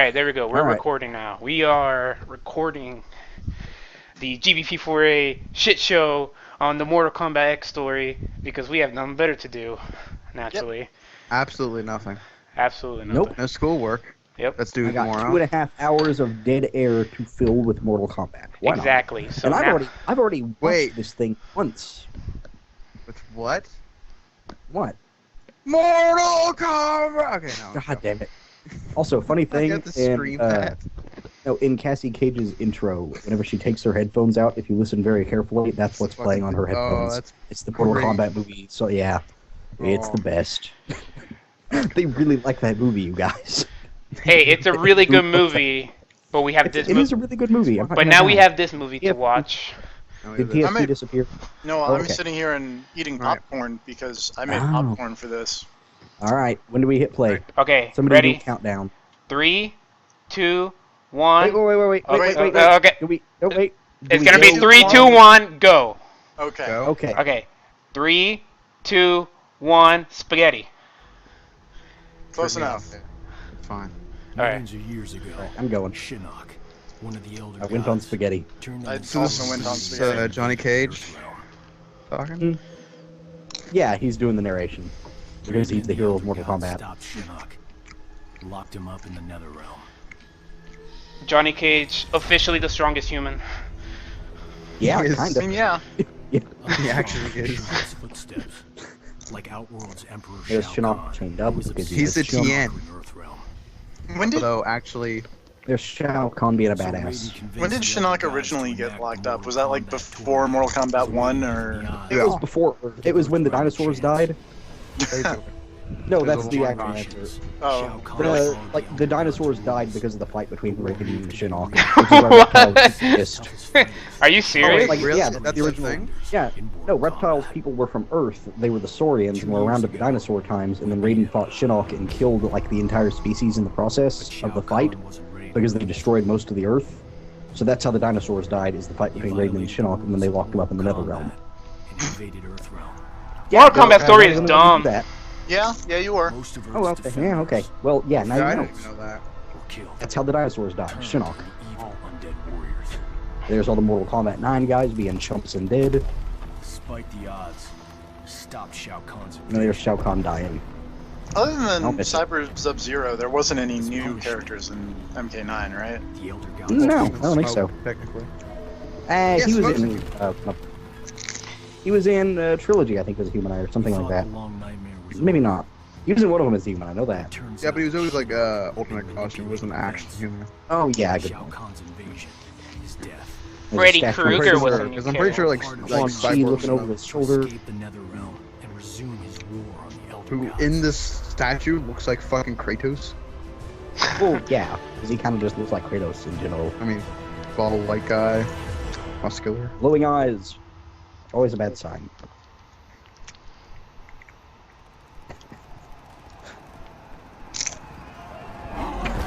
Alright, there we go. We're recording now. We are recording the GBP4A shit show on the Mortal Kombat X story because we have nothing better to do, naturally. Yep. Absolutely nothing. Absolutely nothing. Nope. No schoolwork. Yep. Let's do I got more. 2.5 hours of dead air to fill with Mortal Kombat. Why exactly. Not? So and now... I've already watched this thing once. With what? What? Mortal Kombat. Okay, no. God damn it. Also, funny thing, I got the scream in Cassie Cage's intro, whenever she takes her headphones out, if you listen very carefully, that's what's playing on her headphones. It's the Mortal Kombat movie, so yeah, it's the best. They really like that movie, you guys. Hey, it's a really good movie, but we have this. It is a really good movie. But now we have this movie to watch. Did PSP disappear? No, I'm sitting here and eating popcorn because I made popcorn for this. All right, when do we hit play? Okay, somebody ready? Do countdown. 3, 2, 1. Wait. Okay. Wait. It's gonna be 3, 2, 1, go. Okay. Okay. 3, 2, 1, spaghetti. Close enough. It's fine. All right. Millions of years ago, I'm going. Shinnok, one of the elder I went on spaghetti. I also went on spaghetti. Johnny Cage talking? Yeah, he's doing the narration. Because he's the hero of Mortal Kombat. Stopped Shinnok, locked him up in the nether realm. Johnny Cage, officially the strongest human. Yeah, kind of. Yeah. Yeah. He actually is. Footsteps, like Outworld's Emperor There's Shao Shinnok Kahn, chained up who was because he's the obsessed with TN. conquering Earthrealm. When did Although, actually... There's Shao Kahn being a badass. When did Shinnok originally get locked up? Was that like before Mortal Kombat 1 or? It was before. It was when the dinosaurs died. No, that's the actual answer. Oh. The dinosaurs died because of the fight between Raiden and Shinnok. Which is why reptiles exist. Are you serious? Really? Yeah, That's the a original thing? Yeah, no, reptiles people were from Earth. They were the Saurians and were around at the dinosaur times, and then Raiden fought Shinnok and killed like the entire species in the process of the fight because they destroyed most of the Earth. So that's how the dinosaurs died, is the fight between Raiden and Shinnok, and then they locked them up in the Netherrealm. Mortal Kombat story is dumb. Yeah, you were. Oh, okay. Yeah, okay. Well, yeah, now I you know. didn't know that. That's how the dinosaurs died. Shinnok. There's all the Mortal Kombat 9 guys being chumps and dead. Despite the odds, stop Shao Kahn's. And there's Shao Kahn dying. Other than Cyber Sub-Zero, there wasn't any new characters in MK9, right? The elder gods. No, I don't think so. Technically. He was in Trilogy, I think, as a human eye or something like that. Maybe not. He was in one of them as a human, I know that. Yeah, but he was always like ultimate costume. He wasn't actually human. Oh yeah, good Shao point. Kahn's invasion, his death. Freddy Krueger was a new Because I'm pretty sure like Chi looking over his shoulder. Escape the nether realm and resume his war on the elder who gods. in this statue looks like fucking Kratos. Well, yeah, because he kind of just looks like Kratos in general. I mean, bald white guy, muscular. Glowing eyes. Always a bad sign.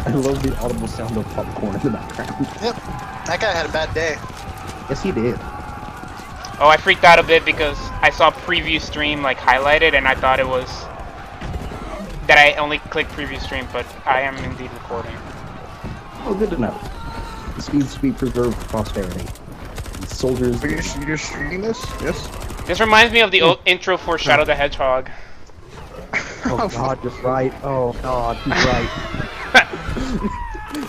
I love the audible sound of popcorn in the background. Yep. That guy had a bad day. Yes, he did. Oh, I freaked out a bit because I saw preview stream like highlighted and I thought it was that I only clicked preview stream, but I am indeed recording. Oh, good to know. This needs to be preserved for posterity. And soldiers. Are you just streaming this? Yes. This reminds me of the old intro for Shadow the Hedgehog. Oh God, you're right. Oh God, he's right.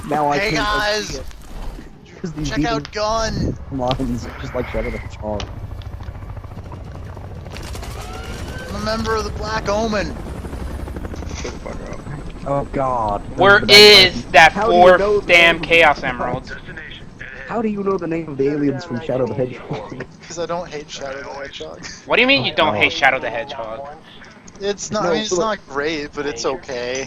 Now I Hey can't guys! see it. 'Cause these Check out Gun! lines, just like Shadow the Hedgehog. I'm a member of the Black Omen. Shut the fuck up. Oh God. Where is that How do you know fourth the damn name? Chaos Emerald? How do you know the name of the aliens from Shadow the Hedgehog? Because I don't hate Shadow the Hedgehog. What do you mean you don't hate Shadow the Hedgehog? It's not. No, I mean, it's look. not great, but it's okay.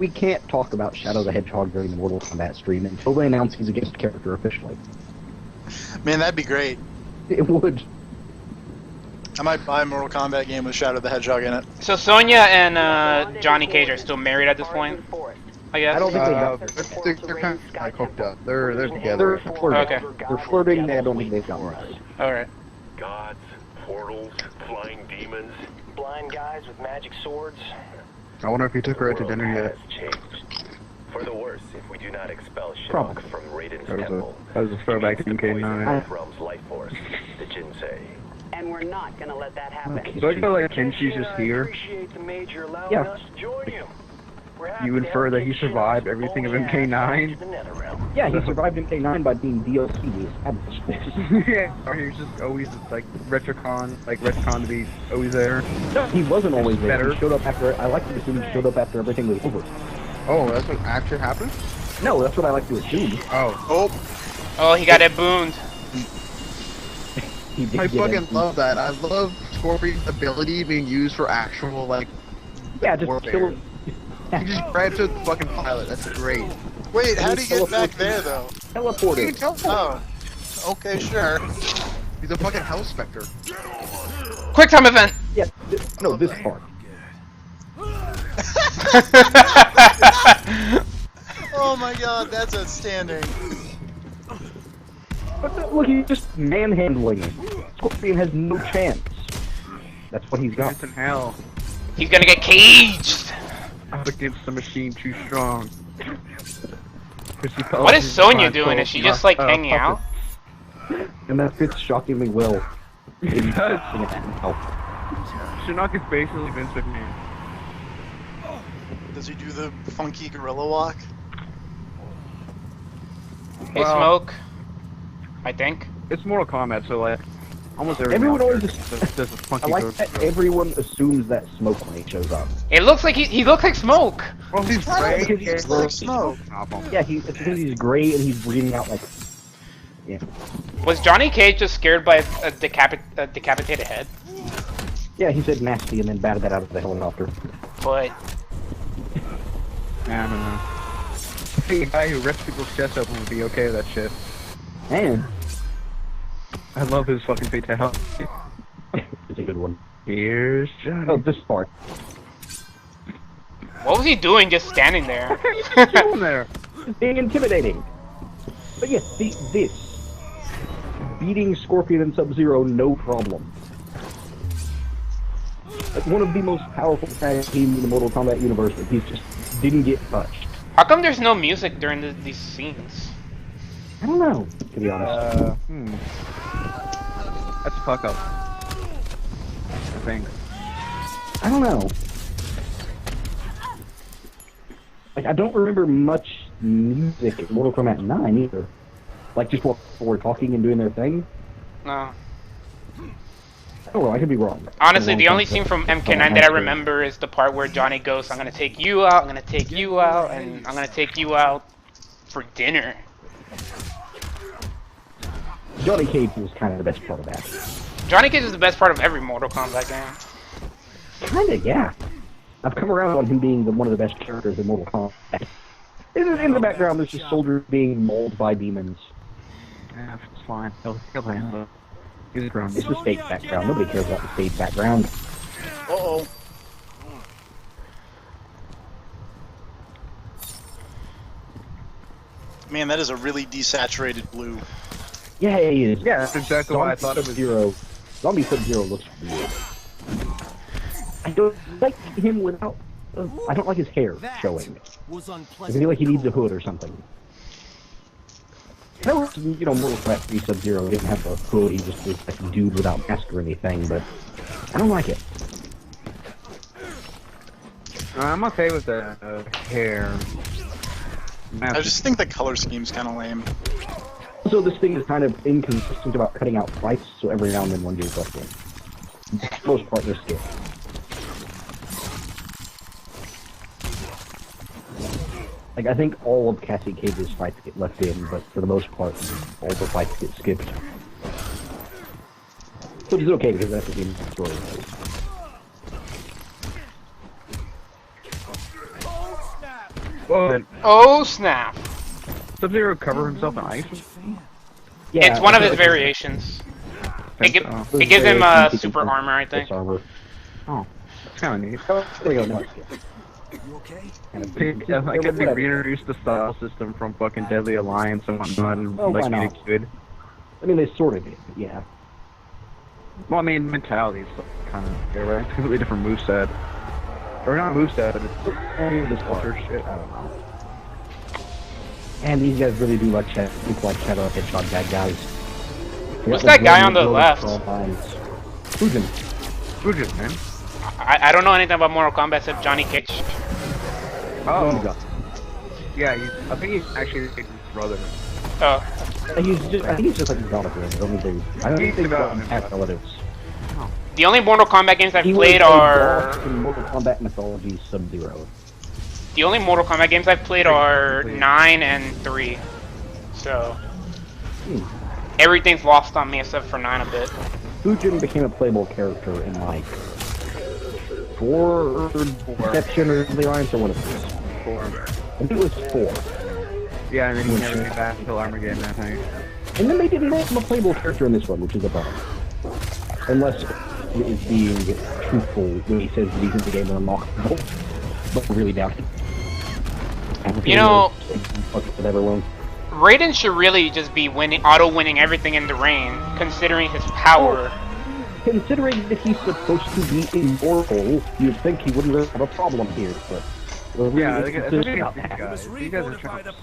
We can't talk about Shadow the Hedgehog during the Mortal Kombat stream until they announce he's a guest character officially. Man, that'd be great. It would. I might buy a Mortal Kombat game with Shadow the Hedgehog in it. So Sonya and Johnny Cage are still married at this point, I guess? I don't think They're kind of like hooked up. They're together. they're flirting. Okay. They're flirting. I don't think they've gotten married. Alright. Gods, portals, flying demons. Blind guys with magic swords. I wonder if he took her out to dinner yet. For the worse, if we do not expel Probably. Shinnok from Raiden's That temple, was a throwback to he means to poison MK9. Earth Realm's life force, the Jinsei. And we're not gonna let that happen. So I feel like Kenshi's just here. Yeah. You infer that he survived everything of MK9? Yeah, he survived MK9 by being DLC. He established this. Yeah. Or he was just always like retcon to be always there. No, he wasn't always there. Better. He showed up after. I like to assume he showed up after everything was over. Oh, that's what actually happened? No, that's what I like to assume. Oh. Oh, Oh, he got it booned. He did I get fucking it. love that. I love Scorpion's ability being used for actual, like, Yeah, just warfare. kill him. He just grabs the fucking pilot. That's great. wait, how'd he get back there though? You Teleported. can tell. Oh, okay, sure. He's a fucking Hell Spectre. Quick time event. Yeah, no, this part. Oh my god, that's outstanding. But look, he's just manhandling. Scorpion has no chance. That's what he's got. It's in hell. He's gonna get caged. Up against the machine too strong. What is Sonya doing? Is she just like hanging out? And that fits shockingly well. It does. Oh, Shinnok is basically Vince McMahon. Does he do the funky gorilla walk? Hey, Well- Smoke. I think. It's Mortal Kombat, so like almost Everyone always does a I funky like go. that everyone assumes that Smoke when he shows up. It looks like he looks like Smoke. Well, he's I don't gray. think he's like smoke. Yeah, it's because he's gray and he's breathing out like. Yeah. Was Johnny Cage just scared by a decapitated head? Yeah, he said nasty and then batted that out of the helicopter. But I don't know. The guy who rips people's chests open would be okay with that shit. Man, I love his fucking fatality. it's a good one. Here's Johnny. Oh, this part. what was he doing just standing there? Down there. Being intimidating. But yes, this. Beating Scorpion and Sub-Zero, no problem. Like one of the most powerful tag teams in the Mortal Kombat universe, and he just didn't get touched. How come there's no music during these scenes? I don't know, to be honest. That's a fuck up. I think. I don't know. Like, I don't remember much music in Mortal Kombat 9 either. Like, just while people were talking and doing their thing. No. I don't know, I could be wrong. Honestly, the It's a long only time scene ago. from MK9 that I remember is the part where Johnny goes, I'm gonna take you out, I'm gonna take you out, and I'm gonna take you out for dinner. Johnny Cage was kind of the best part of that. Johnny Cage is the best part of every Mortal Kombat game. Kinda, yeah. I've come around on him being one of the best characters in Mortal Kombat. In the background, there's just soldiers being mauled by demons. Yeah, it's fine. He'll handle it. He's grown. It's the stage background. Nobody cares about the stage background. Uh-oh. Man, that is a really desaturated blue. Yeah, he is. Yeah, that's exactly why I thought it was. Sub-Zero. Zombie Sub-Zero looks weird. I don't like him without... I don't like his hair showing. Was I unpleasant. feel like he needs a hood or something. I know, you know, Mortal Kombat 3 Sub-Zero didn't have a hood, he just was like a dude without mask or anything, but I don't like it. I'm okay with the hair. I just think the color scheme's kind of lame. So this thing is kind of inconsistent about cutting out fights, so every now and then one gets left in. For the most part, they're skipped. Like, I think all of Cassie Cage's fights get left in, but for the most part, all the fights get skipped. Which is okay, because that's the game story. Well, Oh snap! Sub-Zero cover himself in ice? Yeah, It's one of I his feel like variations. It, gi- Oh, it gives him variations super from armor, I think. this armor. that's kind of neat. Oh, there we go, now it's good. You okay? Kind of- I guess they whatever. reintroduced the style system from fucking Deadly Alliance and whatnot, and Oh, why like made not? it good. I mean, they sort of did, but yeah. Well, I mean, mentality is kind of yeah, right. Completely different moveset. Or not moveset, but it's This culture part, shit. I don't know. And these guys really do like people like Shadow Headshot bad guys. Who's that guy on the left? Fujin. Fujin, man. I don't know anything about Mortal Kombat except Johnny Cage. Oh. Yeah, I think he's actually his brother. Oh. I think he's just like a god I don't think about past relatives. The only Mortal Kombat games I've He played was a are... boss in Mortal Kombat Mythology Sub-Zero. The only Mortal Kombat games I've played are 9 and 3. So... Everything's lost on me except for 9 a bit. Fujin became a playable character in like 4 Deception or the Alliance or what it was. 4. I think it was 4. Yeah, and then he never came back until Armageddon, I think. And then they didn't make him a playable character in this one, which is a bummer. Unless it is being truthful when he says that he's in the game and unlockable. But I really doubt it. You know... With everyone. Raiden should really just be auto-winning everything in the rain, considering his power. Considering that he's supposed to be immortal, you'd think he wouldn't really have a problem here, but... Yeah, especially these guys are trying to...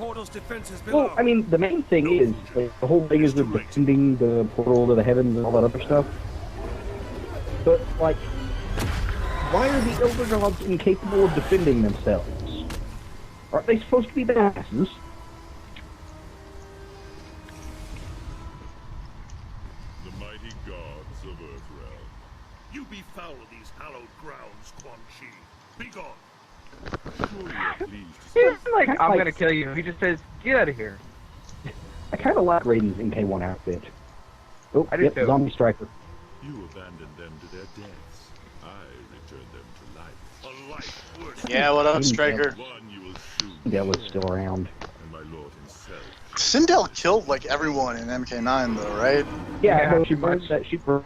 Well, I mean, the main thing is, like, the whole thing is they're defending the portal to the heavens and all that other stuff. But, like, why are the Elder Gods incapable of defending themselves? Aren't they supposed to be badasses? The mighty gods of Earthrealm. You be foul of these hallowed grounds, Quan Chi. Be gone. He's like, I'm gonna kill you. He just says, get out of here. I kind of like Raiden's MK1 outfit. Oh, I do yep, too. Zombie Striker. You abandoned them to their deaths. I returned them to life. A life worth Yeah, what up, Striker? one you will soon Sindel is still around. and my lord himself. Sindel killed like everyone in MK9 though, right? Yeah, Yeah, she burns that. She burns.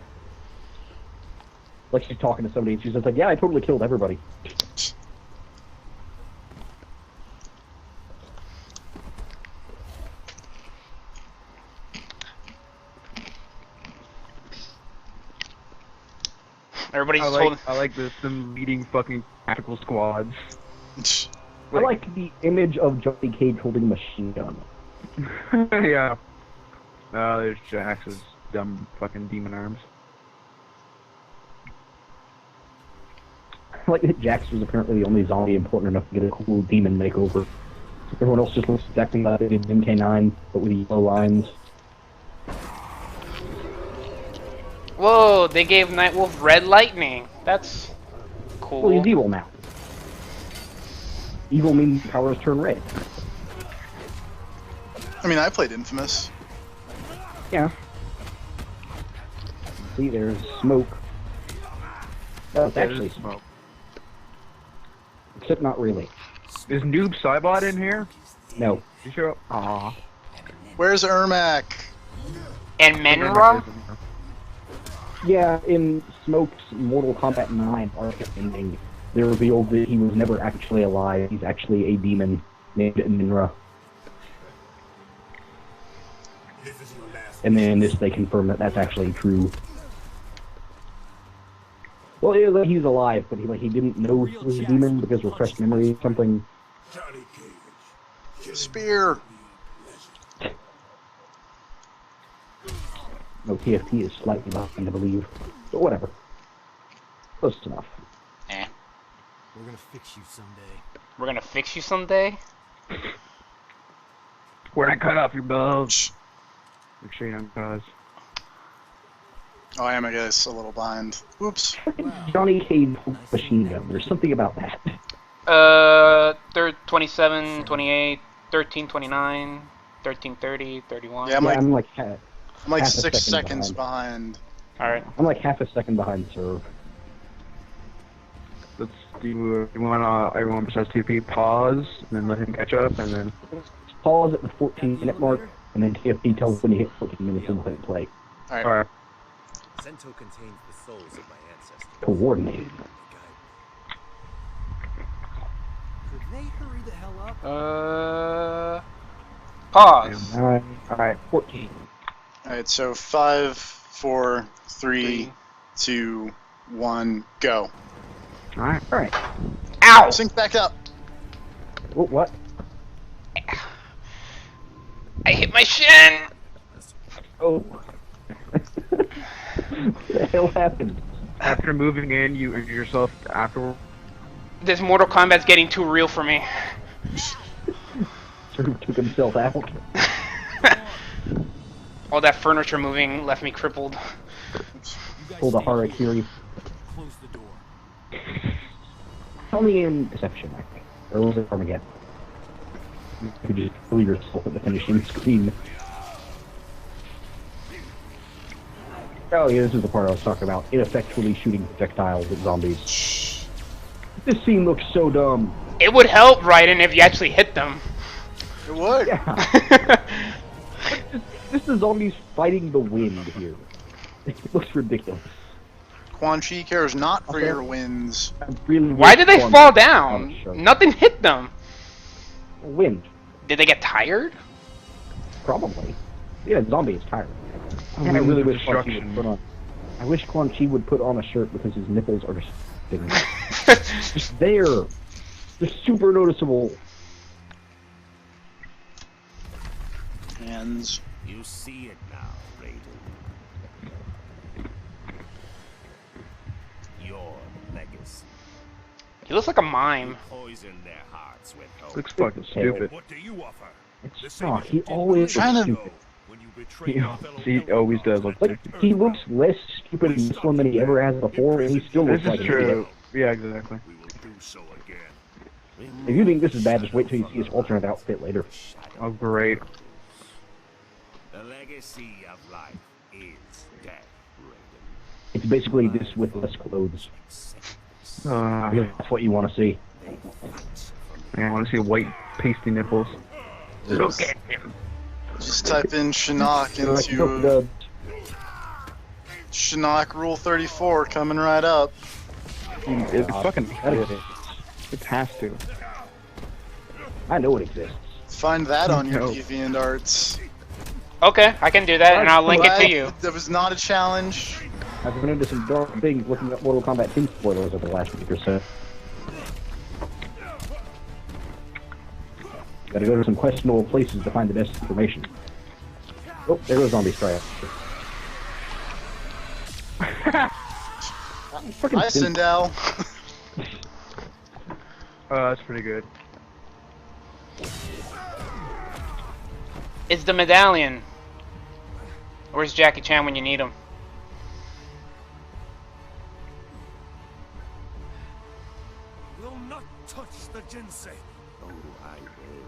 Like she's talking to somebody, and she's just like, "Yeah, I totally killed everybody." Everybody's I holding... like them leading fucking tactical squads. I like the image of Johnny Cage holding a machine gun. Yeah. There's Jax's dumb fucking demon arms. I like that Jax was apparently the only zombie important enough to get a cool demon makeover. Everyone else just looks exactly like it in MK9, but with yellow lines. Whoa, they gave Nightwolf red lightning. That's cool. Well, he's evil now. Evil means powers turn red. I mean, I played Infamous. Yeah. See, there's smoke. Oh, it's actually smoke. Except not really. Is Noob Cybot in here? No. You sure? Aww. Where's Ermac? And Menra? Yeah, in Smoke's Mortal Kombat 9 arc ending, they revealed that he was never actually alive. He's actually a demon named Minra. And then in this, they confirm that that's actually true. Well, yeah, like, he's alive, but he didn't know he was a demon because repressed memory or something. Spear. No, TFT is slightly behind, I believe. But whatever. Close enough. Eh. We're gonna fix you someday. We're gonna fix you someday? Where I cut off your bulge. Make sure you don't cause. Oh, I am, I guess, a little behind. Oops. Johnny Cage machine gun. There's something about that. 27, 28, 13, 29, 13, 30, 31. Yeah, I'm like half a 6 second seconds behind. Alright. I'm like half a second behind Serve. Let's do. You want everyone besides TP pause and then let him catch up and then. Pause at the 14-minute mark, and then TFT tells when you hit 14 minutes and hit play. Alright. Alright. Zento contains the souls of my ancestors. Coordinated. Could they hurry the hell up? Pause. Alright, 14. Alright, so 5, 4, 3, 2, 1, go. Alright. Ow! Sync back up. What? I hit my shin! Oh. What the hell happened? After moving in, you injure yourself afterward. This Mortal Kombat's getting too real for me. Sort of took himself out. All that furniture moving left me crippled. Pulled a harakiri. Close the door. Only in Deception, I think. Or was it Armageddon? You could just kill yourself at the finishing screen. Oh yeah, this is the part I was talking about. Ineffectually shooting projectiles at zombies. This scene looks so dumb. It would help, Raiden, if you actually hit them. It would. Yeah. This is zombies fighting the wind here. It looks ridiculous. Quan Chi cares not for your wins. Why did they fall down? Nothing hit them. Wind. Did they get tired? Probably. Yeah, zombie is tired. And I really wish Quan Chi would put on. I wish Quan Chi would put on a shirt because his nipples are just there. They're super noticeable. Hands. You see it now, Raiden. Your legacy. He looks like a mime. Poison their hearts with hope. Looks fucking stupid. What do you offer? It's not. He always looks stupid. When you betray He always does look Like, he looks less stupid in this one than he ever has before, and he still This looks like is an idiot. true. Yeah, exactly. we will do so again. If you think this is bad, just wait till you see his alternate outfit later. Oh, great. The legacy of life is death, Raiden. It's basically this with less clothes. Yeah, That's what you want to see. I want to see white pasty nipples. Look at him. Just type in Shinnok into Shinnok Rule 34 coming right up. It's fucking. It has to. I know it exists. Find that on your No. DeviantArts. Okay, I can do that, and I'll link it to you. That was not a challenge. I've run into some dark things looking at Mortal Kombat 2 spoilers over the last week or so. Gotta go to some questionable places to find the best information. Oh, there goes Zombie Strike. Hi, Sindel. Oh, that's pretty good. It's the medallion. Where's Jackie Chan when you need him? Will not touch the Jinsei. Oh, I will.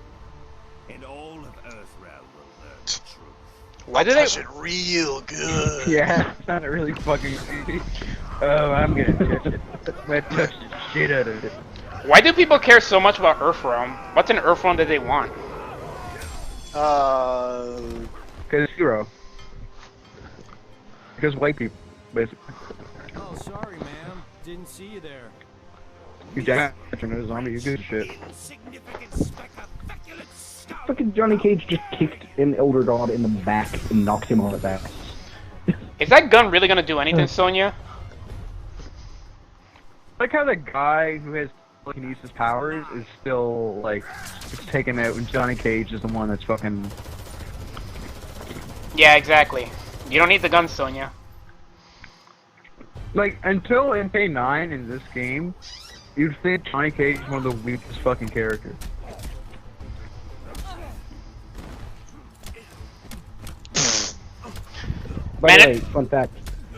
And all of Earthrealm will learn the truth. Why did they? Touch it real good. Yeah, it sounded really fucking easy. Oh, I'm gonna touch it. I'm gonna touch the shit out of it. Why do people care so much about Earthrealm? What's an Earthrealm that they want? Because hero. Because white people, basically. Oh, sorry, ma'am. Didn't see you there. You jack a zombie, you good shit. Insignificant speck of feculent scum. Fucking Johnny Cage just kicked an Elder God in the back and knocked him on his ass. Is that gun really gonna do anything, Sonya? I like how the guy who has telekinesis powers is still, like, it's taken out, and Johnny Cage is the one that's fucking... Yeah, exactly. You don't need the gun, Sonya. Like, until MK9 in this game, you'd think Johnny Cage is one of the weakest fucking characters. By the way, fun fact,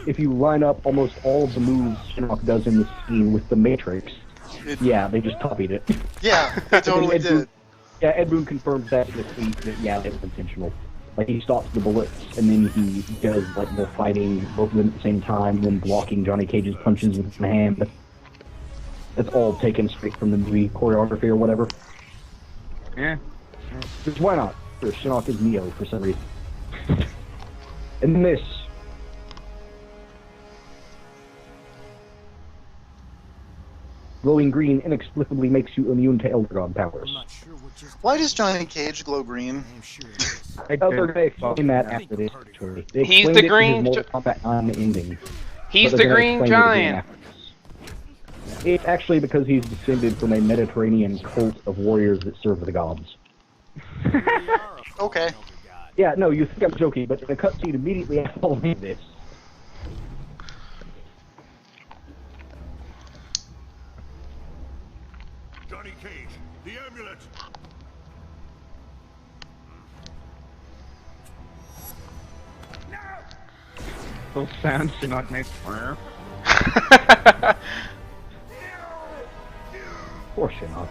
if you line up almost all of the moves Shinnok does in this scene with the Matrix, yeah, they just copied it. Yeah, they totally did. Yeah, Ed Boon confirms that in the tweet that, yeah, it was intentional. Like, he stops the bullets, and then he does, like, the fighting, both of them at the same time, then blocking Johnny Cage's punches with one hand. That's all taken straight from the movie choreography or whatever. Yeah. Because why not? Sure, Shinnok is Neo for some reason. And this. Glowing green inexplicably makes you immune to Elder God powers. Why does Johnny Cage glow green? They're going to explain that after this, actually. They He's explained the it in green his Mortal Kombat 9 ending. He's but the they're gonna green explain it again giant. after this. It's actually because he's descended from a Mediterranean cult of warriors that serve the gods. Okay. Yeah, no, you think I'm joking, but in a cutscene immediately following this. Johnny Cage, the amulet. Those sounds do not make fun. Poor Shinnok.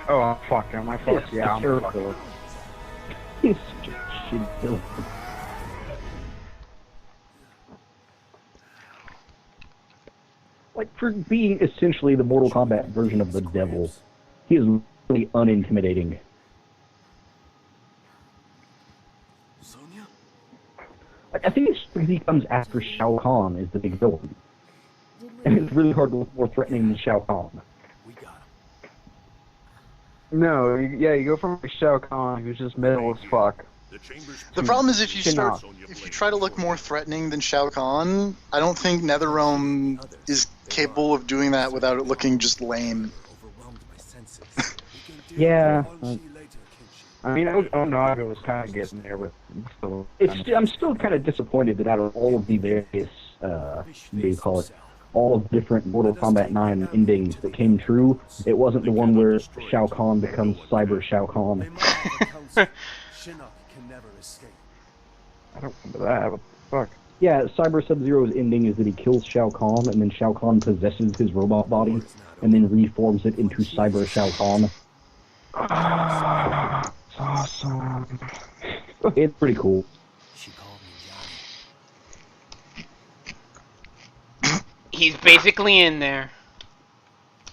Oh, fuck, am I fucked? Yeah, I'm fucked. He's such a shitty villain. Like, for being essentially the Mortal Kombat version of the devil, he is really unintimidating. Sonya? Like, I think it's because he comes after Shao Kahn is the big villain. And it's really hard to look more threatening than Shao Kahn. We got him. No, you go from Shao Kahn, who's just metal as fuck. The problem is if you Shinnok. try to look more threatening than Shao Kahn, I don't think NetherRealm is capable of doing that without it looking just lame. Overwhelmed by senses. Yeah. I mean, Onaga was kind of getting there with. I'm still kind of disappointed that out of all of the various, what do you call it, all of the different Mortal Kombat 9 endings that came true, it wasn't the one where Shao Kahn becomes Cyber Shao Kahn. Shinnok can never escape. I don't remember that. What the fuck? Yeah, Cyber Sub-Zero's ending is that he kills Shao Kahn, and then Shao Kahn possesses his robot body, and then reforms it into Cyber Shao Kahn. Awesome. It's pretty cool. She called me He's basically in there.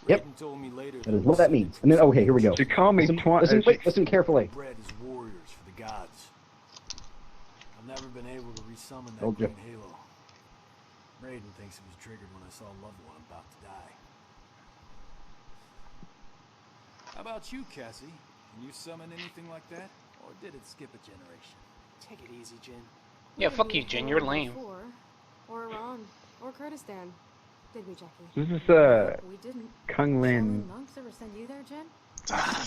Yep. Raiden told me later That is what that means. And then, okay, here we go. She called me Listen carefully. bred as warriors for the gods. I've never been able to resummon that Told ya. green halo. Raiden thinks it was triggered when I saw a loved one about to die. How about you, Cassie? Can you summon anything like that? Or did it skip a generation? Take it easy, Jin. Yeah, fuck you, Jin. You're lame. Or Iran, or Kurdistan. Did we, Jackie? This is We didn't. Kung Lin. Monks ever send you there, Jin?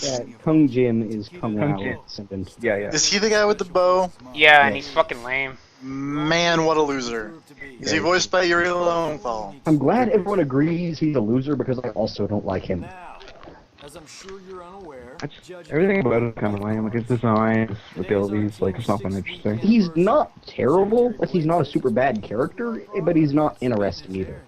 Yeah, Kung Jin is Kung Kung Lao Jin. descendant. Yeah, yeah. Is he the guy with the bow? Yeah, and he's fucking lame. Man, what a loser. Is he voiced by Yuri Lowenthal? I'm glad everyone agrees he's a loser because I also don't like him. Now, as I'm sure you're unaware, Everything about it is kind of lame. Like his design, his abilities, like it's nothing interesting. He's not terrible, like he's not a super bad character, but he's not interesting either.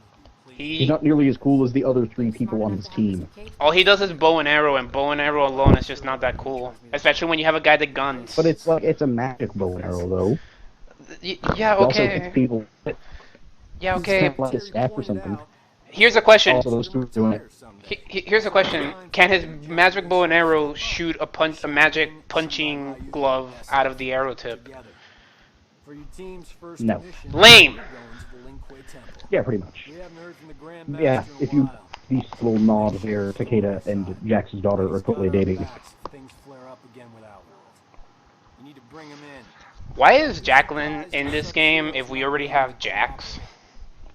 He's not nearly as cool as the other 3 people on his team. All he does is bow and arrow alone is just not that cool. Especially when you have a guy that guns. But it's like, it's a magic bow and arrow though. Yeah, He also okay. hits people with Yeah, okay. like a staff or something. Here's a question. Also, those 2 are doing it. Here's a question. Can his magic bow and arrow shoot a magic punching glove out of the arrow tip? for your team's first No. mission, Lame. you're going to the Lin Kuei Temple. Yeah, pretty much. We haven't heard from the Grand Master Yeah, in a if you while. these little nod there, Takeda and Jax's daughter are totally dating. Things flare up again with Outworld. You need to bring him in. Why is Jacqueline in this game if we already have Jax?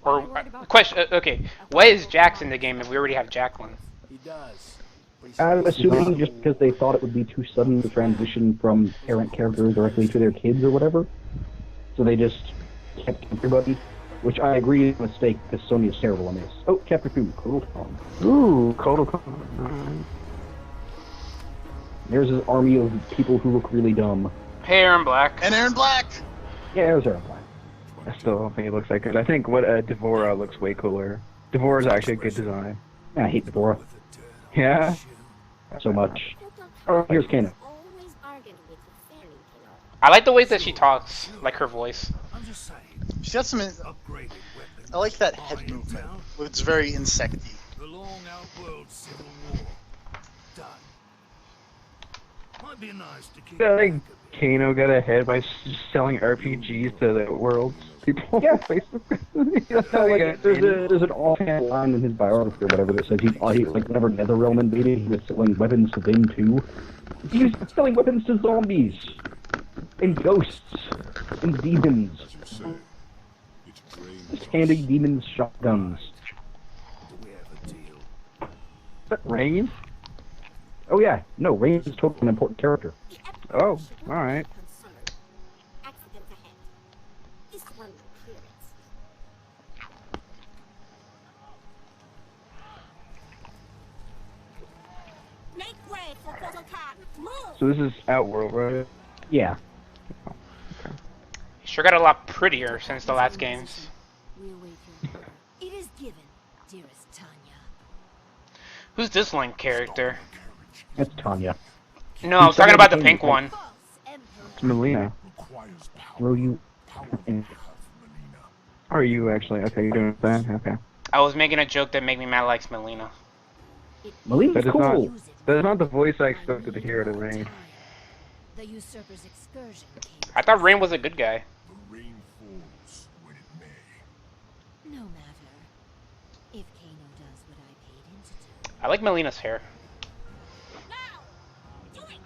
Or question? Okay, why is Jax in the game if we already have Jacqueline? He does. But he's I'm assuming just because they thought it would be too sudden to transition from parent characters directly to their kids or whatever. So they just kept everybody, which I agree is a mistake because Sonya's terrible in this. Oh, Chapter 2, Kotal. Ooh, Kotal. There's an army of people who look really dumb. Hey, Aaron Black. And Aaron Black! Yeah, there's Aaron Black. I still don't think it looks that good. I think what Devora looks way cooler. Devora's actually a good design. I hate Deborah Yeah? so much. Oh, here's Kano. I like the way that she talks, like her voice. I'm just saying. She's got some... Upgraded weapons. I like that head movement. It's very insecty. The long Outworld Civil War. Done. Might be nice to keep. I think Kano got ahead by selling RPGs to the world's people. Yeah. basically. No, like, there's an offhand line in his biography or whatever that says he like whenever NetherRealm invaded, he was selling weapons to them too. He was selling weapons to zombies and ghosts and demons. Just handing demons shotguns. Do we have a deal? Is that Rain? Oh yeah, no, Rain is totally an important character. Oh, alright. So this is Outworld, right? Yeah. Sure got a lot prettier since the last games. We await your order. It is given, dearest Tanya. Who's this Link character? That's Tanya. No, I was talking about the pink one. It's Melina. Will you? Are you actually? Okay, you're doing that? Okay. I was making a joke that made me mad likes Melina. Melina's That is cool. that is not the voice I expected to hear to Rain. The usurper's excursion came. I thought Rain was a good guy. The rain falls when it may. No matter. If Kano does what I paid him to do. I like Melina's hair. Now! Do it!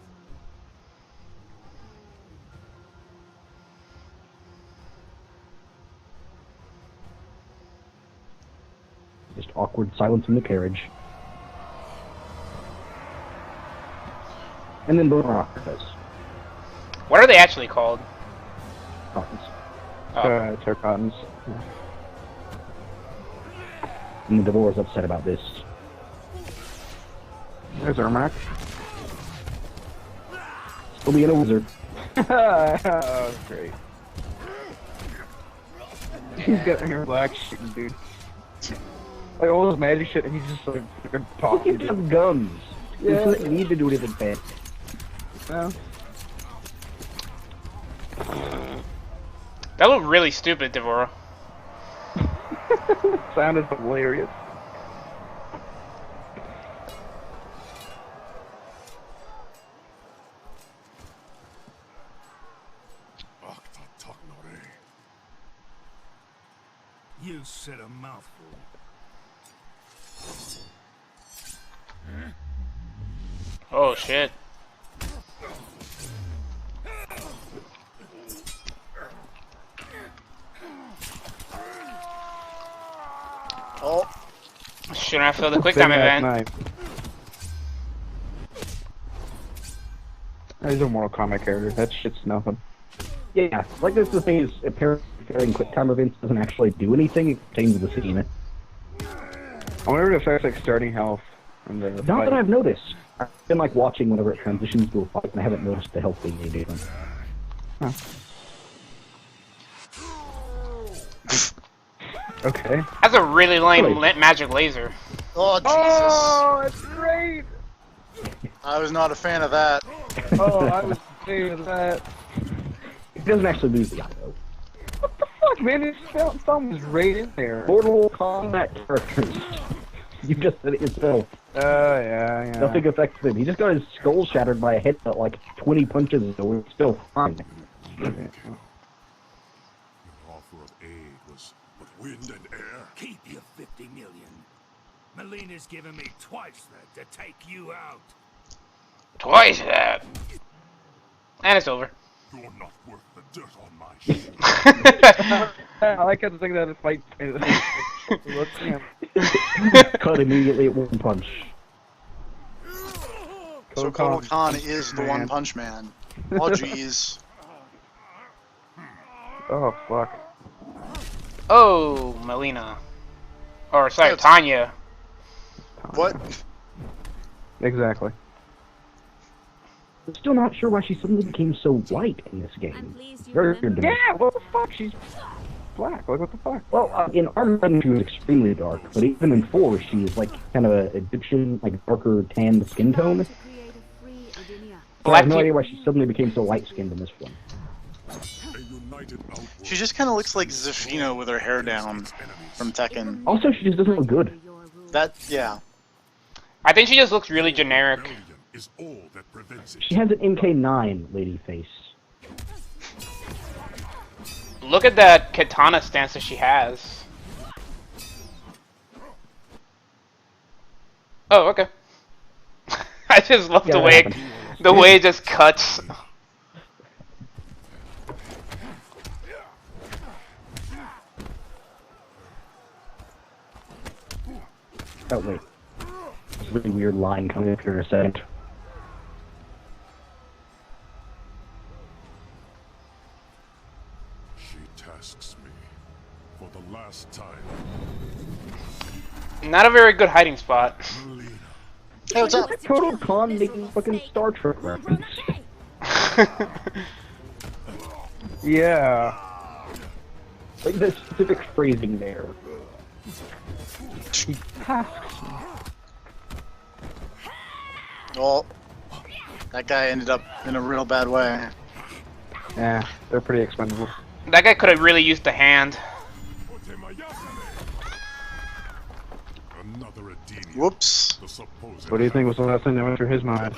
Just awkward silence in the carriage. And then Baracas. What are they actually called? Cottons. Oh. Terracottans. Yeah. And the Devore's upset about this. There's Ermac. Still being a wizard. Oh, great. He's got hair black shit, dude. Like all this magic shit, and he's just like talking. He has guns. He doesn't need to do anything bad. No. That looked really stupid, Devora. Sounded hilarious. You said a mouthful. Oh shit. Oh. Shouldn't have filled the quick time event. These are Mortal Kombat characters. That shit's nothing. Yeah, like that's the thing is, apparently failing quick time events doesn't actually do anything. It changes the scene. I wonder if it affects like starting health and the Not fight. that I've noticed. I've been like watching whenever it transitions to a fight, and I haven't noticed the health being any different. Huh. Okay. That's a really lame magic laser. Oh, Jesus. Oh, it's great! I was not a fan of that. Oh, I was saying that. It doesn't actually lose the eye, though. What the fuck, man? This thumb was right in there. Mortal Kombat characters. You just said it yourself. Yeah. Nothing affects him. He just got his skull shattered by a headbutt like 20 punches ago. It's still fine. Your offer of aid was but wind and air. Keep your 50 million. Melina's given me twice that to take you out. Twice that. And it's over. You're not worth the dirt on my shield. I like how to think that a fight. Let's see him. Cut immediately at one punch. So Kotal Khan is the One Punch Man. Oh, jeez. Oh, fuck. Oh, Melina. Or, sorry, Yes. Tanya. What? Exactly. I'm still not sure why she suddenly became so white in this I'm game. pleased you Very remember. weird to me. Yeah, what the fuck? She's black. Like, what the fuck? Well, in Armageddon she was extremely dark, but even in 4 she's like kind of a Egyptian, like darker tanned skin tone. To create a free Edenia. So I have no idea why she suddenly became so light skinned in this one. A united outworld She just kind of looks like Zafina with her hair down from Tekken. Also, she just doesn't look good. That, yeah. I think she just looks really generic. rebellion is all that prevents it. She has an MK9 lady face. Look at that katana stance that she has. Oh, okay. I just love Yeah, the that way happened. the way it just cuts. Oh wait, this really weird line coming up here in a second. She tasks me for the last time. Not a very good hiding spot. Melina, Hey, what's up? Total con making fucking Star Trek reference. Yeah. Like the specific phrasing there. He tasks me. Well, that guy ended up in a real bad way. Yeah, they're pretty expendable. That guy could have really used the hand. Whoops. What do you think was the last thing that went through his mind?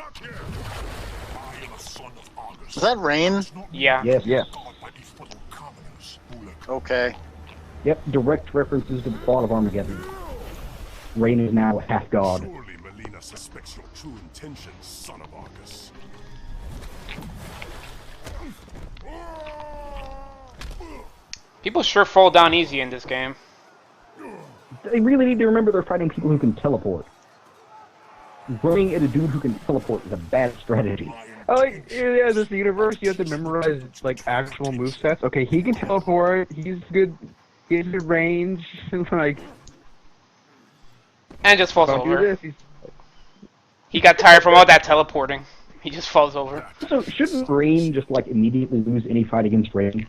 Was that rain? Yeah. Yes. Yeah. Okay. Yep, direct references to the plot of Armageddon. Rain is now half god. Surely Melina suspects your true intentions, son of Argus. People sure fall down easy in this game. They really need to remember they're fighting people who can teleport. Running at a dude who can teleport is a bad strategy. Oh, like, yeah, this universe, you have to memorize, like, actual movesets. Okay, he can teleport, he's good, he has good range, like... And just falls don't do over. this, he's... He got tired from all that teleporting. He just falls over. So, shouldn't Rain just, like, immediately lose any fight against Rain?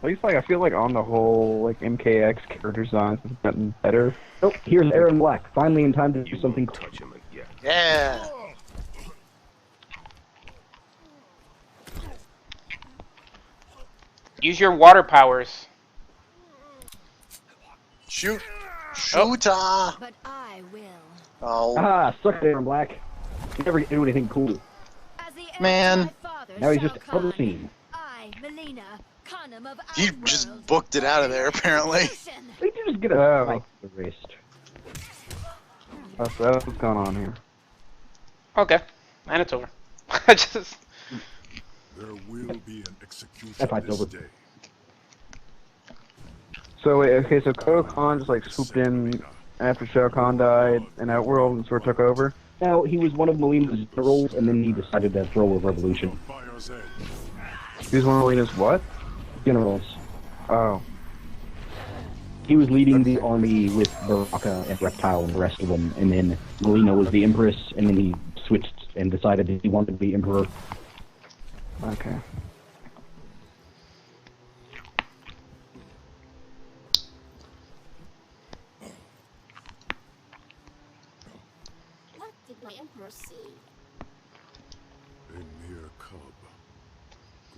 At least, like, I feel like on the whole, like, MKX character designs have gotten better. Oh, here's Aaron Black, finally in time to do something cool. Yeah. Use your water powers. Shoot. Shoota. But I will. Oh, Ah, suck it, Aaron Black. You never do anything cool. As the man. Now he's just out of the scene. I, Melina, Khanum of He just booked it out of there, apparently. They can just get a spike to the wrist. That's what's going on here. Okay. And it's over. I just... There will be an execution That fight's this over. day. So, wait, okay, so Kodo Khan just, like, swooped in after Shao Kahn died, and Outworld and sort of took over? Now, he was one of Melina's generals, and then he decided to throw a revolution. Fire's edge. He was one of Melina's what? Generals. Oh. He was leading the army with Baraka and Reptile and the rest of them, and then Melina was the Empress, and then he switched and decided that he wanted to be Emperor. Okay. What did my emperor see? A mere cub,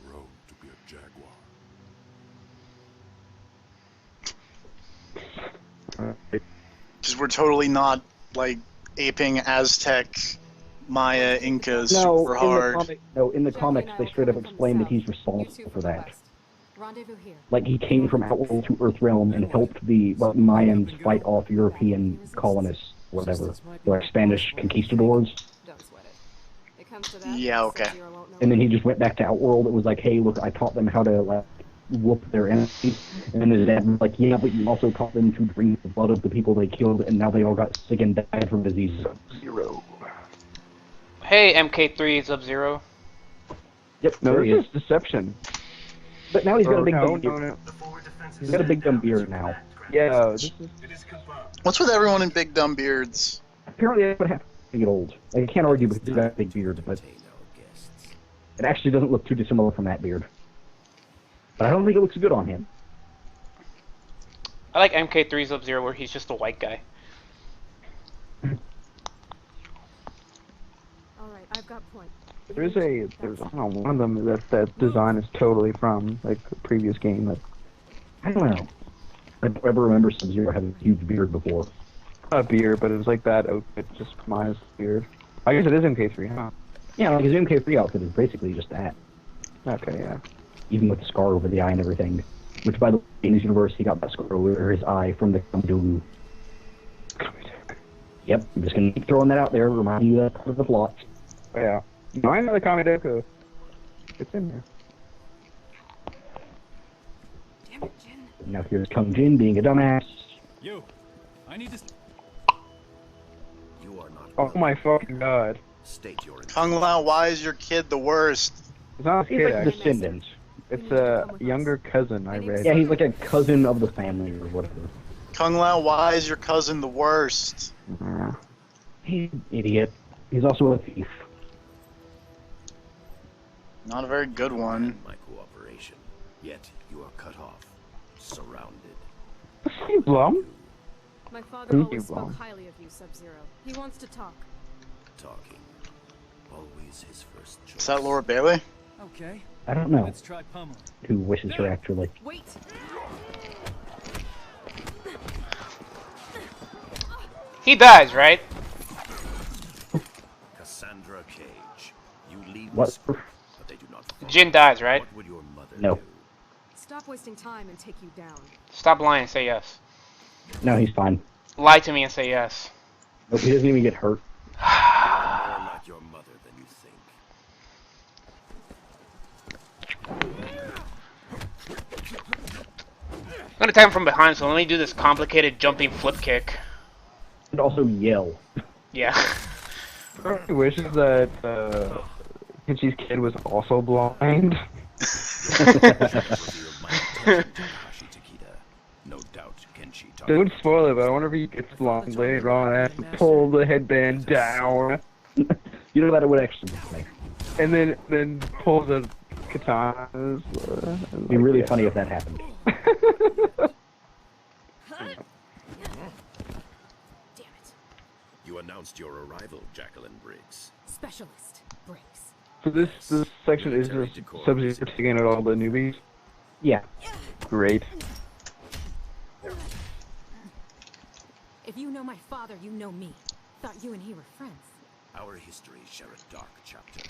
grown to be a jaguar. Because we're totally not, like, aping Aztec, Maya, Incas super hard. In the comics, they straight up explain that he's responsible for that. Rendezvous here. Like, he came from Outworld to Earthrealm and helped the Mayans fight off European colonists, whatever. Like Spanish conquistadors. Don't sweat it. It comes to that. Yeah, okay. Sub-Zero won't know And then he just went back to Outworld. It was like, hey, look, I taught them how to, like, whoop their enemies. And then his dad was like, yeah, but you also taught them to drink the blood of the people they killed, and now they all got sick and died from diseases. Zero. Hey, MK3 Sub-Zero. Yep, No, there he this is. is deception. But now he's got a big no, dumb beard. no. He's got a big dumb beard now. Yeah, this is... What's with everyone in big dumb beards? Apparently that's what happens when you get old. I can't argue with he's got a big beard, but it actually doesn't look too dissimilar from that beard. But I don't think it looks good on him. I like MK3 Sub-Zero where he's just a white guy. Alright, I've got point. There's I don't know, one of them that design is totally from, like, the previous game. Like, I don't know. I don't ever remember Sub-Zero having a huge beard before. not a beard, but it was like that outfit, just minus the beard. I guess it is MK3, huh? Yeah, like his MK3 outfit is basically just that. Okay, yeah. Even with the scar over the eye and everything. Which, by the way, in his universe, he got that scar over his eye from the Kamdu. Yep, I'm just gonna keep throwing that out there, remind you that part of the plot. Oh, yeah. No, I know the Kamideku. It's in there. Damn it, Jin. Now here's Kung Jin being a dumbass. Yo, I need to... You are not. Oh my fucking god. State your Kung Lao, why is your kid the worst? It's not a He's kid, like actually. descendant. It's a younger cousin, I read. Yeah, he's like a cousin of the family or whatever. Kung Lao, why is your cousin the worst? He's an idiot. He's also a thief. Not a very good one. My cooperation. Yet you are cut off, surrounded. Blum? My father Thank always you, spoke Blum. highly of you, Sub-Zero. He wants to talk. Talking. Always his first choice. Is that Laura Bailey? Okay. I don't know Let's try pummeling. who wishes her actually. Wait! He dies, right? Cassandra Cage. You lead What? this group, but they do not follow. Jin dies, right? What would your mother No. do? Stop wasting time and take you down. Stop lying and say yes. No, he's fine. Lie to me and say yes. Nope, he doesn't even get hurt. You are more like your mother than you think. I'm gonna attack him from behind, so let me do this complicated jumping flip kick. And also yell. Yeah. He wishes that Kenchi's kid was also blind. No doubt Kenshi Don't spoil it, but I wonder if he gets blind later on and has to pull the headband down. You know that it would actually be And then pulls the katanas. It'd be really funny if that happened. You announced your arrival, Jacqueline Briggs. Specialist Briggs. So this section is just Sub-Zero taking out all the newbies? Yeah. Great. If you know my father, you know me. Thought you and he were friends. Our histories share a dark chapter.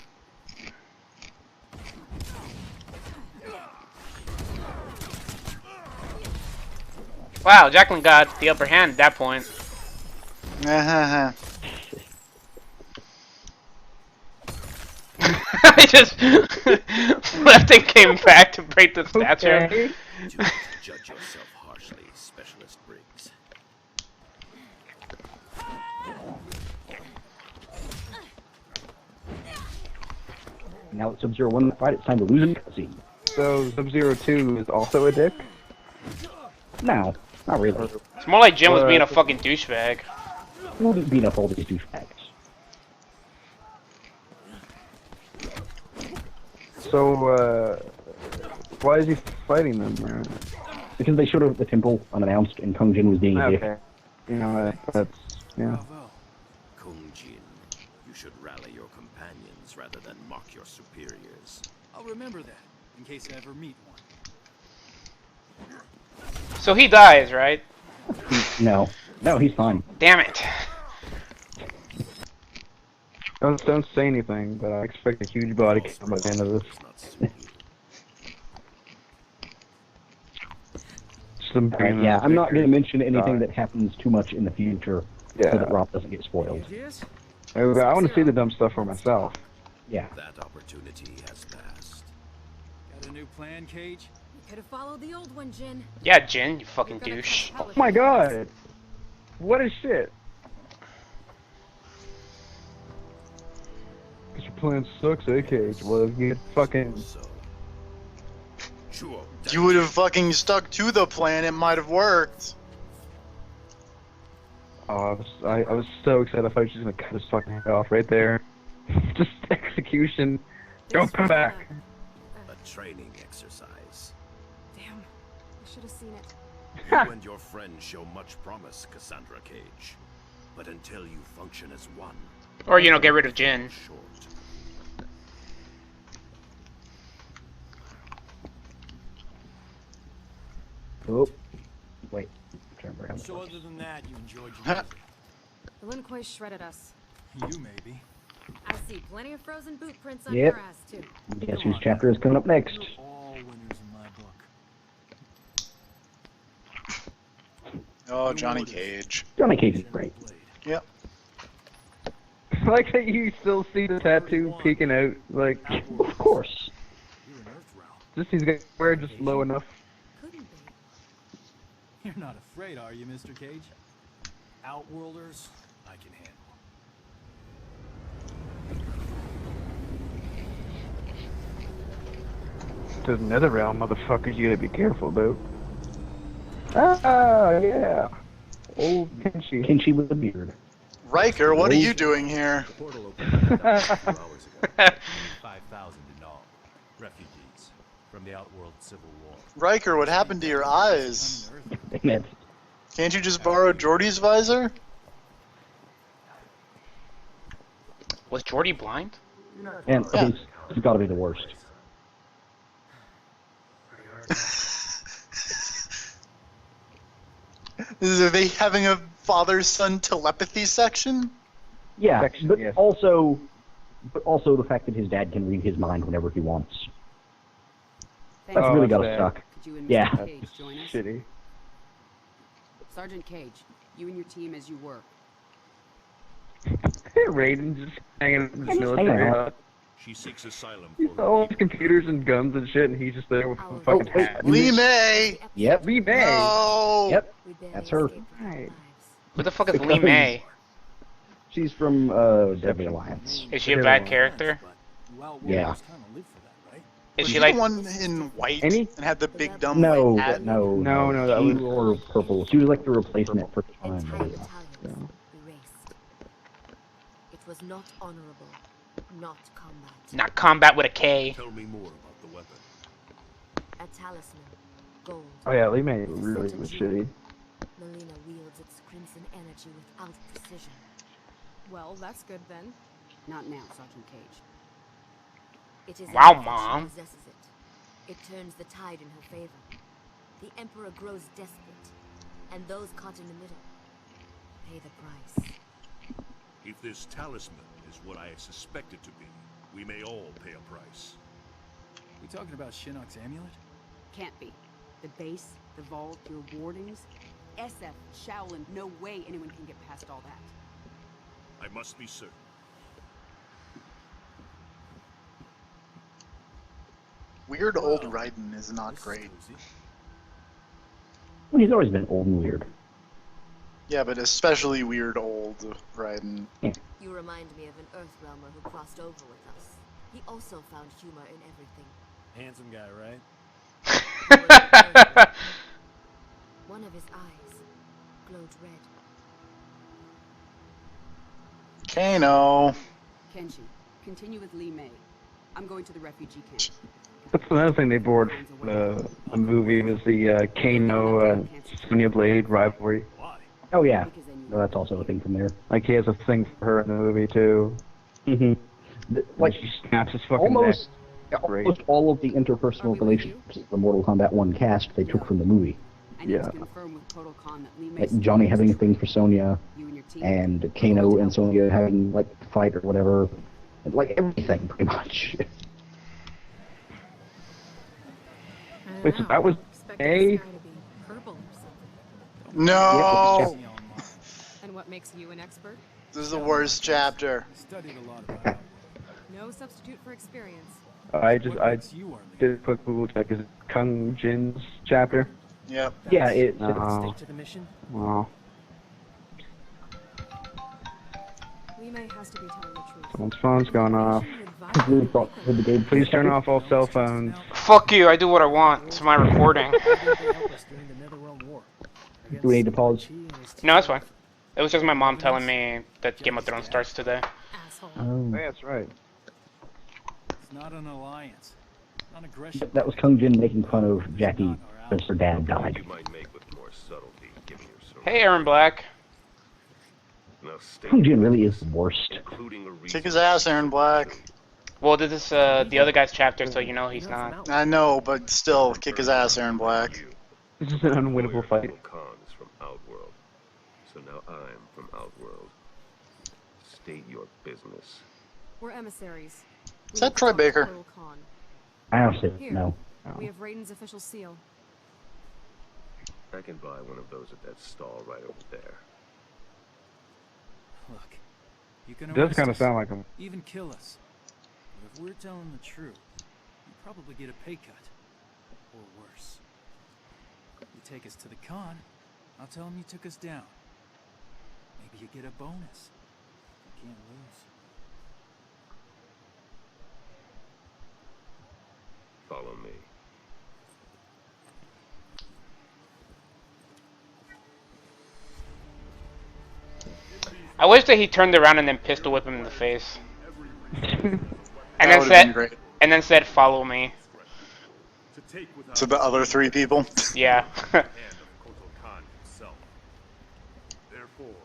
Wow, Jacqueline got the upper hand at that point. I just left and came back to break the statue. Okay. Do not judge yourself harshly, Specialist Briggs. Now that Sub-Zero won the fight, it's time to lose him. Cutscene. So Sub-Zero 2 is also a dick? No, not really. It's more like Jim was being a fucking douchebag. He wouldn't beat up all these douchebags. So, why is he fighting them? Because they showed up at the temple unannounced and Kung Jin was being a dick. Okay. You know, that's, yeah. Kung Jin, you should rally your companions rather than mock your superiors. I'll remember that, in case I ever meet one. So he dies, right? No. No, he's fine. Damn it. Don't say anything, but I expect a huge body count by the end of this. Yeah, I'm not going to mention anything that happens too much in the future so that Rob doesn't get spoiled. I want to see the dumb stuff for myself. Yeah. That opportunity has passed. Got a new plan, Cage? You could have followed the old one, Jin. Yeah, Jin, you fucking douche. Oh my god! What a shit! Cause your plan sucks, eh, Cage? Well, you get fucking... You would have fucking stuck to the plan, it might have worked. Oh, I was so excited. I thought you were just gonna cut his fucking head off right there. Just execution. Don't come back. A training exercise. Damn, I should have seen it. You and your friends show much promise, Cassandra Cage. But until you function as one... Or, you know, get rid of Jin. Short. Oh. Wait. So other than that, you enjoyed your visit? The Lin Kuei shredded us. You maybe. I see plenty of frozen boot prints on Yep. your ass, too. Guess whose chapter is coming up next? All winners in my book. Oh, Johnny Cage. Johnny Cage is great. Yep. I like that you still see the tattoo peeking out, like... Of course. Just he's gonna wear just low enough. You're not afraid, are you, Mr. Cage? Outworlders, I can handle. There's another realm, motherfuckers, you gotta be careful about. Ah, yeah. Old Kenshi. Kenshi with a beard. Riker, what are you doing here? The portal opened 2 hours ago. Nearly 5,000 in all. Refugees from the Outworld Civil War. Riker, what happened to your eyes? Damn it. Can't you just borrow Geordi's visor? Was Jordy blind? And he's got to be the worst. Are they having a father-son telepathy section? Yeah, but also the fact that his dad can read his mind whenever he wants. Thanks. That's really got that's us bad. stuck. Could you and Mr. Yeah. Cage join us? Shitty. Sergeant Cage, you and your team as you were. Raiden just hanging in the Just military hanging out. hut. She seeks asylum for All her his computers and guns and shit, and he's just there with a fucking wait. hat. Lee May! Yep. Lee May! No! Yep. That's her. Right. Who the fuck is Lee May? She's from Deadly Alliance. Is she a bad character? Yeah. Is Was she she like? the one in white Any? and had the big dumb No, white hat? no, No, that she was- wore purple. She was like the replacement for Entire Time. battalions erased. It was not honorable, not combat. Not combat with a K. Tell me more about the weapon. A talisman, gold. Oh yeah, Lee May really was shitty. Melina wields its crimson energy without precision. Well, that's good then. Not now, Sergeant Cage. It is Wow, enough that she Mom. possesses it. It turns the tide in her favor. The Emperor grows desperate, and those caught in the middle pay the price. If this talisman is what I suspect it to be, we may all pay a price. We talking about Shinnok's amulet? Can't be. The base, the vault, your wardings. SF, Shaolin, no way anyone can get past all that. I must be certain. Weird old Raiden is not great. Well, he's always been old and weird. Yeah, but especially weird old Raiden. You remind me of an Earthrealmer who crossed over with us. He also found humor in everything. Handsome guy, right? One of his eyes glowed red. Kano. Kenshi, continue with Lee May. I'm going to the refugee camp. That's another thing they bored from the movie was the Kano Sonya Blade rivalry. Oh yeah, no, that's also a thing from there. Like he has a thing for her in the movie too. Mm-hmm. Like she snaps his fucking Almost, neck. Great. almost all of the interpersonal relationships of the Mortal Kombat 1 cast they took from the movie. I need Yeah. to confirm with Total Con that Lee May Like Johnny having a thing for Sonya, you and your team. and Kano and Sonya having like a fight or whatever. Like everything, pretty much. Wait, so that was A? Purple or something. No! And what makes you an expert? This is the worst chapter. Studied a lot about it. No substitute for experience. I What makes you our leader? did a quick Google check. Is it Kung Jin's chapter? Yep. Yeah, it. No. Stick to the mission? Well, Lee May has to be telling the truth. someone's phone's going off. Really thought for the game. Please turn off all cell phones. Fuck you! I do what I want. It's my recording. They helped us during the Netherrealm War. Do we need to pause? No, it's fine. It was just my mom telling me that Game of Thrones starts today. Asshole. Oh. Yeah, that's right. It's not an alliance. Non-aggression. That was Kung Jin making fun of Jackie because her dad died. You might make with more subtlety, given your source. Hey, Aaron Black. Now state, Kung Jin really is the worst. including a reason. Kick his ass, Aaron Black. Well, this is the other guy's chapter, so you know he's not. I know, but still, kick his ass, Aaron Black. This is an unwinnable fight. Khan is from Outworld, so now I'm from Outworld. State your business. We're emissaries. Is that Troy Baker? Total Con. I honestly no. We have Raiden's official seal. I can buy one of those at that stall right over there. Look, you can It does arrest kind of us, sound like him. even kill us. But if we're telling the truth, you probably get a pay cut. Or worse. You take us to the con, I'll tell them you took us down. Maybe you get a bonus. You can't lose. Follow me. I wish that he turned around and then pistol whip him in the face. And That then would have been great. said, "Follow me." To the other 3 people. Yeah. Therefore,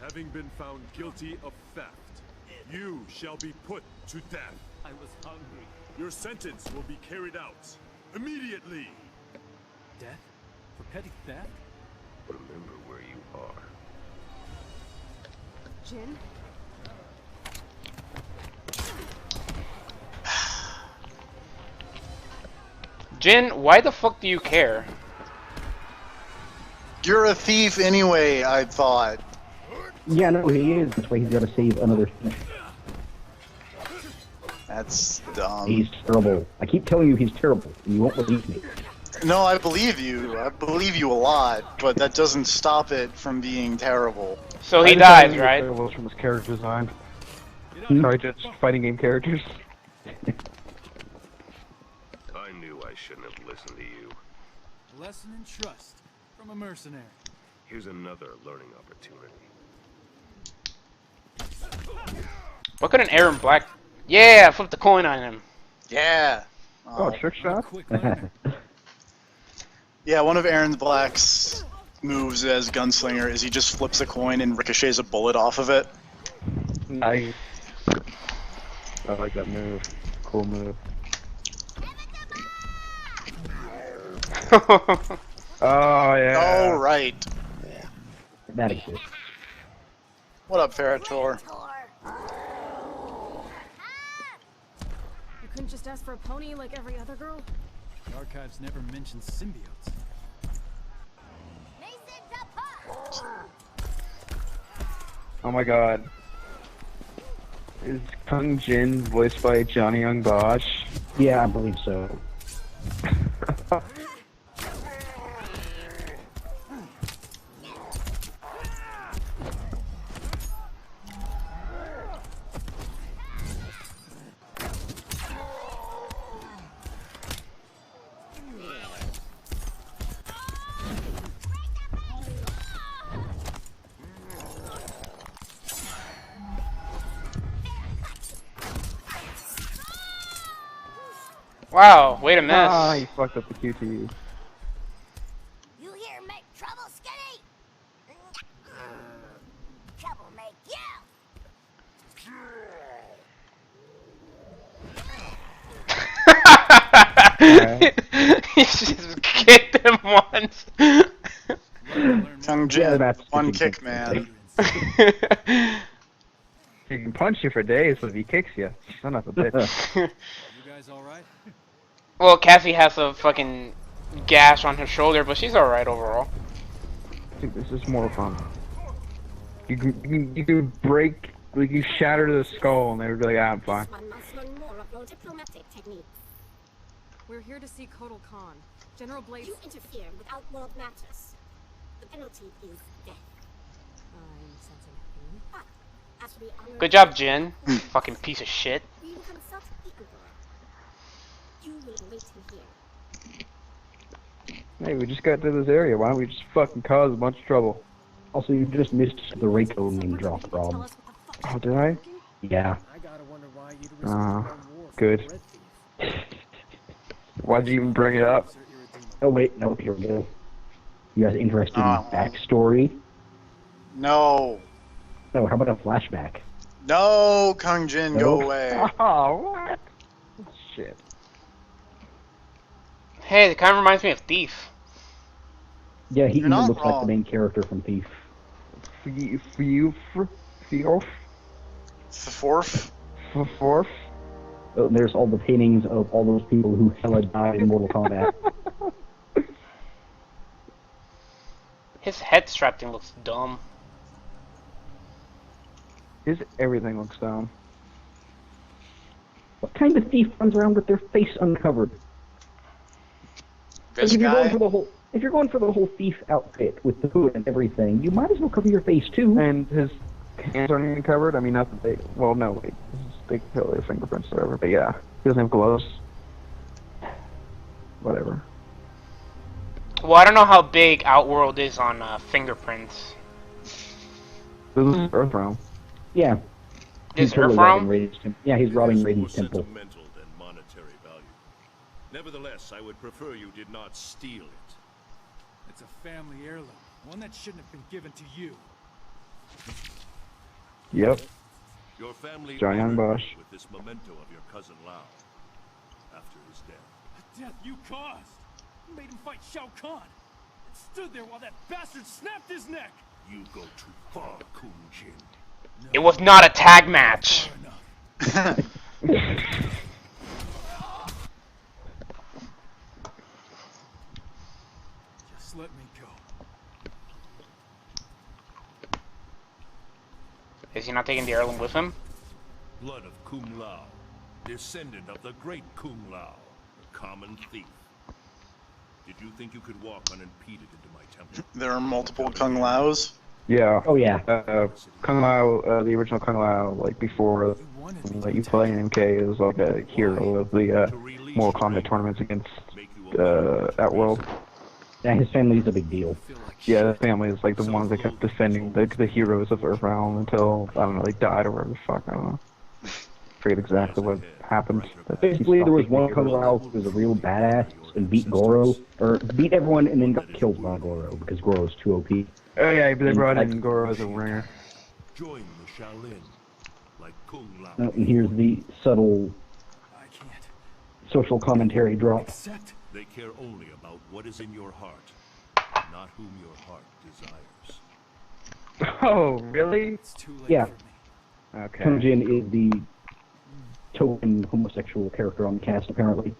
having been found guilty of theft, you shall be put to death. I was hungry. Your sentence will be carried out immediately. Death? For petty theft? Remember where you are. Jin? Jin, why the fuck do you care? You're a thief anyway, I thought. Yeah, no, he is. That's why he's got to save another thief. That's dumb. He's terrible. I keep telling you he's terrible, and you won't believe me. No, I believe you. I believe you a lot, but that doesn't stop it from being terrible. So he dies, right? From his character design. Sorry, just fighting game characters. I knew I shouldn't have listened to you. A lesson in trust from a mercenary. Here's another learning opportunity. What could an Aaron Black... Yeah, flip the coin on him. Yeah. Oh, trick shot? Yeah, one of Aaron Black's moves as gunslinger is he just flips a coin and ricochets a bullet off of it. Nice. I like that move. Cool move. Oh, yeah. Oh, right. That exists. What up, Ferrator? You couldn't just ask for a pony like every other girl? The archives never mentioned symbiotes. Oh my god. Is Kung Jin voiced by Johnny Young Bosch? Yeah, I believe so. Wow, way to miss. Ah, he fucked up the QTE. You here make trouble, Skinny? Trouble make He just kicked him once. Kung Jin, one kick man. He can punch you for days, but if he kicks you, son of a bitch. You guys alright? Well, Cassie has a fucking gash on her shoulder, but she's alright overall. I think this is more fun. You can break, like you shatter the skull, and they would be like, ah, I'm fine. One must learn more of your diplomatic techniques. We're here to see Kotal Khan. General Blades... You interfere with outworld matters. The penalty is death. I'm sensing a theme. As for the honor... Good job, Jin. Fucking piece of shit. We will consult Igor. You will wait in here. Hey, we just got to this area. Why don't we just fucking cause a bunch of trouble? Also, you just missed the Reiko name drop, Rob. Oh, did I? Yeah. Good. Why'd you even bring it up? Oh, wait, no, here we go. You guys interested in backstory? No. No, how about a flashback? No, Kung Jin, go Nope. away. Oh, what? Shit. Hey, it kind of reminds me of Thief. Yeah, he even not looks like wrong. the main character from Thief. Fourth? Fourth? Oh, there's all the paintings of all those people who hella died in Mortal Kombat. His head strap thing looks dumb. Everything looks dumb. What kind of thief runs around with their face uncovered? This Like, guy? if you're going for the whole thief outfit with the hood and everything, you might as well cover your face too. And his hands aren't even covered? I mean, not that they... Well, no, wait. They can tell their fingerprints or whatever, but yeah. He doesn't have gloves. Whatever. Well, I don't know how big Outworld is on fingerprints. This is Earthrealm. Yeah. This He's totally Earthrealm? robbing Raiden's temple. Yeah, he's robbing It has more Raiden's temple. sentimental than monetary value. Nevertheless, I would prefer you did not steal it. It's a family heirloom. One that shouldn't have been given to you. Yep. Your family Johnny honored Bosch. me with this memento of your cousin Lao after his death. The death you caused. You made him fight Shao Kahn. And stood there while that bastard snapped his neck. You go too far, Kung Jin. It was not a tag match. Just let me go. Is he not taking the heirloom with him? Blood of Kung Lao, descendant of the great Kung Lao, a common thief. Did you think you could walk unimpeded into my temple? There are multiple Kung Laos. Yeah. Oh yeah. Kung Lao, the original Kung Lao, like before that you play in MK, is like a hero of the Mortal Kombat tournaments against Outworld. Yeah, his family's a big deal. Yeah, the family is like the ones that kept defending the heroes of Earthrealm until, I don't know, they died or whatever the fuck, I don't know. Forget exactly what happened. Basically, there was one Kung Lao who was a real badass and beat Goro, or beat everyone and then got killed by Goro because Goro was too OP. Oh yeah, but they brought in Goro as a ringer. Join the Shaolin, like Kung Lao. And here's the subtle social commentary drop. They care only about what is in your heart, not whom your heart desires. Oh, really? It's too late Yeah. for me. Okay. Kung Jin is the token homosexual character on the cast, apparently.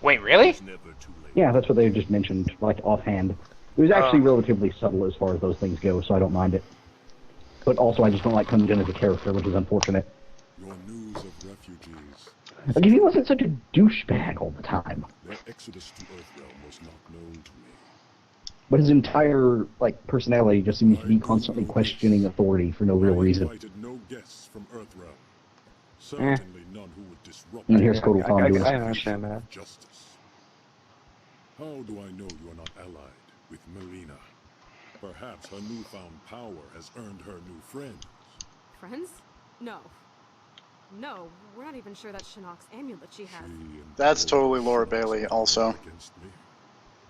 Wait, really? It's never too late. Yeah, that's what they just mentioned, like offhand. It was actually relatively subtle as far as those things go, so I don't mind it. But also, I just don't like Kung Jin as a character, which is unfortunate. Your news of refugees. Like, if he wasn't such a douchebag all the time. Their exodus to Earthrealm was not known to me. But his entire, like, personality just seems to be constantly questioning authority for no real reason. Invited no guests from Earthrealm. Certainly none who would disrupt And here's Kotal Khan doing I it. understand that. justice. How do I know you are not allied with Melina? Perhaps her newfound power has earned her new friends. Friends? No. No, we're not even sure that's Shinnok's amulet she has. That's totally Laura Bailey, also. Against me.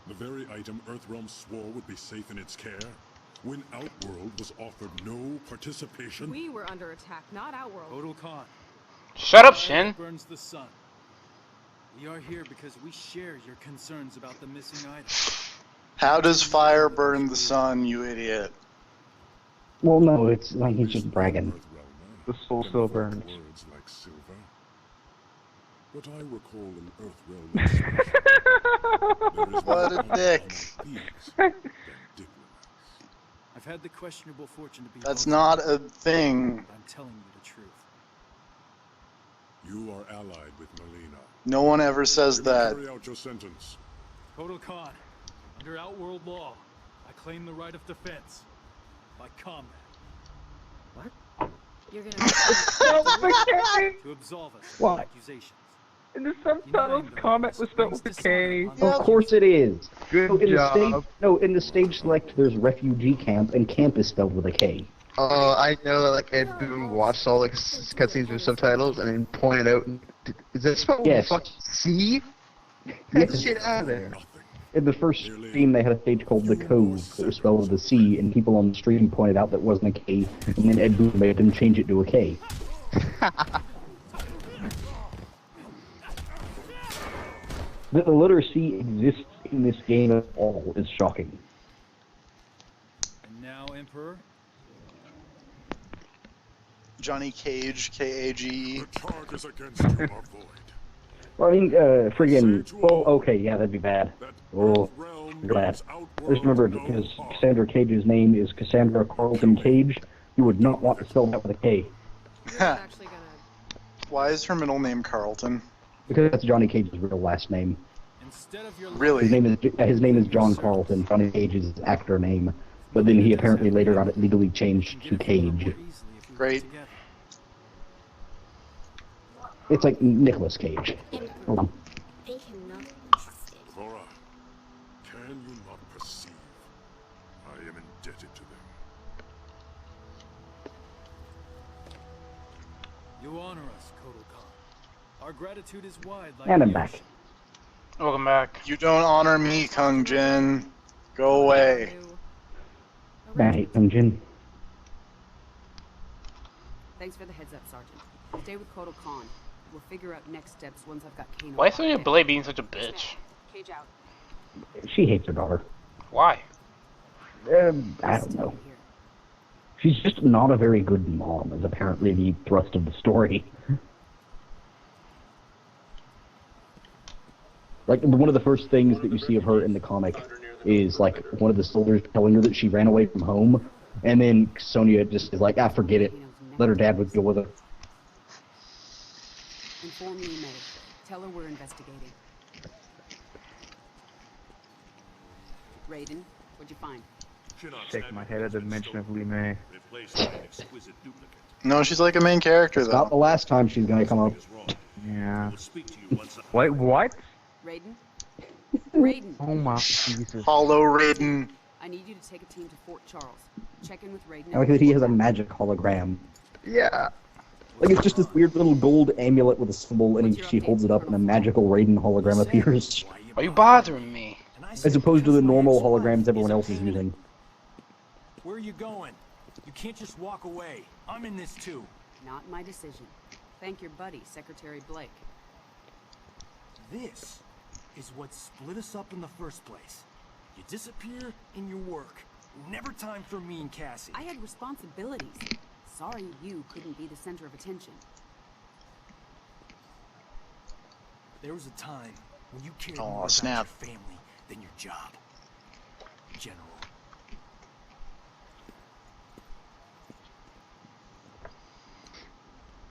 The very item Earthrealm swore would be safe in its care, when Outworld was offered no participation. We were under attack, not Outworld. Kotal Khan. Shut up, Shin. Burns the sun. We are here because we share your concerns about the missing item. How does fire burn the sun, you idiot? Well, no, it's like he's just bragging. The soul still burns. Words like silver. What I recall in Earthrealm. What a dick. I've had the questionable fortune to be. That's not a thing. I'm telling you the truth. You are allied with Melina. No one ever says that. Carry out your sentence. Kotal Khan, under Outworld law, I claim the right of defense by combat. What? You're gonna To absolve us of Why? accusations. In the subtitles, comment was spelled with a K. Of course it is. Good in job. In the stage select, there's refugee camp, and camp is spelled with a K. Oh, I know that, like, Ed Boon watched all the cutscenes with subtitles and then pointed out, is that spelled with a fucking C? Get the shit out of there. In the first stream, they had a stage called The Cove that was spelled with a C, and people on the stream pointed out that wasn't a K, and then Ed Boon made them change it to a K. That the letter C exists in this game at all is shocking. And now, Emperor. Johnny Cage, K-A-G-E. Charges against you are void. Well, I mean, friggin', oh, okay, yeah, that'd be bad. Oh, glad. I just remember because Cassandra Cage's name is Cassandra Carlton Cage, you would not want to spell that with a K. Why is her middle name Carlton? Because that's Johnny Cage's real last name. Really? His name is John Carlton. Johnny Cage's actor name, but then he apparently later got it legally changed to Cage. Great. It's like Nicolas Cage. Hold on. Cora, can you not perceive? I am indebted to them. You honor us, Kotal Khan. Our gratitude is wide like And I'm the back. ocean. Welcome back. You don't honor me, Kung Jin. Go away. I hate Kung Jin. Thanks for the heads up, Sergeant. Stay with Kotal Khan. We'll figure out next steps once I've got Kano. Why is Sonya Blade being such a bitch? Cage out. She hates her daughter. Why? I don't know. She's just not a very good mom, is apparently the thrust of the story. Like, one of the first things that you see of her in the comic is, like, one of the soldiers telling her that she ran away from home, and then Sonya just is like, forget it. Let her dad would deal with her. Inform me, May. Tell her we're investigating. Raiden, what'd you find? Shake my head at the mention of Li Mei. No, she's like a main character, though. Not the last time she's gonna come up. Yeah. Wait, what? Raiden? Raiden! Oh my Jesus. Hollow Raiden. I need you to take a team to Fort Charles. Check in with Raiden. I like that he has a magic hologram. Yeah. Like, it's just this weird little gold amulet with a symbol, and she holds it up, and a magical Raiden hologram appears. Why are you bothering me? As opposed to the normal holograms everyone else is using. Where are you going? You can't just walk away. I'm in this too. Not my decision. Thank your buddy, Secretary Blake. This is what split us up in the first place. You disappear in your work. Never time for me and Cassie. I had responsibilities. Sorry you couldn't be the center of attention. There was a time when you cared Oh, more about snap. your family than your job. General.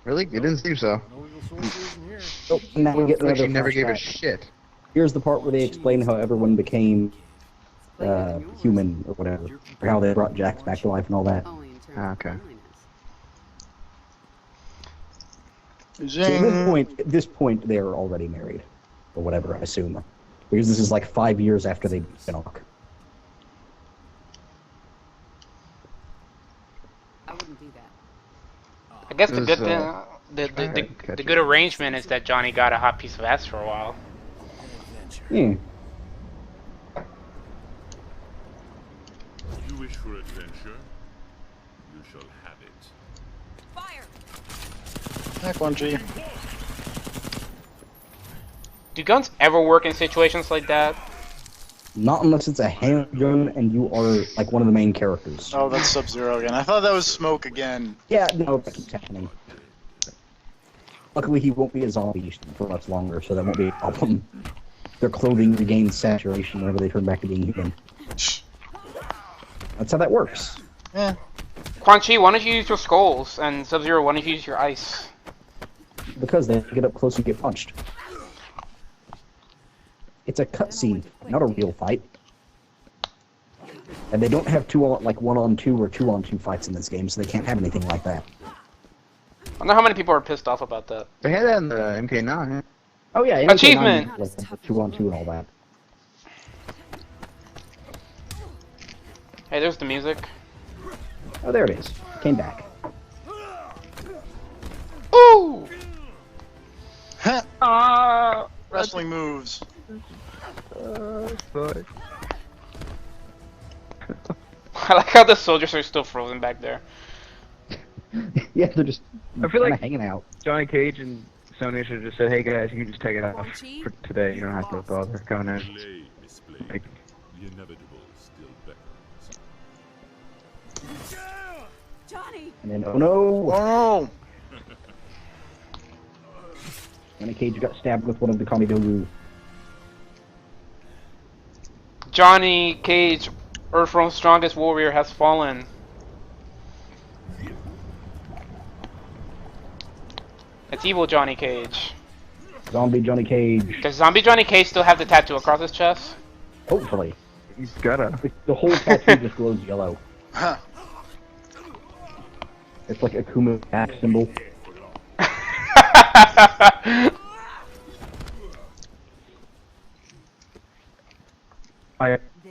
Really? You didn't seem so. Oh, now we get Like she another never gave a flashback. shit. Here's the part where they explain how everyone became human or whatever, or how they brought Jax back to life and all that. Okay. So at this point, they're already married, or whatever, I assume, because this is like 5 years after they beat Shinnok. I wouldn't do that. I guess the good thing, the good arrangement is that Johnny got a hot piece of ass for a while. Yeah. You wish for adventure? You shall have it. Fire! Heck, 1G. Do guns ever work in situations like that? Not unless it's a handgun and you are like one of the main characters. Oh, that's Sub-Zero again. I thought that was Smoke again. Yeah, no, that keeps happening. Luckily, he won't be a zombie for much longer, so that won't be a problem. Their clothing regains saturation whenever they turn back to being human. That's how that works. Yeah. Quan Chi, why don't you use your skulls? And Sub-Zero, why don't you use your ice? Because they get up close and get punched. It's a cutscene, not a real fight. And they don't have 1-on-2 or 2-on-2 fights in this game, so they can't have anything like that. I wonder how many people are pissed off about that. They had that in the MK9. Oh yeah, Achievement! Like 2-on-2 and all that. Hey, there's the music. Oh, there it is. It came back. Ooh! Wrestling moves. Sorry. I like how the soldiers are still frozen back there. Yeah, they're just I feel like hanging out. Johnny Cage and Sonya should have just said, "Hey guys, you can just take it off for today. You don't have to bother coming in." Like, The inevitable still beckons. Johnny! And then, oh no! Oh Johnny Cage got stabbed with one of the Kamidogu. Johnny Cage, Earthrealm's strongest warrior, has fallen. It's evil Johnny Cage. Zombie Johnny Cage. Does zombie Johnny Cage still have the tattoo across his chest? Hopefully. he's gotta. The whole tattoo just glows yellow. Huh. It's like a Kuma back symbol.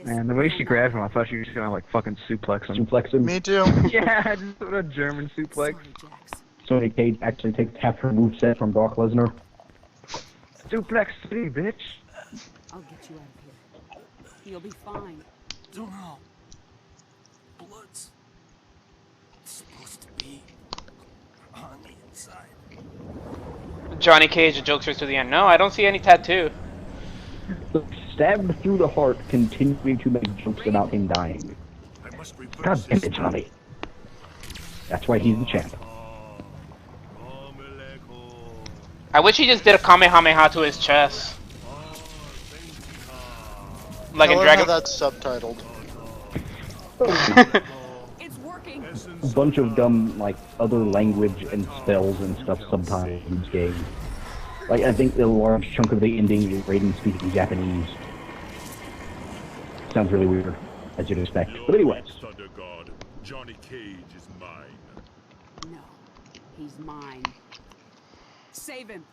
Man, the way she grabbed him, I thought she was just gonna like fucking suplex him. Suplex him. Me too. Yeah, just a German suplex. Sonya Cage actually takes half her moveset from Brock Lesnar. Suplex City, bitch. I'll get you out of here. You'll be fine. Don't know. Blood's supposed to be on the inside. Johnny Cage, the jokesters to the end. No, I don't see any tattoo. Stabbed through the heart, continuing to make jokes about him dying. God damn it, Johnny. That's why he's the champ. I wish he just did a Kamehameha to his chest. Like in Dragon. That's subtitled. It's working. A bunch of dumb, like, other language and spells and stuff subtitled in this game. Like, I think a large chunk of the ending is Raiden speaking Japanese. Sounds really weird, as you'd expect. But anyways. Thunder God, Johnny Cage is mine. No, he's mine. Save him.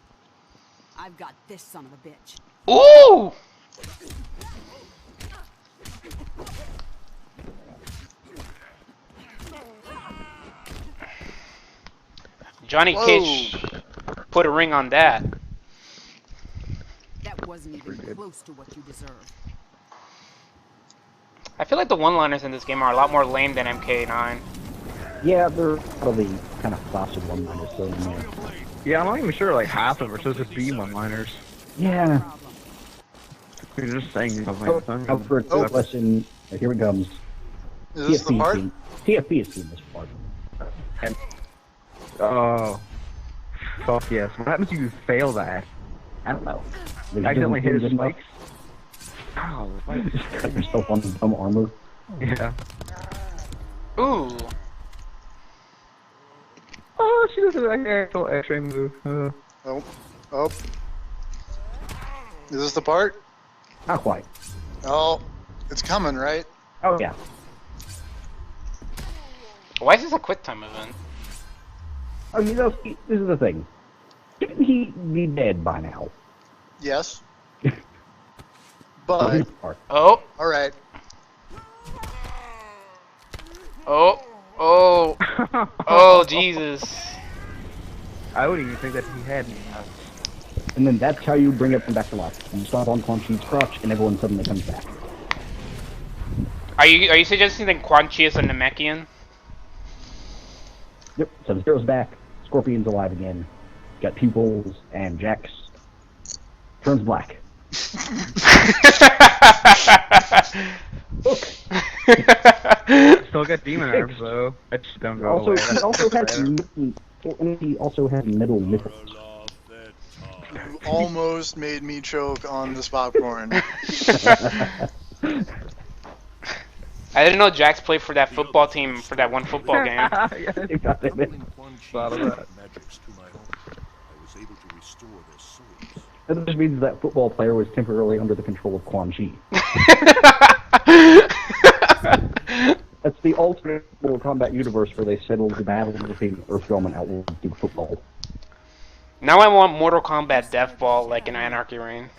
I've got this son of a bitch. Ooh! Johnny Cage put a ring on that. That wasn't even close to what you deserve. I feel like the one-liners in this game are a lot more lame than MK9. Yeah, they're probably kind of classic one-liners, so in there. Yeah, I'm not even sure like half of them are supposed to be one-liners. Yeah. You're just saying something. Oh, for a quick question, here it comes. Is this the part? TFP has seen this part. And, oh. Fuck yes. What happens if you fail that? I don't know. I accidentally hit his spikes. Ow, just cut yourself on some armor. Yeah. Ooh. Oh, she does an actual X-ray move. Oh. Oh. Is this the part? Not quite. Oh. It's coming, right? Oh, yeah. Why is this a quick time event? I mean, this is the thing. Shouldn't he be dead by now? Yes. But... Oh. Alright. Oh. Oh. Oh, Jesus. I wouldn't even think that he had me. And then that's how you bring it back to life. You stomp on Quan Chi's crotch, and everyone suddenly comes back. Are you suggesting that Quan Chi is a Namekian? Yep, Sub-Zero's back, Scorpion's alive again, got pupils, and Jax turns black. Look! Still got demon arms though. I just don't go away. He also has metal nipples. You almost made me choke on this popcorn. I didn't know Jax played for that football team for that one football game. That just means that football player was temporarily under the control of Quan Chi. That's the alternate Mortal Kombat universe where they settled the battle between Earthrealm and Outworld through football. Now I want Mortal Kombat Death Ball like in Anarchy Reign.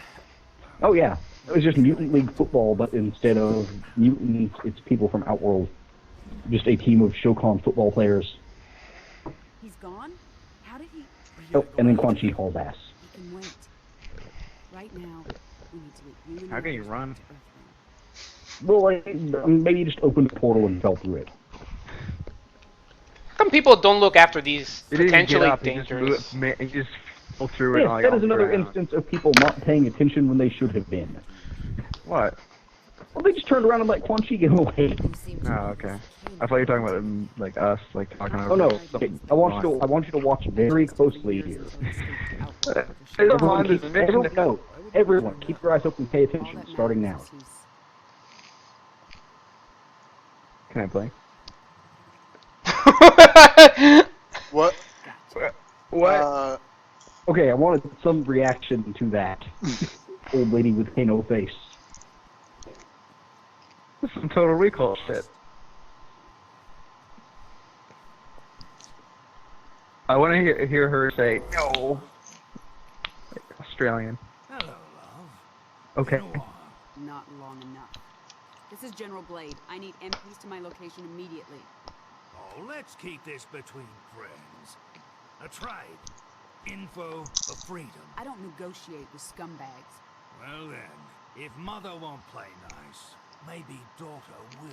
Oh yeah, it was just Mutant League football, but instead of mutants, it's people from Outworld. Just a team of Shokan football players. He's gone? How did he... Oh, and then Quan Chi hauls ass. He can wait. Right now, we need to leave you. How can you run? Well, like, maybe you just opened the portal and fell through it. How come people don't look after these potentially dangerous... He just fell through it. Yeah, that is another instance of people not paying attention when they should have been. What? Well, they just turned around and let Quan Chi get away. Oh, okay. I thought you were talking about like us, like talking about. Oh no! Okay, I want you to watch very closely here. Everyone, keep your eyes open, pay attention. Starting now. Can I play? What? What? Okay, I wanted some reaction to that. Old lady with no face. This is some Total Recall shit. I want to hear her say, no. Like Australian. Hello, love. Okay. Not long enough. This is General Blade. I need MPs to my location immediately. Oh, let's keep this between friends. A trade. Info for freedom. I don't negotiate with scumbags. Well then, if mother won't play nice, maybe daughter will.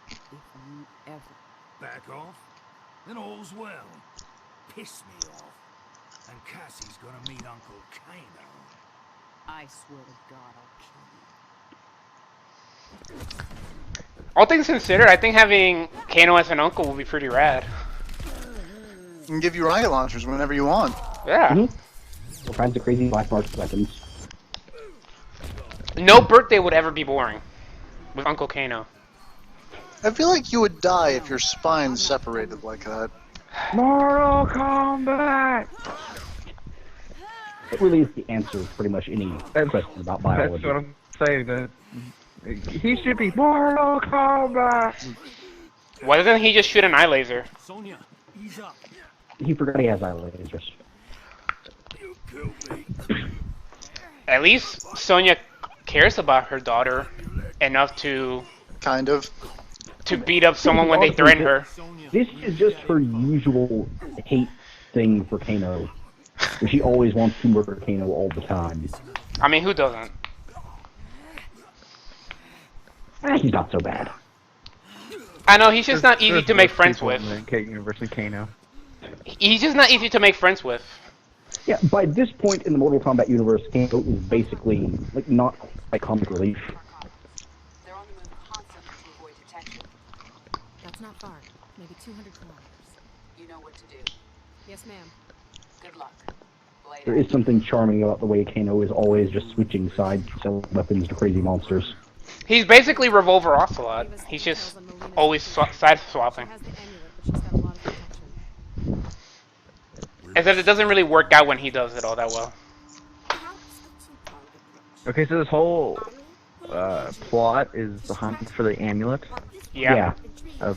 If you ever back off, then all's well. Piss me off, and Cassie's gonna meet Uncle Kano. I swear to God, I'll kill you. All things considered, I think having Kano as an uncle would be pretty rad. He can give you rocket launchers whenever you want. Yeah. All kinds of crazy black market weapons. No birthday would ever be boring with Uncle Kano. I feel like you would die if your spine separated like that. Mortal Kombat! It really is the answer to pretty much any question about biology. That's what I'm saying. That he should be Mortal Kombat. Why doesn't he just shoot an eye laser? Sonya, ease up. He forgot he has eye lasers. You killed me. At least Sonya cares about her daughter enough to kind of beat up someone when they threaten her. This is just her usual hate thing for Kano. Where she always wants to murder Kano all the time. I mean, who doesn't? He's not so bad. I know, he's just not easy to make friends with. University Kano. He's just not easy to make friends with. Yeah, by this point in the Mortal Kombat universe, Kano is basically, like, not like comic relief. They're on the move constantly to avoid detection. That's not far. Maybe 200 kilometers. You know what to do. Yes, ma'am. Good luck. There is something charming about the way Kano is always just switching sides to sell weapons to crazy monsters. He's basically Revolver Ocelot. He's just always side swapping. Except it doesn't really work out when he does it all that well. Okay, so this whole plot is the hunt for the amulet. Yeah.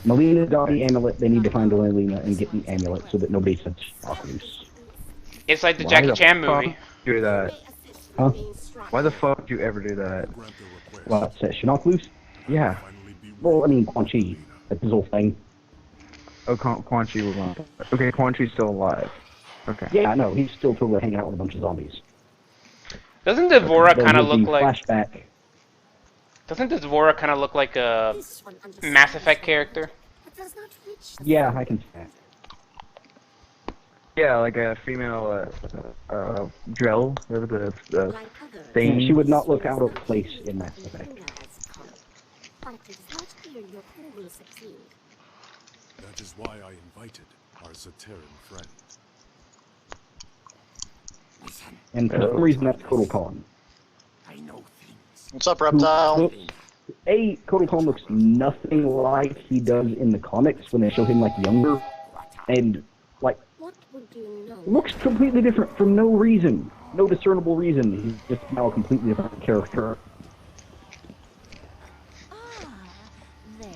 Melina got the amulet. They need to find Melina and get the amulet so that nobody sets Shock loose. It's like the Jackie Chan movie. Do that? Huh? Why the fuck would you ever do that? What, set Shinnok loose? Yeah. Well, I mean, Quan Chi. That's his whole thing. Oh, Quan Chi was on. Okay, Quan Chi's still alive. Okay. Yeah, I know. He's still totally hanging out with a bunch of zombies. Doesn't Devora kind of look like... Flashback. Doesn't Devora kind of look like a Mass Effect character? Yeah, I can see that. Yeah, like a female drill, whatever the thing. She would not look out of place in Mass Effect. That is why I invited our Zaterran friend. And for some reason, that's Kotal Khan. What's up, Reptile? Kotal Khan looks nothing like he does in the comics when they show him, like, younger. And, like, looks completely different for no reason. No discernible reason. He's just now a completely different character.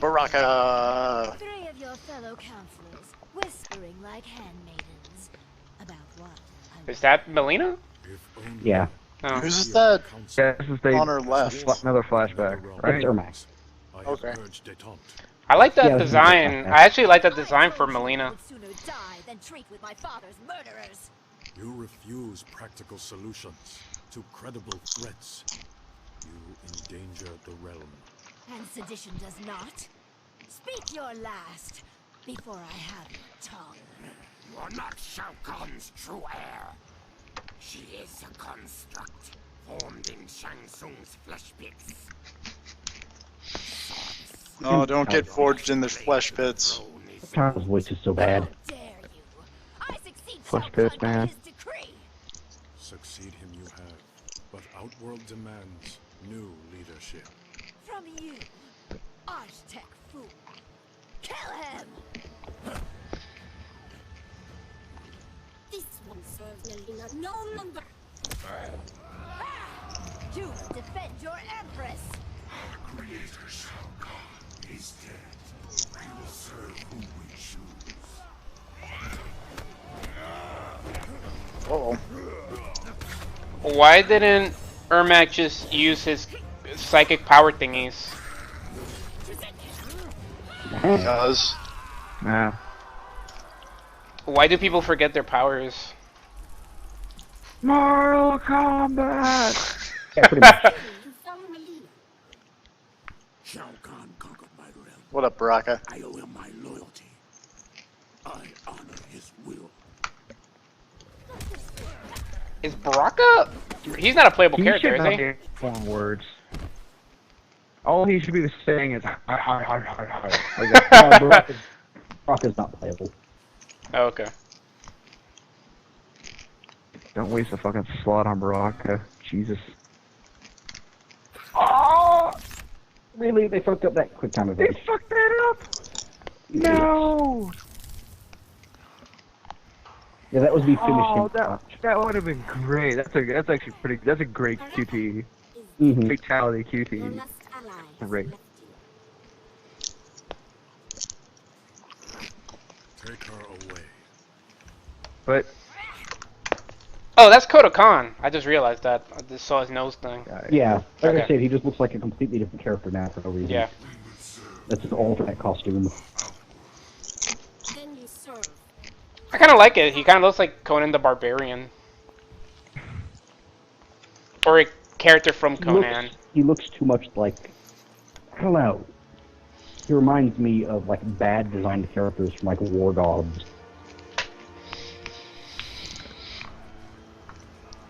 Baraka! Three of your fellow counselors, whispering like handmaidens. About what? Is that Melina? Yeah. Oh. Who's that Yeah, this is on her left? another flashback, right? That's Ermac. Okay. I like that Yeah, design. I actually like that design for Melina. Would sooner die than treat with my father's murderers. You refuse practical solutions to credible threats. You endanger the realm. And sedition does not. Speak your last before I have your tongue. You are not Shao Kahn's true heir. She is a construct formed in Shang Tsung's flesh pits. Oh, don't get forged in the flesh pits. Child's voice is so bad. Flesh pits, man. Succeed him you have, but Outworld demands new leadership. From you, Archtech fool. Kill him! This one serves Melina no longer. You defend your empress. Creator Shao Kahn is dead. We will serve whom we choose. Uh-oh. Why didn't Ermac just use his psychic power thingies? Because. Nah. Why do people forget their powers? Mortal Kombat! Yeah, pretty much. Shao Kahn conquered my realm. What up, Baraka? I owe him my loyalty. I honor his will. Is Baraka? He's not a playable He character, should is not he? be form words. All he should be saying is hi, hi, hi, hi, hi. Like that. Baraka's not playable. Oh, okay. Don't waste a fucking slot on Baraka. Jesus. Oh! Really? They fucked up that quick time event. They fucked that up! No! Yeah, that was the finishing. Oh, that would have been great. That's actually pretty. That's a great QT. Fatality QT. Great. Take her away. But Oh, that's Kodo Khan. I just realized that. I just saw his nose thing. Yeah, like Okay. I said, he just looks like a completely different character now for no reason. Yeah. That's an alternate costume. Then you serve. I kind of like it. He kind of looks like Conan the Barbarian. Or a character from Conan. He looks too much like, I don't know. He reminds me of like bad designed characters from like War Dogs.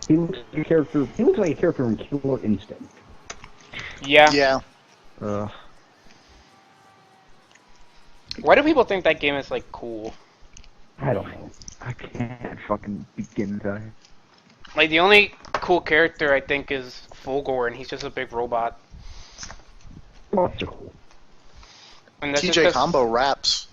He looks like a character. He looks like a character from Killer Instinct. Yeah. Yeah. Why do people think that game is like cool? I don't know. I can't fucking begin to. Like the only cool character I think is Fulgore, and he's just a big robot. Robots are cool. And that's just TJ 'cause- Combo raps.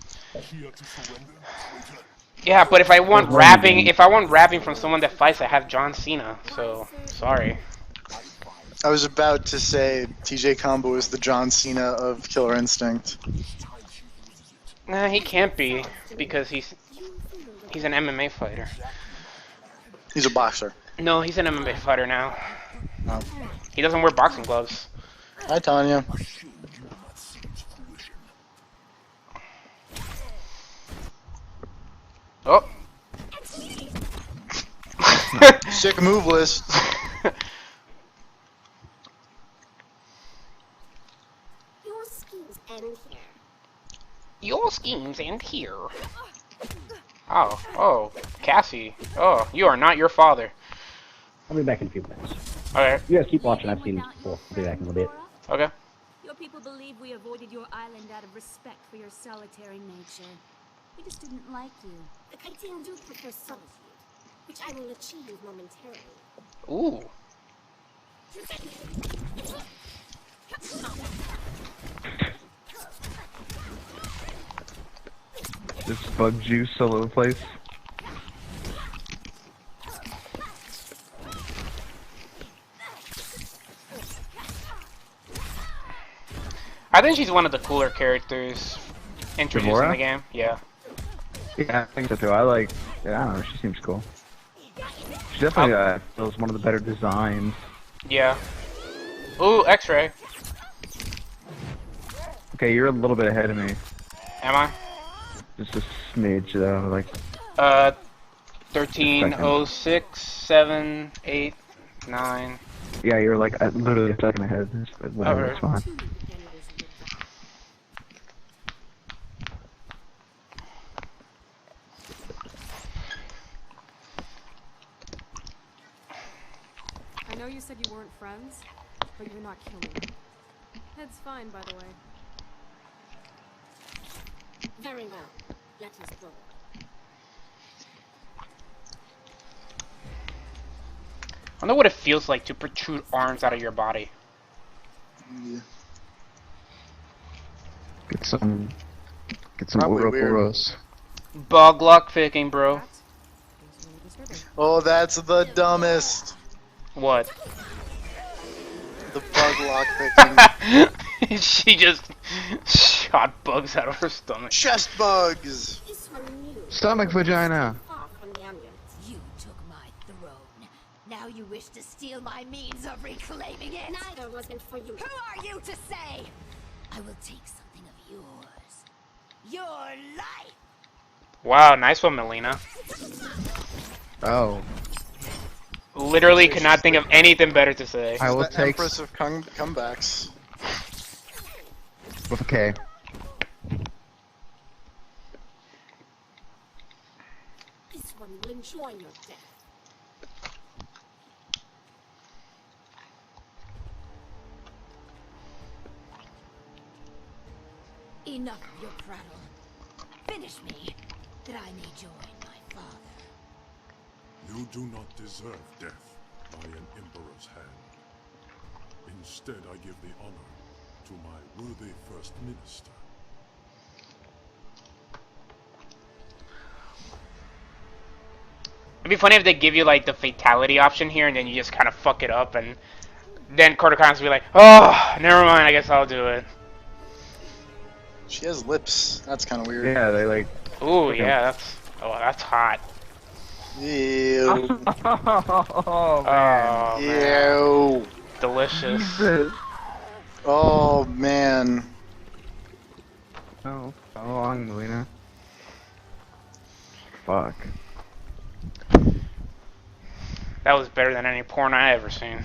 Yeah, but if I want rapping from someone that fights, I have John Cena. So sorry. I was about to say TJ Combo is the John Cena of Killer Instinct. Nah, he can't be because he's an MMA fighter. He's a boxer. No, he's an MMA fighter now. Oh. He doesn't wear boxing gloves. Hi, Tanya. Oh. Sick move list. Your schemes end here. Your schemes end here. Oh, Cassie. Oh, you are not your father. I'll be back in a few minutes. Okay. You guys keep watching. I've seen this before. I'll be back in a little bit. Okay. Your people believe we avoided your island out of respect for your solitary nature. We just didn't like you. The Kaitin do prefer solitude, which I will achieve momentarily. Ooh. This bug juice all over the place. I think she's one of the cooler characters introduced in Gamora? the game. Yeah. Yeah, I think so too. I don't know, she seems cool. She definitely feels one of the better designs. Yeah. Ooh, X-ray. Okay, you're a little bit ahead of me. Am I? Just a smidge though, like 1306, 7, 8, 9. yeah, you're like literally a second ahead. Whatever, it's fine. I know you said you weren't friends, but you're not killing me. Head's fine, by the way. Very well. Let us go. I wonder what it feels like to protrude arms out of your body. Yeah. Get some Probably weird. Ouroboros. Bug luck faking, bro. Oh, that's the dumbest. What? The bug lock picking. She just shot bugs out of her stomach. Chest bugs. This one knew. Stomach vagina. Far from the ambulance. You took my throne. Now you wish to steal my means of reclaiming it. Neither was meant for you. Who are you to say? I will take something of yours. Your life. Wow, nice one, Melina. Oh. Literally could not think of anything better to say. I will the take Empress of comebacks. with a K. This one will enjoy your death. Enough of your prattle. Finish me, that I may join my father. You do not deserve death by an Emperor's hand. Instead, I give the honor to my worthy First Minister. It'd be funny if they give you like the fatality option here, and then you just kind of fuck it up, and then Kotal Khan's be like, "Oh, never mind. I guess I'll do it." She has lips. That's kind of weird. Yeah, they like. Ooh, yeah, that's hot. Ew. Oh man. Ew. Delicious. Jesus. Oh man. Oh, so long, Melina. Fuck. That was better than any porn I ever seen.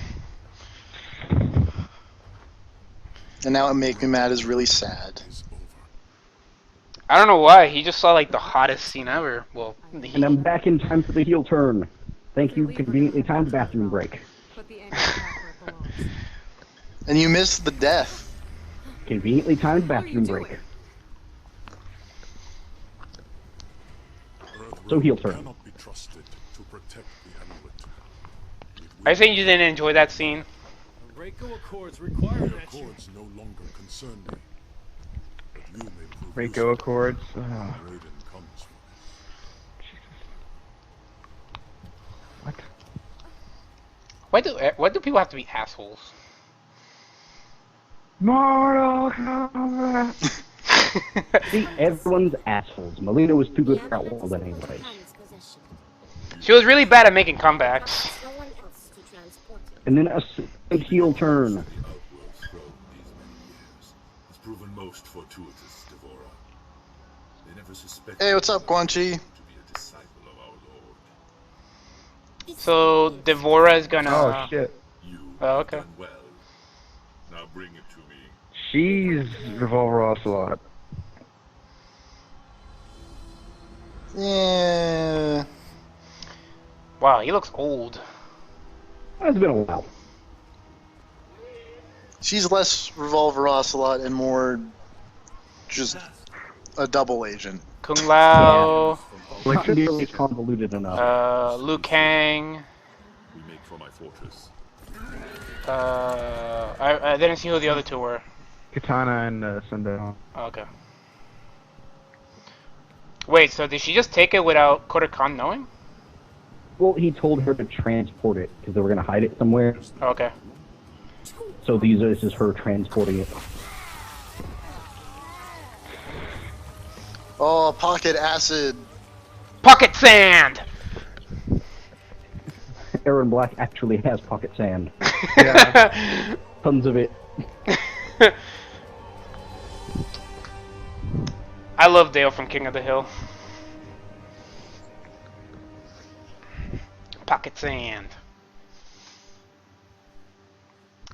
And now what make me mad is really sad. I don't know why. He just saw like the hottest scene ever. Well, And I'm back in time for the heel turn. Thank you, conveniently timed bathroom break. And you missed the death. Conveniently timed bathroom break. So heel turn. Cannot be trusted to protect the amulet. I think you didn't enjoy that scene. Reiko Accords require The that you... Accords no longer concern me. But you may prove Reiko Accords. Oh. Raiden comes from What? Why do people have to be assholes? Mortal Kombat. See, everyone's assholes. Melina was too good for Outworld anyways. She was really bad at making comebacks. And then a heel turn. Outworld's throne these many years has proven most fortuitous, Devora. They never suspected Hey, what's up, Quan Chi? to be a disciple of our Lord. So Devora is gonna. Oh shit. You Oh, okay. have done well. Now bring it to me. She's Revolver Ocelot. Yeah. Wow, he looks old. It's been a while. She's less Revolver Ocelot and more just a double agent. Kung Lao, Like, it's convoluted enough. Liu Kang. We make for my fortress. I didn't see who the other two were. Katana and Sundown. Oh, okay. Wait, so did she just take it without Kotal Khan knowing? Well, he told her to transport it because they were gonna hide it somewhere. Oh, okay. So this is her transporting it. Oh, pocket acid. Pocket sand! Aaron Black actually has pocket sand. Yeah. Tons of it. I love Dale from King of the Hill. Pocket sand.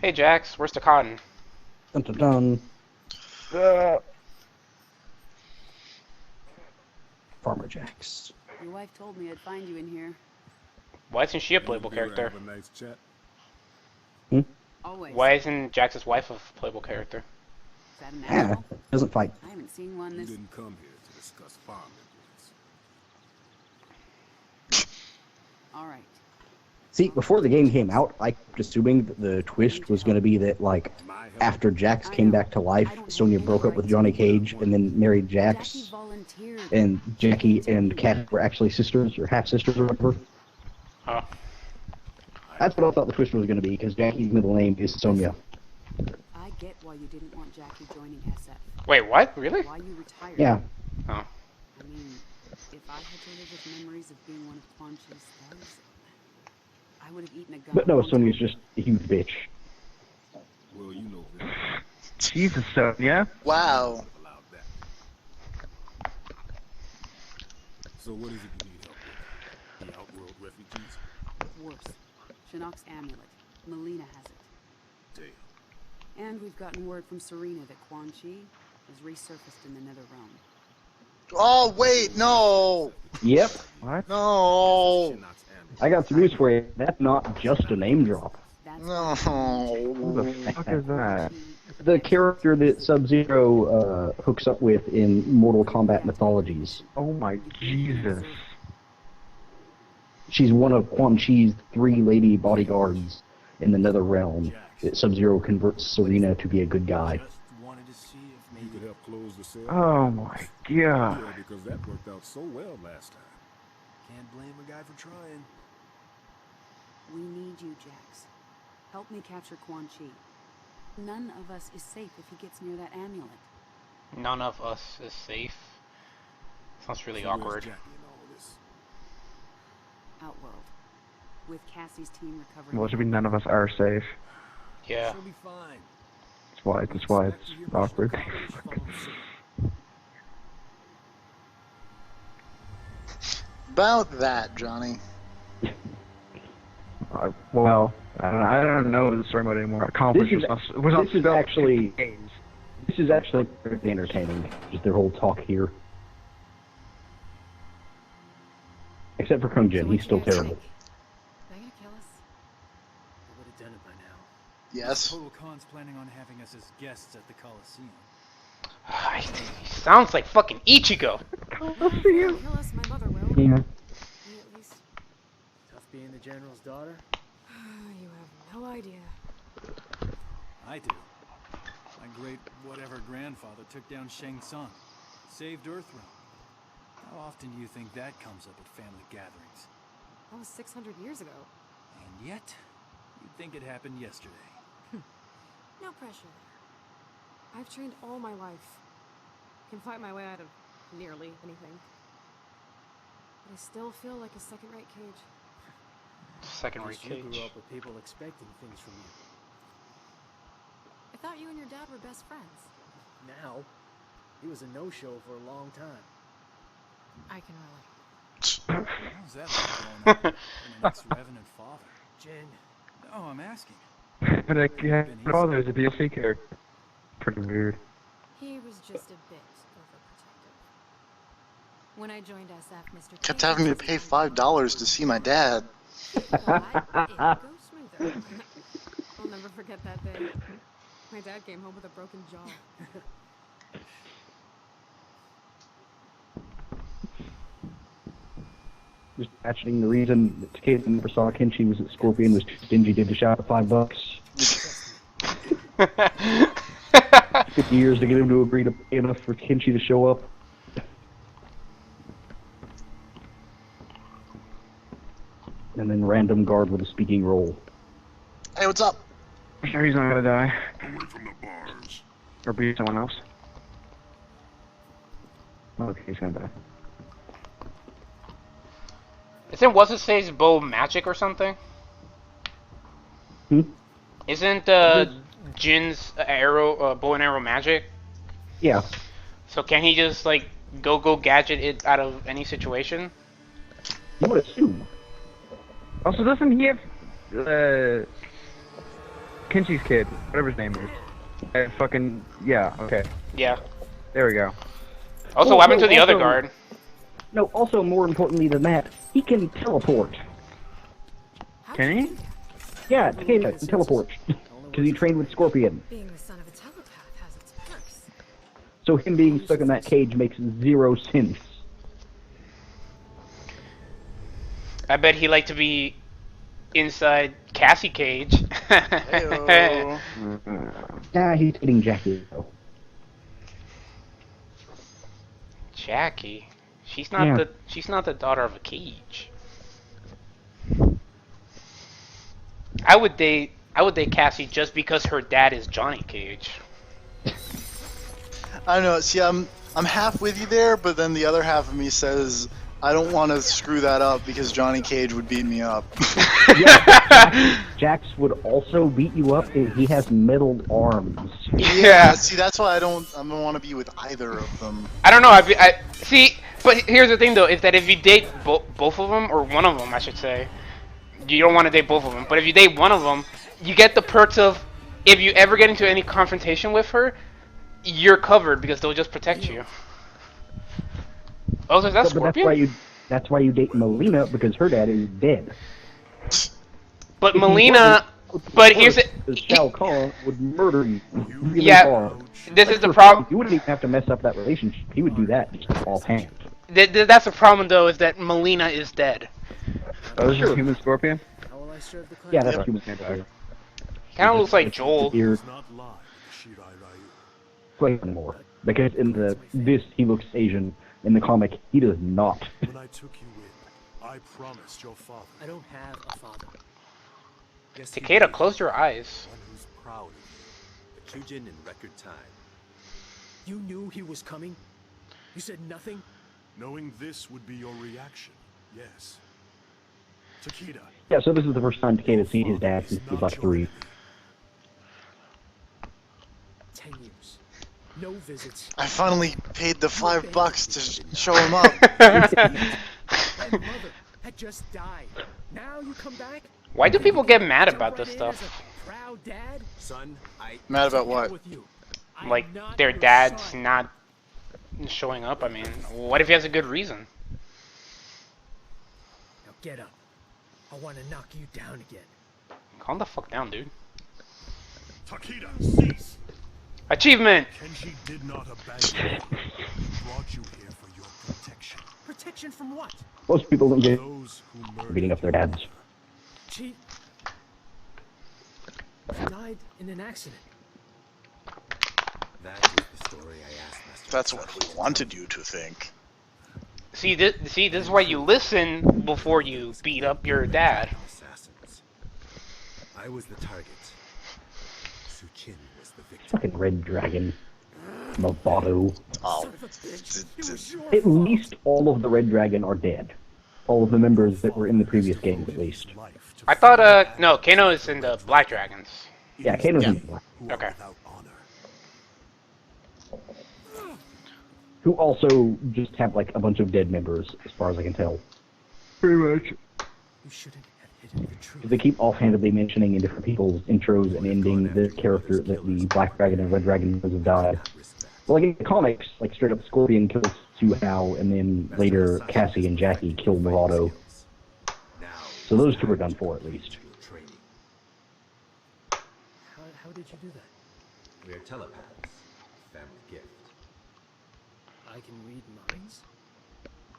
Hey Jax, where's the cotton? Dun dun dun. Farmer Jax. Your wife told me I'd find you in here. Why isn't she a playable character? Have a nice chat. Always. Why isn't Jax's wife a playable character? Is that an Yeah, animal? doesn't fight. I haven't seen one You this... didn't come here to discuss farm implements. All right. See, before the game came out, I kept assuming that the twist was going to be that, like, after Jax came back to life, Sonya broke up with Johnny Cage and then married Jax, and Jackie and Kat were actually sisters, or half-sisters or whatever. Oh. That's what I thought the twist was going to be, because Jackie's middle name is Sonya. I get why you didn't want Jackie joining SF. Wait, what? Really? Why you retired. Yeah. Oh. I mean, if I had to live with memories of being one of Quan Chi's thugs, I would have eaten a gun. But no, Sonya's just a huge bitch. Well, you know that. Jesus, Sonya. Wow. So what is it you need help with? The Outworld refugees? Worse. Shinnok's amulet. Melina has it. Damn. And we've gotten word from Serena that Quan Chi has resurfaced in the Nether Realm. Oh, wait, no! Yep. What? No! I got some news for you. That's not just a name drop. No. Who the fuck is that? The character that Sub-Zero hooks up with in Mortal Kombat mythologies. Oh my Jesus. She's one of Quan Chi's 3 lady bodyguards in the Nether Realm. Sub-Zero converts Serena to be a good guy. You could help close the sale. Oh my God. Yeah, because that worked out so well last time. Can't blame a guy for trying. We need you, Jax. Help me capture Quan Chi. None of us is safe if he gets near that amulet. None of us is safe. Sounds really So where's awkward. Jackie in all this? Outworld. With Cassie's team recovering. Well, it should be none of us are safe. Yeah. She'll be fine. That's why it's awkward. About that, Johnny. Well, I don't know the story mode anymore. Accomplished This is actually pretty entertaining. Just their whole talk here. Except for Kung Jin, he's still terrible. Are they gonna kill us? I would have done it by now. Yes. Total Khan's planning on having us as guests at the Coliseum. He sounds like fucking Ichigo. Kill us, my mother will. Yeah. Me at least. Tough being the general's daughter? You have no idea. I do. My great whatever grandfather took down Shang Tsung. Saved Earthrealm. How often do you think that comes up at family gatherings? That was 600 years ago. And yet, you'd think it happened yesterday. No pressure there. I've trained all my life. Can fight my way out of nearly anything. But I still feel like a second-rate cage. Second-rate You grew cage. up with people expecting things from you. I thought you and your dad were best friends. Now, he was a no-show for a long time. I can relate. How's that like growing up with an ex-revenant father? Jen, no, I'm asking. But there's a DLC character. Pretty weird. He was just a bit overprotective. When I joined SF, Mr. Kept having to pay $5 to see my dad. Go smoother. I'll never forget that day. My dad came home with a broken jaw. Just mentioning the reason that Takeda never saw Kenshi was that Scorpion was too stingy to dish out the $5. 50 years to get him to agree to pay enough for Kenshi to show up. And then random guard with a speaking role. Hey, what's up? I'm sure he's not gonna die. Away from the bars. Or be someone else. Okay, he's gonna die. Isn't what's his face bow magic or something? Hmm? Isn't Jin's arrow bow and arrow magic? Yeah. So can he just like go gadget it out of any situation? You would assume. Also, doesn't he have Kenshi's kid, whatever his name is? Fucking yeah. Okay. Yeah. There we go. Also, Well, what happened no, to the other also- guard? No, also more importantly than that, he can teleport. Can he? Yeah, Takeda can teleport. Because he trained with Scorpion. Being the son of a telepath has its perks. So him being stuck in that cage makes 0 sense. I bet he liked to be inside Cassie cage. Heyo. Nah, he's getting Jackie though. Jackie, she's not Yeah. she's not the daughter of a cage. I would date Cassie just because her dad is Johnny Cage. I don't know. See, I'm half with you there, but then the other half of me says I don't want to screw that up because Johnny Cage would beat me up. Jax would also beat you up if he has metal arms. Yeah. See, that's why I don't want to be with either of them. I don't know. I see. But here's the thing, though, is that if you date both of them, or one of them, I should say, you don't want to date both of them. But if you date one of them, you get the perks of, if you ever get into any confrontation with her, you're covered because they'll just protect you. Oh, so that's Scorpion? That's why you date Melina, because her dad is dead. But Melina, but here's it. Shao Kahn would murder you really hard. This is the problem. You wouldn't even have to mess up that relationship. He would do that just offhand. That's the problem, though, is that Melina is dead. Oh, this is Human Scorpion? Yeah, that's Human Scorpion. Kind of looks like Joel. Quite more. Because in this, he looks Asian. In the comic, he does not. When I took you in, I promised your father. I don't have a father. Takeda, close your eyes. One who's proud of you. A Kyujin in record time. You knew he was coming? You said nothing? Knowing this would be your reaction, yes. Takeda. Yeah, so this is the first time Takeda's seen his dad since he was like 3. 10 years. No visits. I finally paid the $5 to show him up. My mother had just died. Now you come back? Why do people get mad about this stuff? Proud dad? Son, Mad about what? Like, their dad's not showing up? I mean, what if he has a good reason? Now get up. I want to knock you down again. Calm the fuck down, dude. Takeda, cease! Achievement! Kenji did not abandon you. He brought you here for your protection. Protection from what? Most people don't get Those who beating up their dads. She died in an accident. that is the story I asked Master. That's what we wanted you to think. See, this is why you listen before you beat up your dad. Assassins. I was the target. Suchin was the victim. Fucking Red Dragon. Movado. Oh. At least all of the Red Dragon are dead. All of the members that were in the previous games, at least. I thought, no, Kano is in the Black Dragons. Yeah, Kano's in the Black. Okay. Who also just have, like, a bunch of dead members, as far as I can tell. Pretty much. You shouldn't have hidden the truth. They keep offhandedly mentioning in different people's intros and ending the character that the Black Dragon and Red Dragon members have died. Well, like in the comics, like straight up Scorpion kills Su Hao, and then later Cassie and Jackie kill Murado. So those two are done for, at least. How did you do that? We are telepaths. Family gift. I can read minds?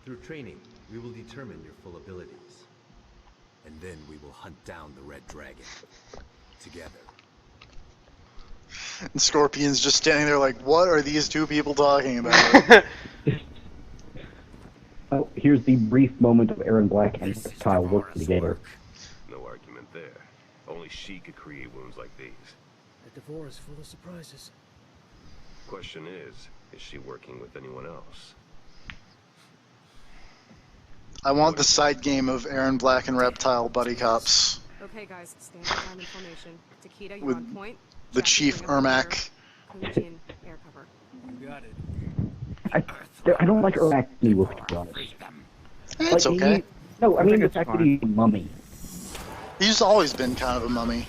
Through training, we will determine your full abilities. And then we will hunt down the Red Dragon. Together. And Scorpion's just standing there like, what are these two people talking about? Oh, here's the brief moment of Aaron Black and Kyle working together. No argument there. Only she could create wounds like these. The Devore is full of surprises. Question is she working with anyone else? I want the side game of Aaron Black and Reptile buddy cops. Okay, guys, stand by in formation. Takeda, you're With on point. the Chief Ermac. Kuchin, air cover. You got it. I don't like Ermac anyway, to be honest. It's Like, okay. No, I mean the it's fact that fine. he's a mummy. He's always been kind of a mummy.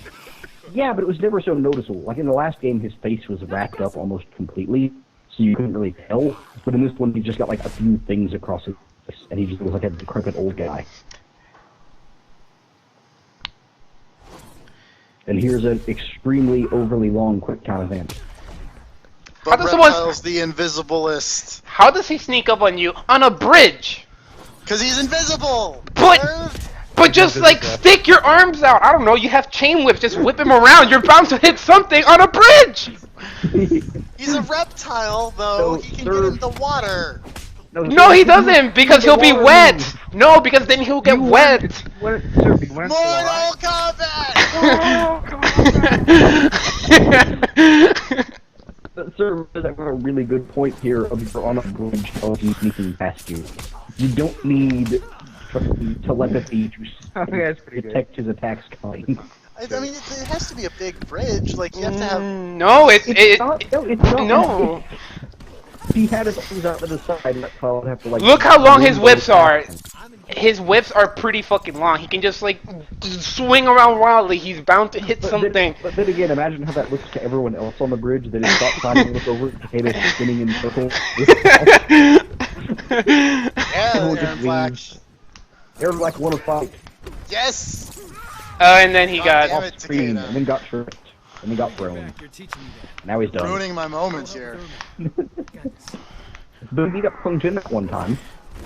Yeah, but it was never so noticeable. Like in the last game, his face was wrapped up almost completely, so you couldn't really tell. But in this one, he just got like a few things across his face, and he just looks like a decrepit old guy. And here's an extremely overly long quick time event. But does someone- Reptile's the invisiblest. How does he sneak up on you on a bridge? Because he's invisible! But just like stick your arms out. I don't know. You have chain whips. Just whip him around. You're bound to hit something on a bridge. He's a reptile, though. He can get in the water. No, he doesn't because he'll be wet. No, because then he'll get wet. Mortal Kombat! Sir, I have a really good point here of you're on a bridge of him sneaking past you. You don't need telepathy to detect his attacks coming. I mean, it has to be a big bridge. Like, you have to have... No, It's not. he had his arms out to the side, that's how I'd have to like. Look how long his whips are. His whips are pretty fucking long. He can just like swing around wildly. He's bound to hit something. But then again, imagine how that looks to everyone else on the bridge that is stop sign and look over at potatoes spinning in circles. Yeah, Aaron Black. Aaron Black won a fight. Yes! And then he got damn it, off screen, Takeda. and then got tripped, and then got thrown. Now he's done. Ruining my moment here. But he got punked in that one time.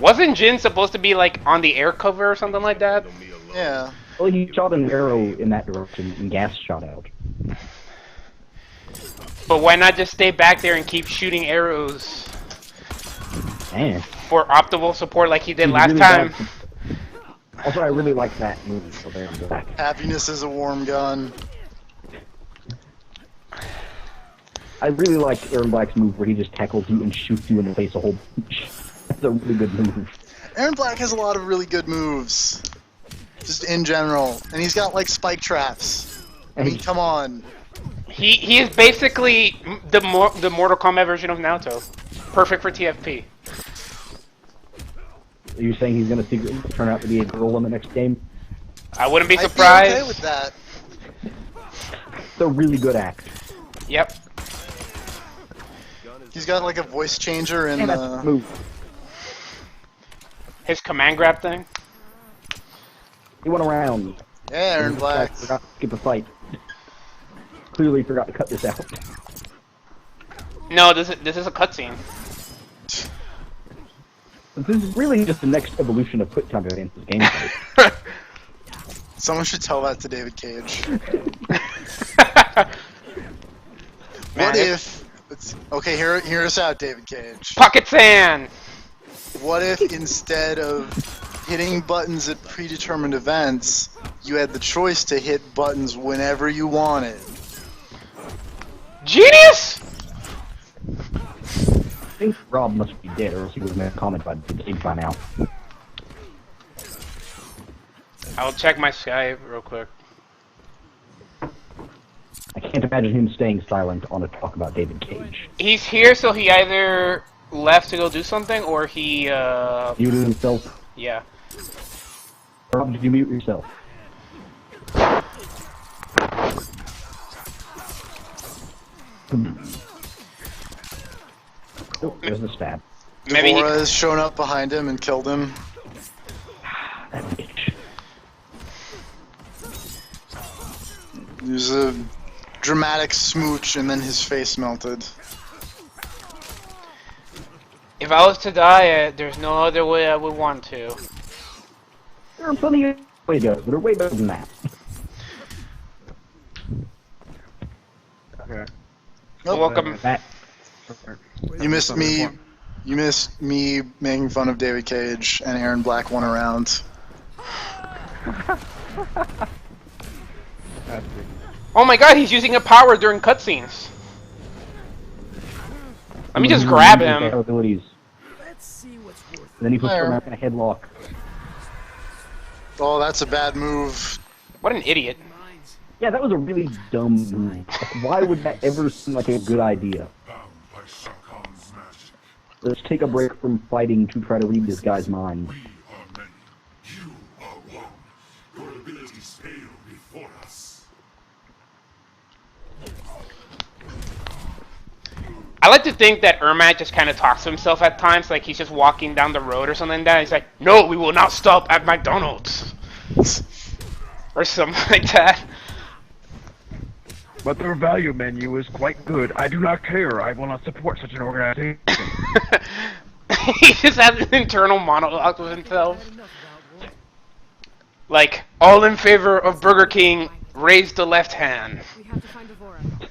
Wasn't Jin supposed to be like on the air cover or something like that? Yeah. Well, he shot an arrow in that direction, and gas shot out. But why not just stay back there and keep shooting arrows Man. for optimal support like he did He's last really time? bad. Also, I really like that movie, so there we go. Happiness is a warm gun. I really like Aaron Black's move where he just tackles you and shoots you in the face a whole bunch. That's a really good move. Aaron Black has a lot of really good moves. Just in general. And he's got like spike traps. I mean, come on. He is basically the Mortal Kombat version of Naruto. Perfect for TFP. Are you saying he's gonna secretly turn out to be a girl in the next game? I wouldn't be I'd surprised. be okay with that. It's a really good act. Yep. He's got like a voice changer and And that's the move. His command grab thing. He went around. Yeah, Aaron Black. Forgot to skip a fight. Clearly forgot to cut this out. No, this is a cutscene. This is really just the next evolution of quick time advances gameplay. Someone should tell that to David Cage. What if... Okay, hear us out, David Cage. Pocket sand! What if instead of hitting buttons at predetermined events, you had the choice to hit buttons whenever you wanted? Genius! I think Rob must be dead, or else he would have made a comment by the game by now. I'll check my Skype real quick. I can't imagine him staying silent on a talk about David Cage. He's here, so he either left to go do something, or he, Muted himself. yeah. Rob, did you mute yourself? Oh, there's the stab. Maybe he... Devorah has shown up behind him and killed him. That bitch. There's a dramatic smooch and then his face melted. If I was to die, there's no other way I would want to. There are plenty of ways to go, but are way better than that. Okay. You're welcome. You missed me. You missed me making fun of David Cage and Aaron Black won around. Oh my god, he's using a power during cutscenes. Let me just grab him. Abilities. And then he puts him out in a headlock. Oh, that's a bad move. What an idiot. Yeah, that was a really dumb move. Like, why would that ever seem like a good idea? Let's take a break from fighting to try to read this guy's mind. I like to think that Ermac just kind of talks to himself at times, like he's just walking down the road or something like that. He's like, no, we will not stop at McDonald's. Or something like that. But their value menu is quite good. I do not care. I will not support such an organization. He just has an internal monologue with himself. Like, all in favor of Burger King, raise the left hand.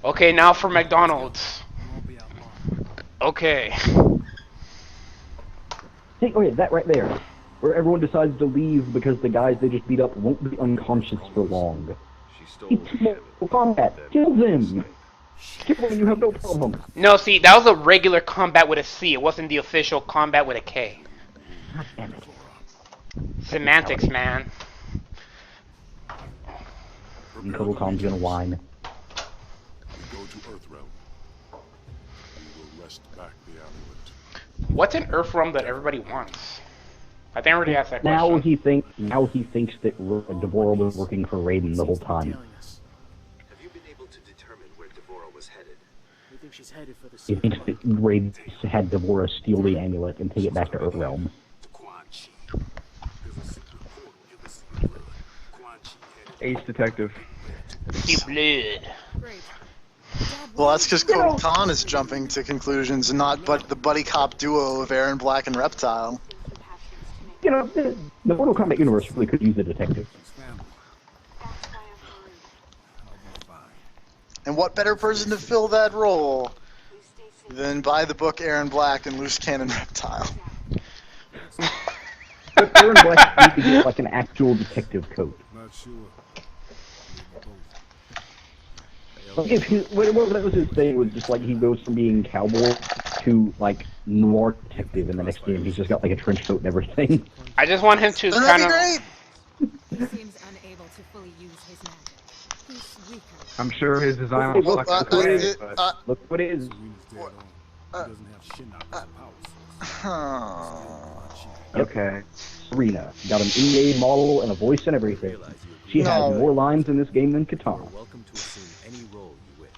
Okay, now for McDonald's. Okay. Hey, oh yeah, that right there. Where everyone decides to leave because the guys they just beat up won't be unconscious for long. It's Mortal Kombat. Kill them! Kill them, you have no problem. No, see, that was a regular combat with a C. It wasn't the official combat with a K. God damn it. Semantics, man. And Kotal Khan's gonna whine. We go to Earthrealm. We will pressed back the amulet. What's an Earth realm that everybody wants? I think I already asked that question. Now he thinks that Devorah was working for Raiden the whole time. Have you been able to determine where Devorah was headed? We think she's headed for the He thinks that Raiden had Devorah steal the amulet and take it back to Earthrealm. Ace Detective. See blood. Well, that's because Kotal Khan is jumping to conclusions and not but the buddy cop duo of Aaron Black and Reptile. You know, the Mortal Kombat universe really could use a detective. And what better person to fill that role than by the book Aaron Black and Loose Cannon Reptile? But Aaron Black needs to get like an actual detective coat. Not sure. Like if what was his thing was just like he goes from being cowboy to like noir detective in the next game. He's just got like a trench coat and everything. I just want him to That'd be kind of. great. Seems unable to fully use his magic. He's weaker. I'm sure his design Hey, will look, suck. Look what it is. He doesn't have Shinnok's power. Okay. Serena got an in-game model and a voice and everything. She has more lines in this game than Katana. Welcome to assume any role you wish.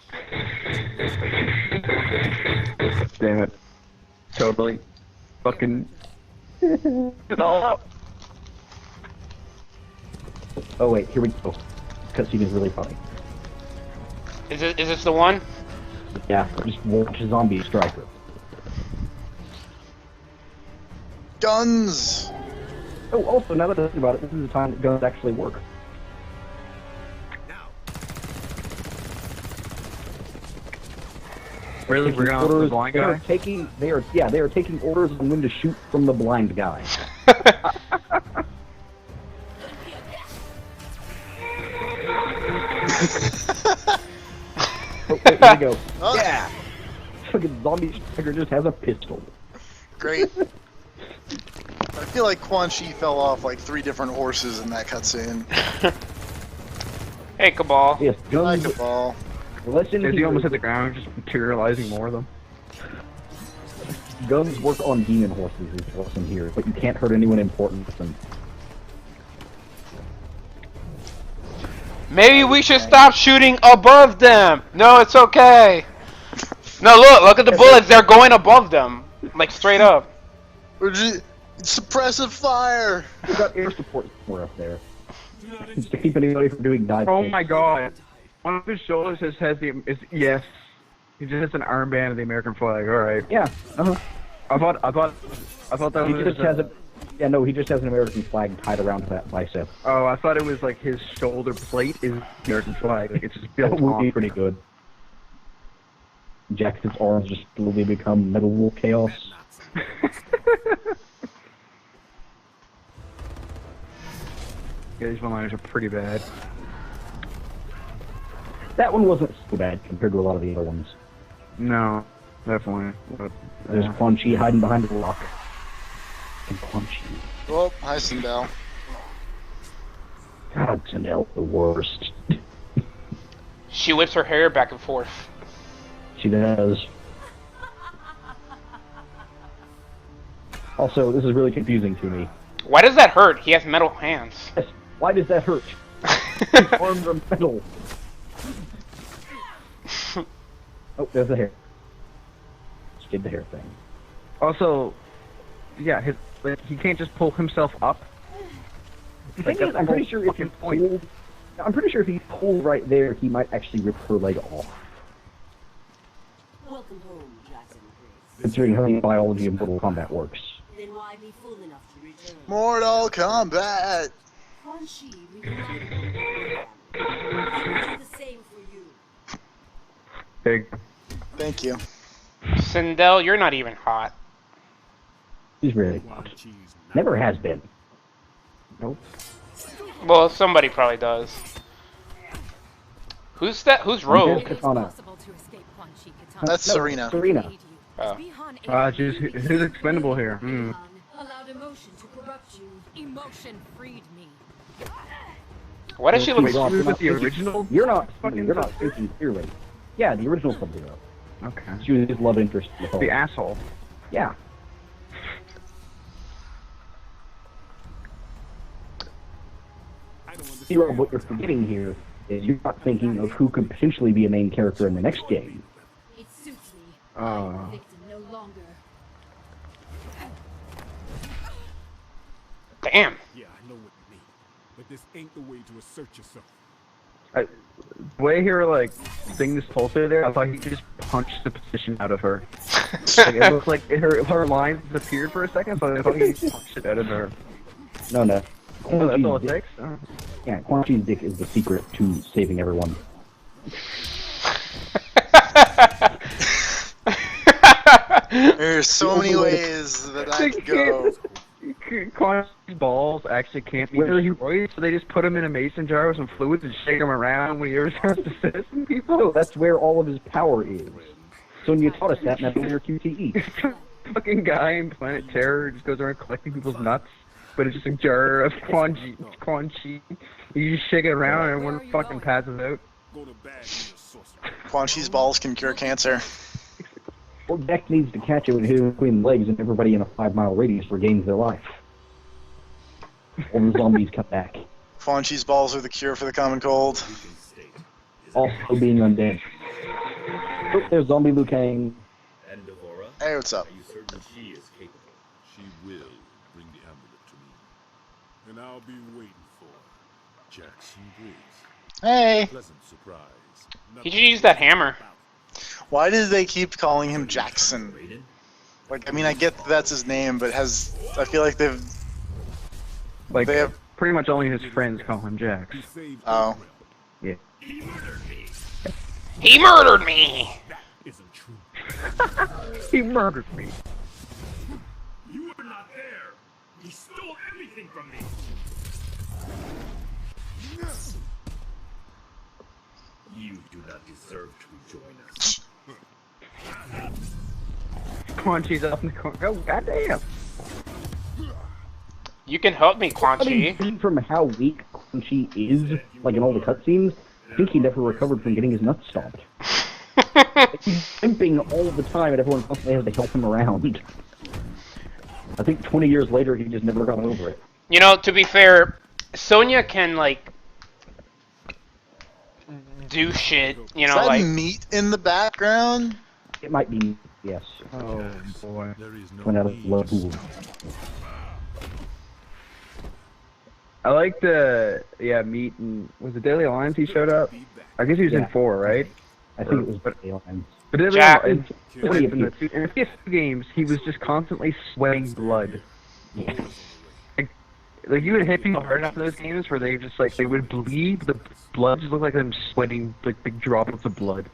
Damn it. Totally. Fucking. It's all out. Oh wait, here we go. Cutscene is really funny. Is this the one? Yeah, just watch a zombie striker. Guns! Oh, also, now that I think about it, this is the time that guns actually work. Really? We're going to the blind guy? They are taking orders on when to shoot from the blind guy. Oh, wait, here we go. Oh. Yeah! Fucking zombie striker just has a pistol. Great. I feel like Quan Chi fell off like 3 different horses in that cutscene. Hey, Cabal. Yes, guns. Like a ball. Listen Is he here. almost hit the ground, just materializing more of them? Guns work on demon horses is what's in here, but you can't hurt anyone important with them. Maybe we should stop shooting above them. No, it's okay. No, look at the bullets. They're going above them, like straight up. Suppressive fire. We got air support somewhere up there. Just to keep anybody from doing dive. Oh my god. One of his shoulders yes. He just has an armband of the American flag. All right. Yeah. I thought that He was. just has a. Yeah, no, he just has an American flag tied around that bicep. Oh, I thought it was like his shoulder plate is American flag. Like it's just That built would be on. pretty good. Jackson's arms just slowly become metal wool chaos. Yeah, these one-liners are pretty bad. That one wasn't so bad compared to a lot of the other ones. No, definitely. But, There's Quan Chi hiding behind a rock. And Quan Chi. Oh, hi, Sindel. God, Sindel, the worst. She whips her hair back and forth. She does. Also, this is really confusing to me. Why does that hurt? He has metal hands. Yes, why does that hurt? His arms are metal. Oh, there's the hair. Just did the hair thing. also, yeah, he can't just pull himself up. The thing is, I'm pretty sure if he pulled right there, he might actually rip her leg off. Welcome home, Jackson. Considering how the biology of Mortal Kombat works. Then why be fool enough to return? Mortal Kombat! Quan Chi, we will do the same for you. Big. Thank you. Sindel, you're not even hot. He's really not. Never has been. Nope. Well, somebody probably does. Who's that? Who's Rogue? Katana. That's Serena. Serena. Oh. Who's expendable here? Hmm. Allowed emotion to corrupt you. Emotion freed me. Why does she look? Wait, she was with the original? You're not thinking clearly. Yeah, the original Sub-Zero. Okay. She was his love interest. In the The asshole. Yeah. Zero, what you're forgetting here is you're not thinking of who could potentially be a main character in the next game. It suits me. Oh. Victim no longer. Damn. Yeah, I know what you mean. But this ain't the way to assert yourself. The way he like sing this pulsar there, I thought he just punched the position out of her. Like, it looked like her lines disappeared for a second, but I thought he punched it out of her. No, no. Oh, that's all it takes? Oh. Yeah, Quan Chi's dick is the secret to saving everyone. There's so many ways that I could go. Quan Chi's balls actually can't be destroyed, so they just put him in a mason jar with some fluids and shake him around when he ever starts to citizen people. No, that's where all of his power is. Sonya taught us that in Metal QTE. Fucking guy in Planet Terror just goes around collecting people's nuts, but it's just a jar of Quan Chi. You just shake it around and everyone fucking passes out. Quan Chi's balls can cure cancer. Well, Deck needs to catch it with his between the legs, and everybody in a 5-mile radius regains their life. All the zombies come back. Quan Chi's balls are the cure for the common cold. Also being undead. Oh, there's zombie Liu Kang. And Devora? Hey, what's up? Are you certain she is capable? She will bring the amulet to me. And I'll be waiting for Jackson Briggs. Hey! Pleasant surprise. He should use that hammer. Why did they keep calling him Jackson? Like, I mean, I get that's his name, but I feel like they have pretty much only his friends call him Jax. Oh. Yeah. He murdered me! That isn't true. He murdered me. You were not there. He stole everything from me. You do not deserve to join us. Quan Chi's up in the corner. Oh, goddamn. You can help me, Quan I mean, Chi. judging from how weak Quan Chi is, like in all the cutscenes, I think he never recovered from getting his nuts stomped. Like, he's limping all the time, and everyone constantly has to help him around. I think 20 years later, he just never got over it. You know, to be fair, Sonya can, like, do shit, you know, Is that like... meat in the background? It might be, yes. Oh, boy. Went out of love pool. I like the, meat and, was it Daily Alliance he showed up? I guess he was in 4, right? I think it was Daily Alliance. But in the PS2 games, he was just constantly sweating blood. Like you would hit people hard enough in those games where they just they would bleed, the blood just looked like them sweating like big droplets of blood.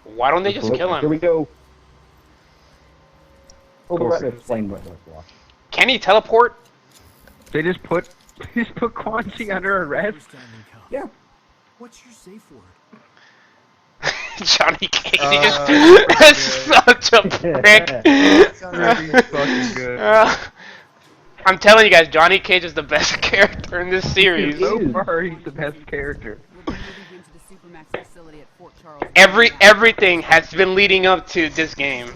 Why don't they just kill him? Here we go. Oh, we're going to explain what let's watch. Can he teleport? They just put Quan Chi under arrest. Yeah. What's your safe word? Johnny Cage is such a prick. Fucking good. I'm telling you guys, Johnny Cage is the best character in this series. So far, he's the best character. Everything has been leading up to this game.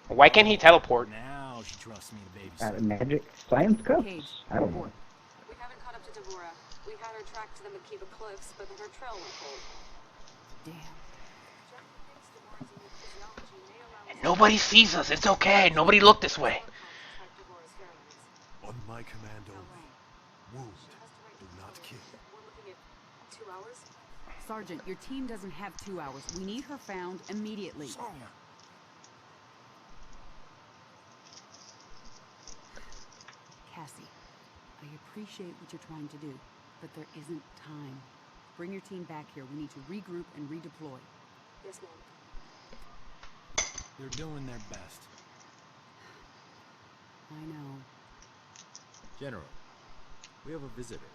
Why can't he teleport? Now she trusts me to babysit. Magic science cups? I don't know. We haven't caught up to Devora. We had her tracked to the Makiba cliffs, but then her trail went cold. Damn. And nobody sees us. It's okay. Nobody look this way. On my command only. Wound. Do not kill. We're looking at 2 hours? Sergeant, your team doesn't have 2 hours. We need her found immediately. Cassie, I appreciate what you're trying to do, but there isn't time. Bring your team back here. We need to regroup and redeploy. Yes, ma'am. They're doing their best. I know. General, we have a visitor.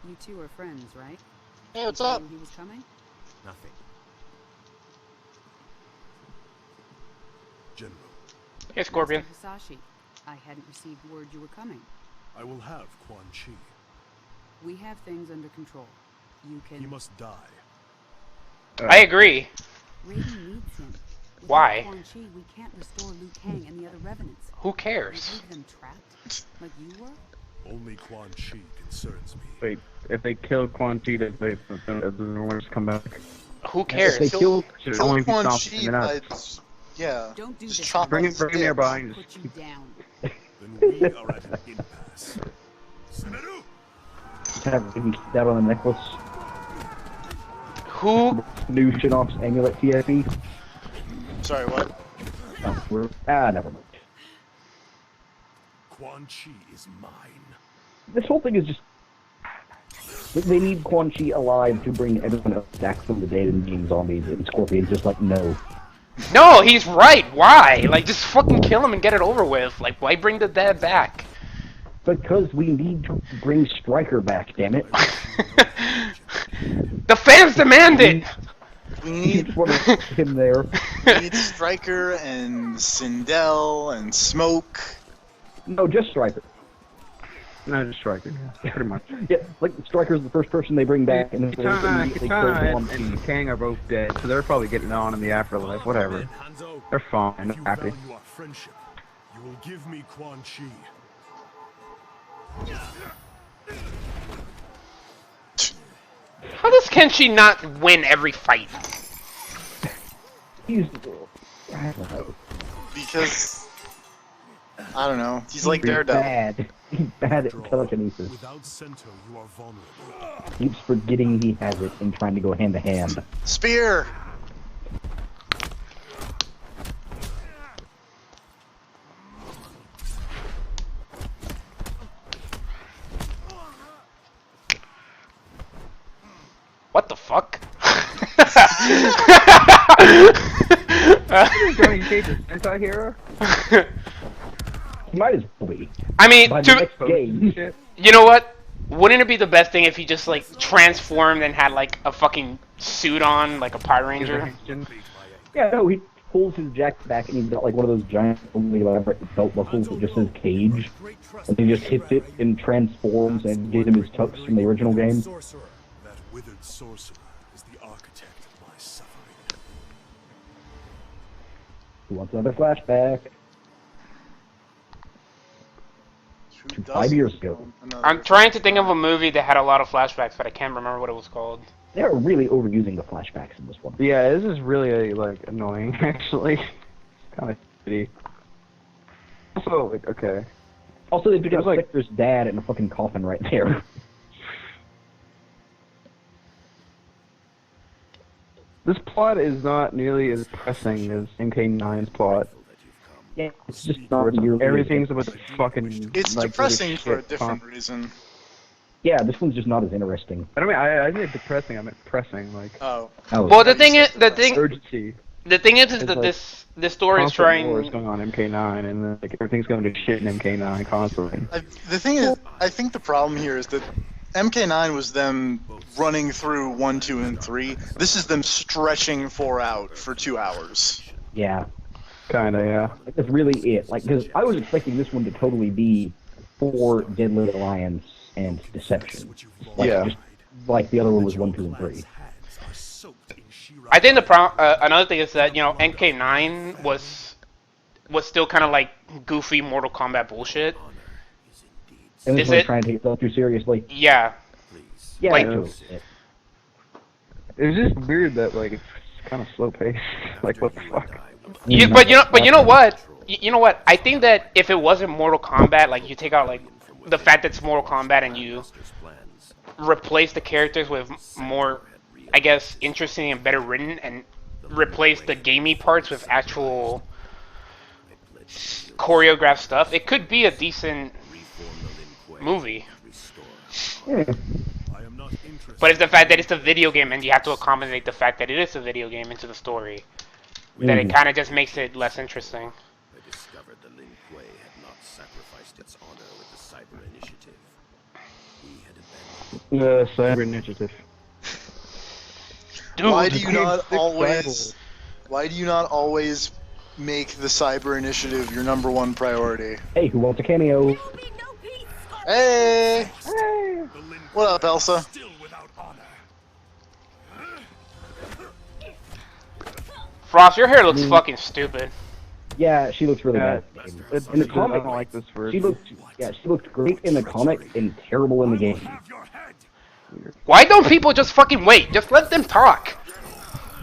You two are friends, right? Hey, what's up? He was coming? Nothing. General, Hey, Scorpion. Mr. Hisashi, I hadn't received word you were coming. I will have Quan Chi. We have things under control. You can. He must die. I agree. Raiden needs him. Without Why? Quan Chi, we can't restore Liu Kang and the other revenants. Who cares? Leave them trapped, like you were. Only Quan Chi concerns me. Wait, if they kill Quan Chi, does the ones come back? Who cares? If they kill only Quan Quan Chi by, yeah. Don't do Just this. chop Bring off him his dick. nearby and Put just you down. Then we are at an impasse. Senaru! Just have him keep that on the necklace. Who? New Shinnok's amulet TFE. Sorry, what? Oh, never mind. Quan Chi is mine. This whole thing is just... They need Quan Chi alive to bring everyone else back from the dead and being zombies, and Scorpion's just like, no. No, he's right. Why? Like, just fucking kill him and get it over with. Like, why bring the dead back? Because we need to bring Stryker back, damn it. The fans demand it! We need him there. We need Stryker and Sindel and Smoke. No, just Stryker. No, just Stryker. Yeah, pretty much. Yeah, like Stryker's the first person they bring back, and then Katana and Kang are both dead, so they're probably getting on in the afterlife. Whatever. They're fine. They're happy. Value our friendship. You will give me Quan Chi. How does Kenshi not win every fight? He's... I don't know. Because... I don't know. He's like Daredevil. Bad. He's bad at telekinesis. Without center, you are vulnerable. Keeps forgetting he has it and trying to go hand to hand. Spear! What the fuck? Johnny Cage's anti-hero? He might as well be. I mean, By the next game. you know what? Wouldn't it be the best thing if he just, like, transformed and had, like, a fucking suit on, like a Power Ranger? Yeah, no, he pulls his jacket back and he's got like one of those giant, only elaborate belt buckles that just says Cage. And he just hits it and transforms and gives him his tux from the original game. That withered sorcerer is the architect of my suffering. Who wants another flashback? To 5 years ago. I'm trying to think of a movie that had a lot of flashbacks, but I can't remember what it was called. They're really overusing the flashbacks in this one. Yeah, this is really, like, annoying, actually. Kind of shitty. Also, like, okay. Also, they picked up like Spectre's dad in a fucking coffin right there. This plot is not nearly as pressing as MK9's plot. Yeah, it's just not nearly. Everything's about the fucking. It's like, depressing for a shit different reason. Yeah, this one's just not as interesting. I don't mean I think depressing. I meant pressing. Like. Oh. Well, the thing is, urgency. The thing is It's that like this story is constant trying. war is going on in MK9, and like everything's going to shit in MK9 constantly. The thing is, I think the problem here is that MK9 was them running through 1, 2, and 3. This is them stretching 4 out for 2 hours. Yeah. Kinda, yeah. That's really it. Like, because I was expecting this one to totally be for Deadly Alliance and Deception. Like, Yeah. Just like the other one was 1, 2, and 3. I think another thing is that, you know, MK9 was still kind of like goofy Mortal Kombat bullshit. And this Is one's it? trying to take itself too seriously. Yeah. Yeah, Like- actually. It's just weird that like it's kind of slow paced. Like what the fuck? But you know what? You know what? I think that if it wasn't Mortal Kombat, like you take out like the fact that it's Mortal Kombat and you replace the characters with more, I guess, interesting and better written, and replace the gamey parts with actual choreographed stuff, it could be a decent movie. Yeah. But it's the fact that it's a video game and you have to accommodate the fact that it is a video game into the story, that it kind of just makes it less interesting. I discovered the Lin Kuei had not sacrificed its honor with the Cyber Initiative. We had abandoned Cyber Initiative. Dude, Why do you not always make the Cyber Initiative your #1 priority? Hey, who wants a cameo? Hey! What up, Elsa? Frost, your hair looks fucking stupid. Yeah, she looks really Yeah, bad. In the comic, I don't like this version. she looked great in the comic and terrible in the game. Why don't people just fucking wait? Just let them talk.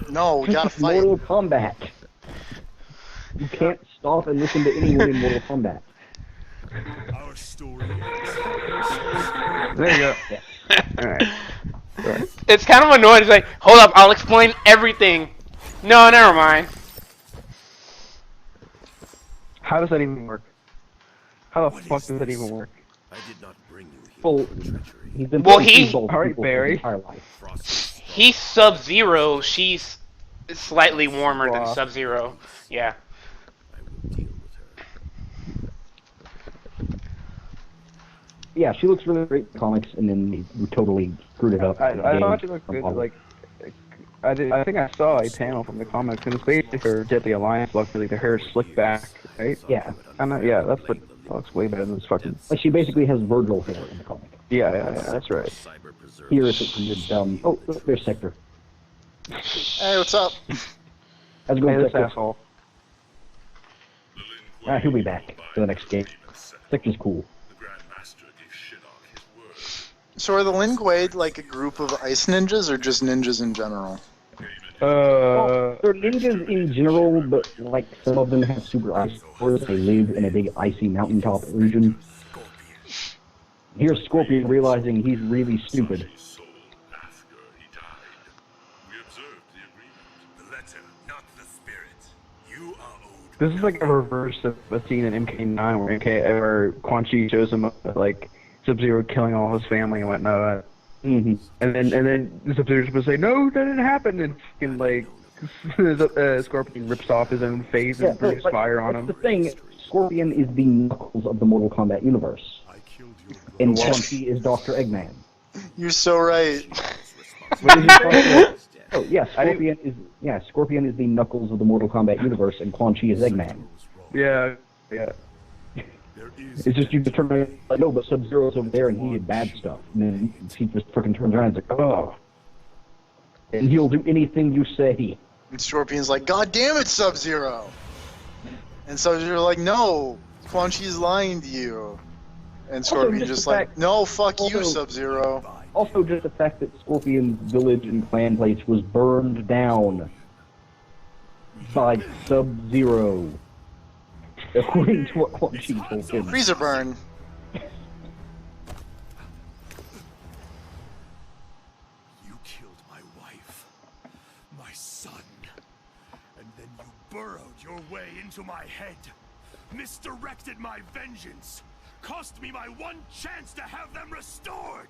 No, we gotta fight. Mortal Kombat. You can't stop and listen to anyone in Mortal Kombat. Our story There you go. Alright. It's kind of annoying. It's like, hold up, I'll explain everything. No, never mind. How does that even work? How the fuck does that even work? I did not bring you here. Well, he's been Alright, Barry. He's Sub-Zero. She's slightly warmer than Sub-Zero. Yeah. Yeah, she looks really great in the comics, and then we totally screwed it up. I thought she looked good. Like, I think I saw a panel from the comics, and it's basically her Deadly Alliance look, like the hair slicked back, right? Yeah. Yeah, that's what looks way better than this fucking. Like she basically has Virgil hair in the comic. Yeah, that's right. Here is it dumb. Oh, look, there's Sector. Hey, what's up? How's it going, This Sector? asshole. He'll be back for the next game. Sector's cool. So are the Lin Kuei like a group of ice ninjas or just ninjas in general? Well, they're ninjas in general, but like some of them have super ice powers. They live in a big icy mountaintop region. Here's Scorpion realizing he's really stupid. This is like a reverse of a scene in MK9 where Quan Chi shows him like Sub-Zero killing all his family and whatnot. Mm-hmm. And then Sub-Zero's supposed to say, no, that didn't happen, and fucking like Scorpion rips off his own face and breathes fire on him. The thing, Scorpion is the Knuckles of the Mortal Kombat universe, and Quan Chi is Dr. Eggman. You're so right. Oh yeah, Scorpion is the Knuckles of the Mortal Kombat universe, and Quan Chi is Eggman. Yeah. It's just you determine, like, no, but Sub-Zero's over there and he did bad stuff. And then he just fucking turns around and is like, oh. And he'll do anything you say. And Scorpion's like, God damn it, Sub-Zero! And Sub-Zero's like, no, Quan Chi's lying to you. And Scorpion's just like, no, fuck you, Sub-Zero. Also, just the fact that Scorpion's village and clan place was burned down by Sub-Zero. According to what Quan Chi told him. Freezer burn. You killed my wife, my son, and then you burrowed your way into my head, misdirected my vengeance, cost me my one chance to have them restored.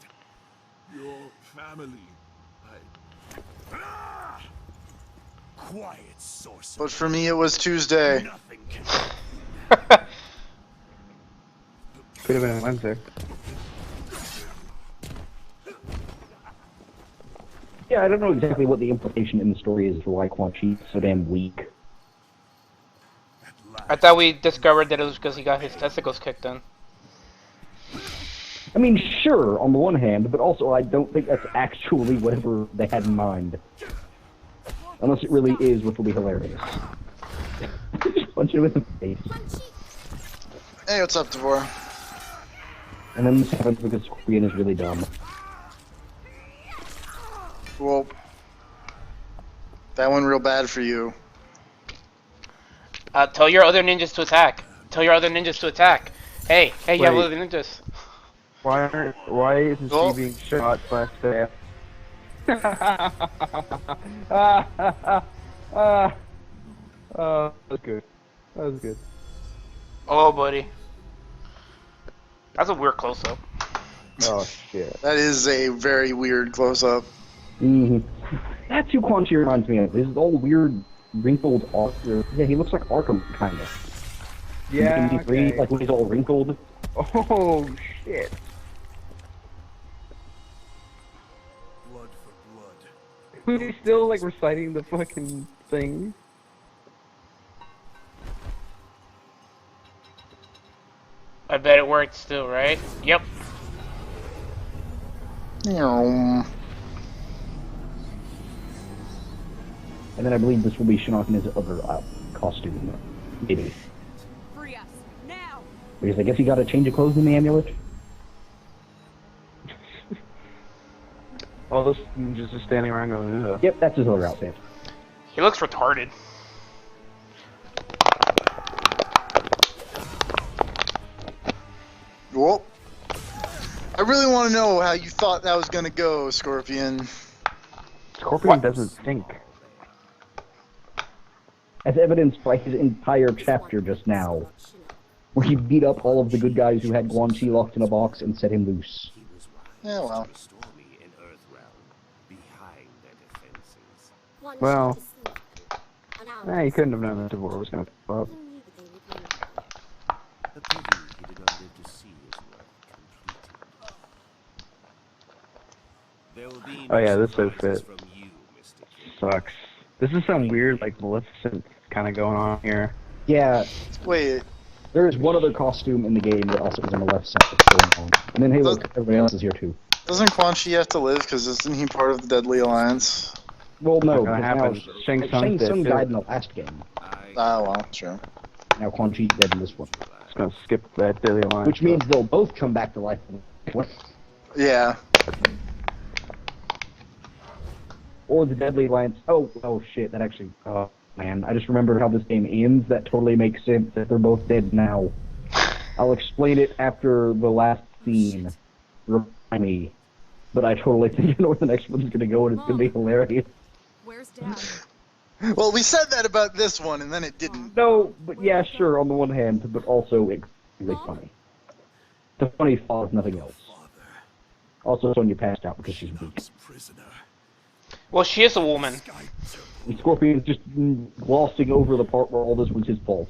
Your family. Ah! Quiet, sorcerer. But for me, it was Tuesday. Nothing can. Could have been Wednesday. Yeah, I don't know exactly what the implication in the story is for why Quan Chi is so damn weak. I thought we discovered that it was because he got his testicles kicked in. I mean, sure, on the one hand, but also I don't think that's actually whatever they had in mind. Unless it really is, which will be hilarious. Just punch him in the face. Hey, what's up, Devore? And then this happens because Scorpion is really dumb. Well, that went real bad for you. Tell your other ninjas to attack. Tell your other ninjas to attack. Hey, you have other ninjas. Why isn't he being shot by staff? That's good. That was good. Oh, buddy. That's a weird close-up. Oh, shit. That is a very weird close-up. Mm-hmm. That's who Quan Chi reminds me of. His old weird, wrinkled Arthur. Yeah, he looks like Arkham, kind of. Yeah, okay. Like when he's all wrinkled. Oh, shit. Blood for blood. He's still, like, reciting the fucking thing. I bet it worked still, right? Yep. And then I believe this will be Shinnok in his other costume. Maybe. Free us now. Because I guess he got a change of clothes in the amulet. All those ninjas just standing around going, ugh. Yep, that's his other outfit. He looks retarded. Well, I really want to know how you thought that was gonna go, Scorpion. Scorpion doesn't stink. As evidenced by his entire chapter just now, where he beat up all of the good guys who had Quan Chi locked in a box and set him loose. Yeah, well. Well, he couldn't have known that Devore was going to pop up. Oh yeah, this outfit sucks. This is some weird, like, Maleficent kind of going on here. Yeah. Wait. There is one other costume in the game that also is on the left side that's going on. And then, hey, look, everybody else is here too. Doesn't Quan Chi have to live, because isn't he part of the Deadly Alliance? Well, no, Not gonna because happen. now Shang Shang Tsung dead, died too. in the last game. Ah, well, true. Now Quan Chi's dead in this one. Just gonna skip that Daily Alliance. Which means they'll both come back to life. Yeah. Or the Deadly Alliance. Oh shit, that actually... Oh, man, I just remembered how this game ends. That totally makes sense that they're both dead now. I'll explain it after the last scene. Remind me. But I totally think I know where the next one's gonna go, and it's gonna be hilarious. Where's Dad? Well, we said that about this one, and then it didn't. No, but yeah, sure, on the one hand, but also it's really funny. The funny thought is nothing else. Also, Sonya passed out because she's weak. Well, she is a woman. And Scorpion's just glossing over the part where all this was his fault.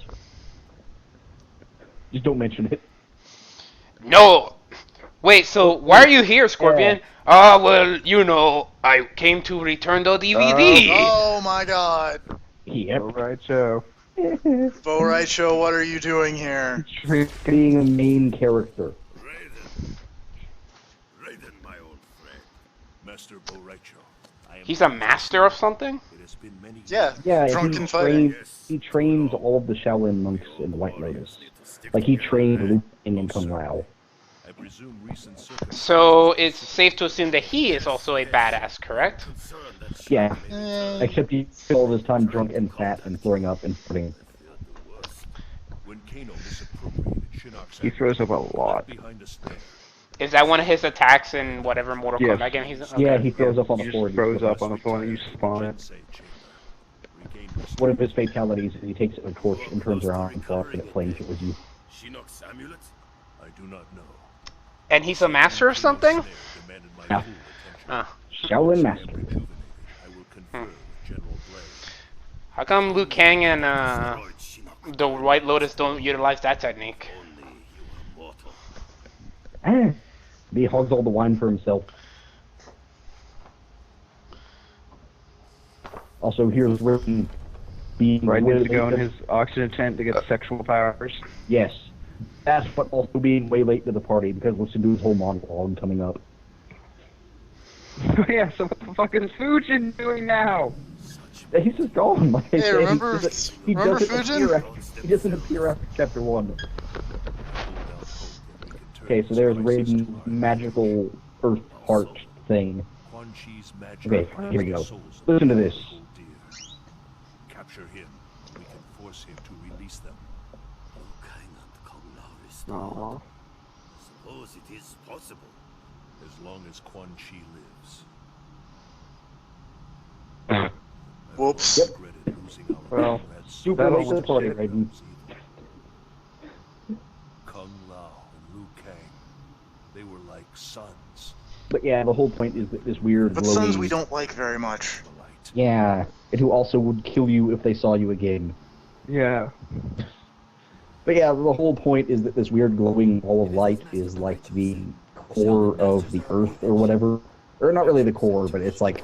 Just don't mention it. No! Wait, so why are you here, Scorpion? Ah, well, you know, I came to return the DVD. Oh my god. Yep. Alright, so. Bo Right Show, what are you doing here? Being a main character. Raiden, my old friend. Master Boraicho. He's a master of something? It has been many Yeah, Yeah, drunken fighting. he trains all of the Shaolin monks in the White Lotus. Like, he trained Liu Kang and Kung Lao. I presume recent circumstances. So it's safe to assume that he is also a badass, correct? Yeah. Except he spent all his time drunk and fat and throwing up and putting. When Kano misappropriated Shinnok's He throws up a lot. behind a snare. Is that one of his attacks in whatever Mortal Yes. Kombat game he's in? Okay. Yeah, he throws up on the He floor. just throws up on the floor and you spawn it. Sensei chamber. Regained One of his fatalities is he takes a torch and turns around and flies and it flames it was you. Shinnok's amulet? I do not know. And he's a master of something? Demanded my Yeah. full attention. Ah. Shaolin Master. Rejuvenated. I will confer with General Blade. How come Liu Kang and the White Lotus don't utilize that technique? Only you are mortal. He hogs all the wine for himself. Also, here's Ricky being Right, way needs to go late in his oxygen tent to get sexual powers. Yes. That's but also being way late to the party because listen to his whole monologue coming up. Yeah, so what the fuck is Fujin doing now? He's just gone. Like I Hey, said, remember he Fujin? doesn't appear after chapter 1. Okay, so there's Raiden's magical earth heart thing. Quan Chi's magic Okay, here we go. souls of Listen to the this. beautiful deer. Capture him. We can force him to release them. Aww. Suppose it is possible. As long as Quan Chi lives. Whoops. Yep. Regretted losing our Well, comrades. Super That'll late to the party, Raiden. Kung Lao and Liu Kang. They were like sons. But yeah, the whole point is that this weird But glowy... sons we don't like very much. The light. Yeah, and who also would kill you if they saw you again. Yeah. But yeah, the whole point is that this weird glowing ball of light is like the core of the Earth or whatever. Or not really the core, but it's like,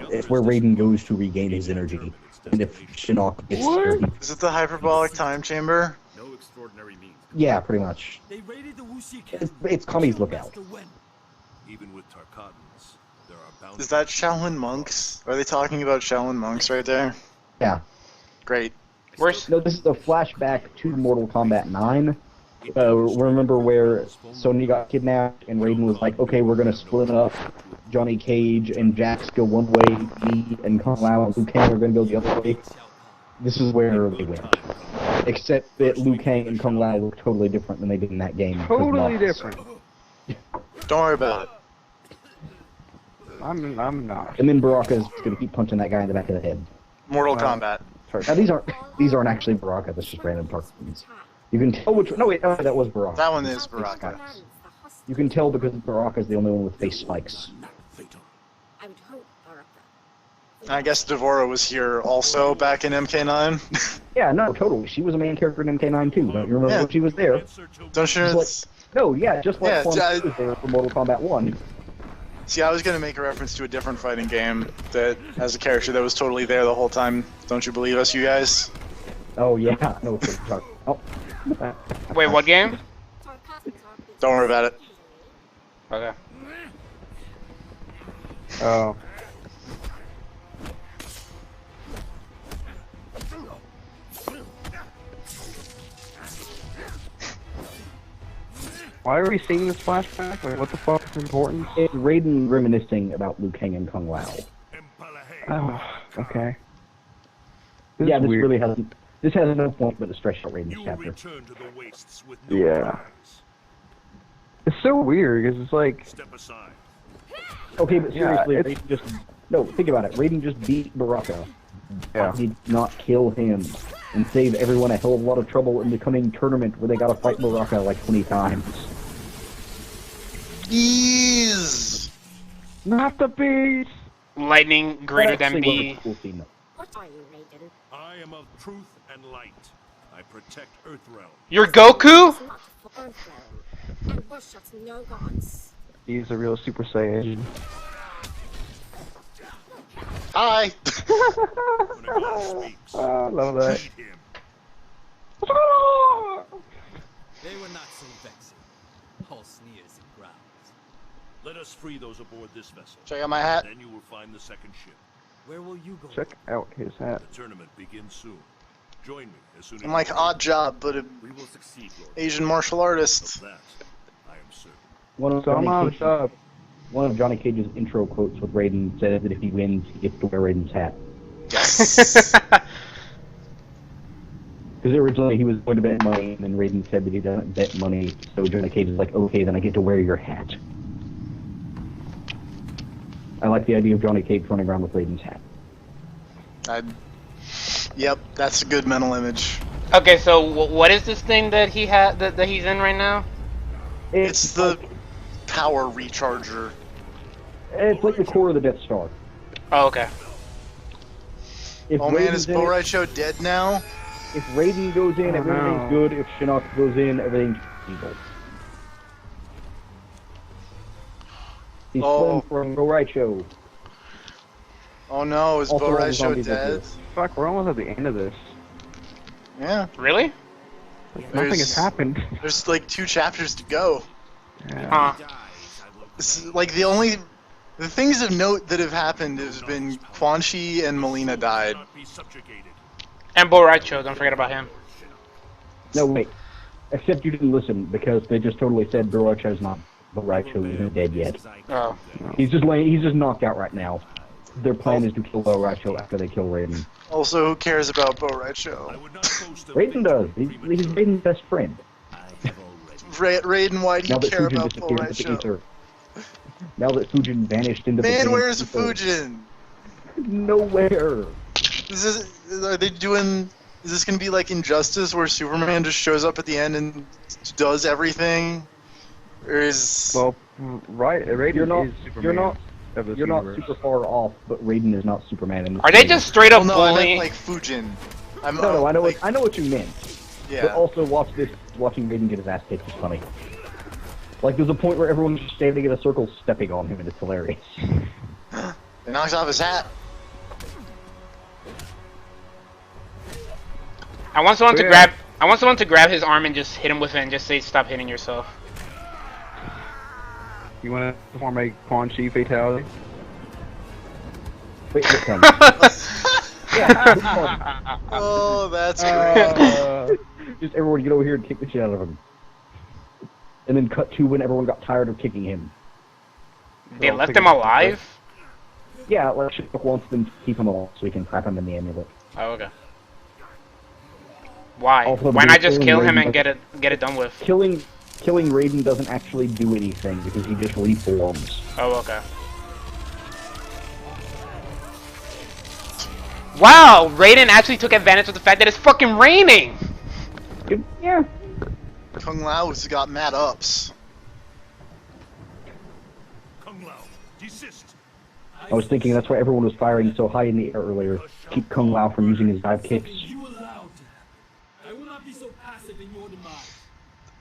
it's where Raiden goes to regain his energy. And if Shinnok gets scared, Is it the hyperbolic time chamber? No extraordinary means. yeah, pretty much. They raided the Wuxi camp. It's Kami's lookout. Even with Tarkatans, Is that Shaolin monks? Are they talking about Shaolin monks right there? Yeah. Great. No, this is a flashback to Mortal Kombat 9. Remember where Sonya got kidnapped and Raiden was like, okay, we're gonna split up. Johnny Cage and Jax go one way, me and Kung Lao and Liu Kang are gonna go the other way. This is where they win. Except that Liu Kang and Kung Lao look totally different than they did in that game. Totally different. Don't worry about it. I'm not. And then Baraka's gonna keep punching that guy in the back of the head. Mortal Kombat. Now these aren't actually Baraka. That's just random cartoons. You can tell which. No wait, that was Baraka. That one is Baraka. You can tell because Baraka's the only one with face spikes. I guess Devora was here also back in MK9. Yeah, no, totally. She was a main character in MK9 too. Don't you remember when she was there? Don't you? No, yeah, just like Quan Chi was there for Mortal Kombat 1. See, I was gonna make a reference to a different fighting game that has a character that was totally there the whole time. Don't you believe us, you guys? Oh yeah, no. Oh. Wait, what game? Don't worry about it. Okay. Oh. Why are we seeing this flashback? Like, what the fuck is important? It's Raiden reminiscing about Liu Kang and Kung Lao. Oh, okay. Yeah, this really hasn't. This has no point but to stretch out Raiden's chapter. Yeah. It's so weird because it's like. Okay, but seriously, Raiden just think about it. Raiden just beat Baraka. Yeah. He did not kill him and save everyone a hell of a lot of trouble in the coming tournament where they gotta fight Baraka like 20 times. Bees! Not the bees! Lightning greater than B. What are you, Raiden? I am of truth and light. I protect Earthrealm. You're Goku? And worships no gods. He's a real Super Saiyan. Hi! I love that. They were not so vexing. All sneers and growls. Let us free those aboard this vessel. Check out my hat. Then you will find the second ship. Where will you go? Check out his hat. The tournament begins soon. Join me as soon as I'm like Odd Job, but an we will succeed, Lord. Asian martial artist. Of that, I am certain. One of Johnny Cage's intro quotes with Raiden said that if he wins, he gets to wear Raiden's hat. Yes. Because originally he was going to bet money, and then Raiden said that he doesn't bet money, so Johnny Cage is like, okay, then I get to wear your hat. I like the idea of Johnny Cage running around with Raiden's hat. Yep, that's a good mental image. Okay, so what is this thing that he that he's in right now? It's the power recharger. It's like the core of the Death Star. Oh, okay. Oh man, is Bo Raicho dead now? If Raiden goes in, everything's good. If Shinnok goes in, everything's evil. He's playing from Bo Raicho. Oh no, is Bo Raicho dead? Fuck, we're almost at the end of this. Yeah. Really? Like, nothing has happened. There's like 2 chapters to go. Yeah. Like the things of note that have happened has been Quan Chi and Melina died. And Bo Raicho, don't forget about him. No, wait. Except you didn't listen, because they just totally said Bo Raicho's not Bo Raicho isn't dead yet. Oh. He's just knocked out right now. Their plan is to kill Bo Raicho after they kill Raiden. Also, who cares about Bo Raicho? Raiden does. He's Raiden's best friend. Raiden, why do you care about Bo Raicho? Now that Fujin vanished into the Man, where's Fujin? Nowhere. Are they doing? Is this gonna be like Injustice, where Superman just shows up at the end and does everything? Or is right? Raiden is Superman. You're not super far off, but Raiden is not Superman. In this Are they just straight up bullying? bullying? I meant like Fujin. No, I know what you meant. Yeah. But also watching Raiden get his ass kicked is funny. Like there's a point where everyone's just standing in a circle stepping on him and it's hilarious. He knocks off his hat. I want someone to grab his arm and just hit him with it and just say stop hitting yourself. You want to perform a Quan Chi fatality? Wait, come. Oh, that's great. Just everyone get over here and kick the shit out of him. And then cut to when everyone got tired of kicking him. They left him alive? Yeah, like Shinnok wants them to keep him alive so he can trap him in the amulet. Oh, okay. Why? Also, Why not just kill him Raiden and get it done with? Killing Raiden doesn't actually do anything because he just reforms. Oh, okay. Wow, Raiden actually took advantage of the fact that it's fucking raining! Yeah. Kung Lao's got mad ups. Kung Lao, desist. I was thinking that's why everyone was firing so high in the air earlier. Keep Kung Lao from using his dive kicks. I will not be so passive in your demise.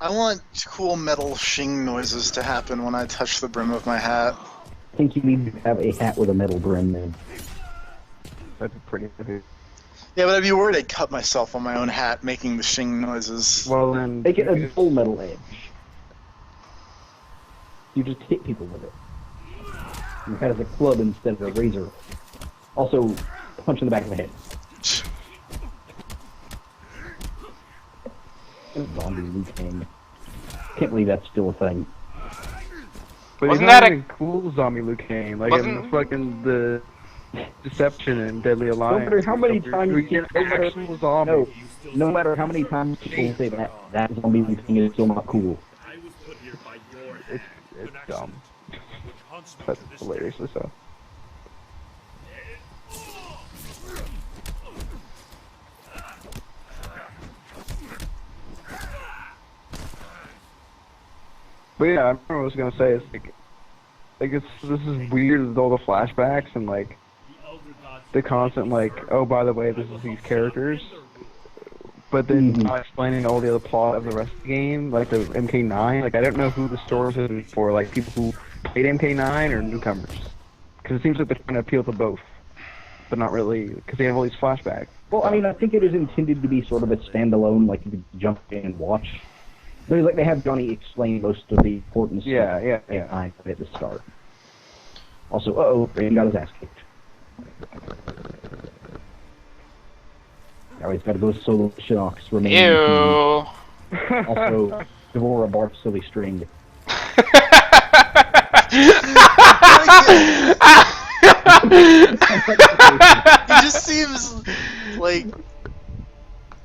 I want cool metal shing noises to happen when I touch the brim of my hat. I think you need to have a hat with a metal brim then. That'd be pretty good. Yeah, but I'd be worried I'd cut myself on my own hat making the shing noises. Well then... Make it a full metal edge. You just hit people with it. You had as a club instead of a razor. Also, punch in the back of the head. Zombie Liu Kang. Can't believe that's still a thing. But Wasn't he's not that even cool zombie Liu Kang. Like in the fucking the Deception and Deadly Alliance. No matter how many times you get an actual zombie. No matter how many times people say that zombie Liu Kang is still not cool. It's dumb. That's hilariously so. But yeah, I remember what I was gonna say. It's like this is weird with all the flashbacks and like the constant like, oh by the way, this is these characters, but then not explaining all the other plot of the rest of the game, like the MK9. Like I don't know who the story is for, like people who played MK9 or newcomers, because it seems like they're trying to appeal to both, but not really, because they have all these flashbacks. Well, I mean, I think it is intended to be sort of a standalone, like you could jump in and watch. But like they have Johnny explain most of the important stuff at the start. Also, Raiden got his ass kicked. Now he's got to go solo Shinnok's remaining. Ew. Also, Devora barks silly string. He just seems like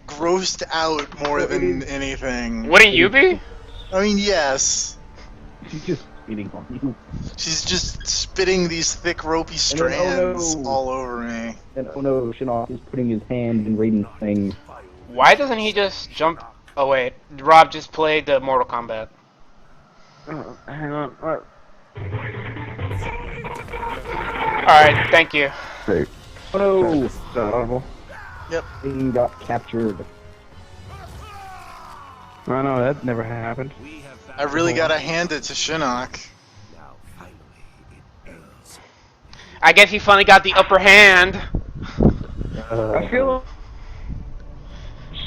grossed out more than anything. Wouldn't you be? I mean, yes. She's just spitting on you. She's just spitting these thick, ropey strands all over me. And oh no, Shinnok is putting his hand in Raiden's thing. Why doesn't he just jump? Oh wait, Rob just played the Mortal Kombat. Hang on. Alright, thank you. Great. Oh no! Is that audible? Yep. Raiden got captured. I know, that never happened. I really gotta hand it to Shinnok. I guess he finally got the upper hand. I feel...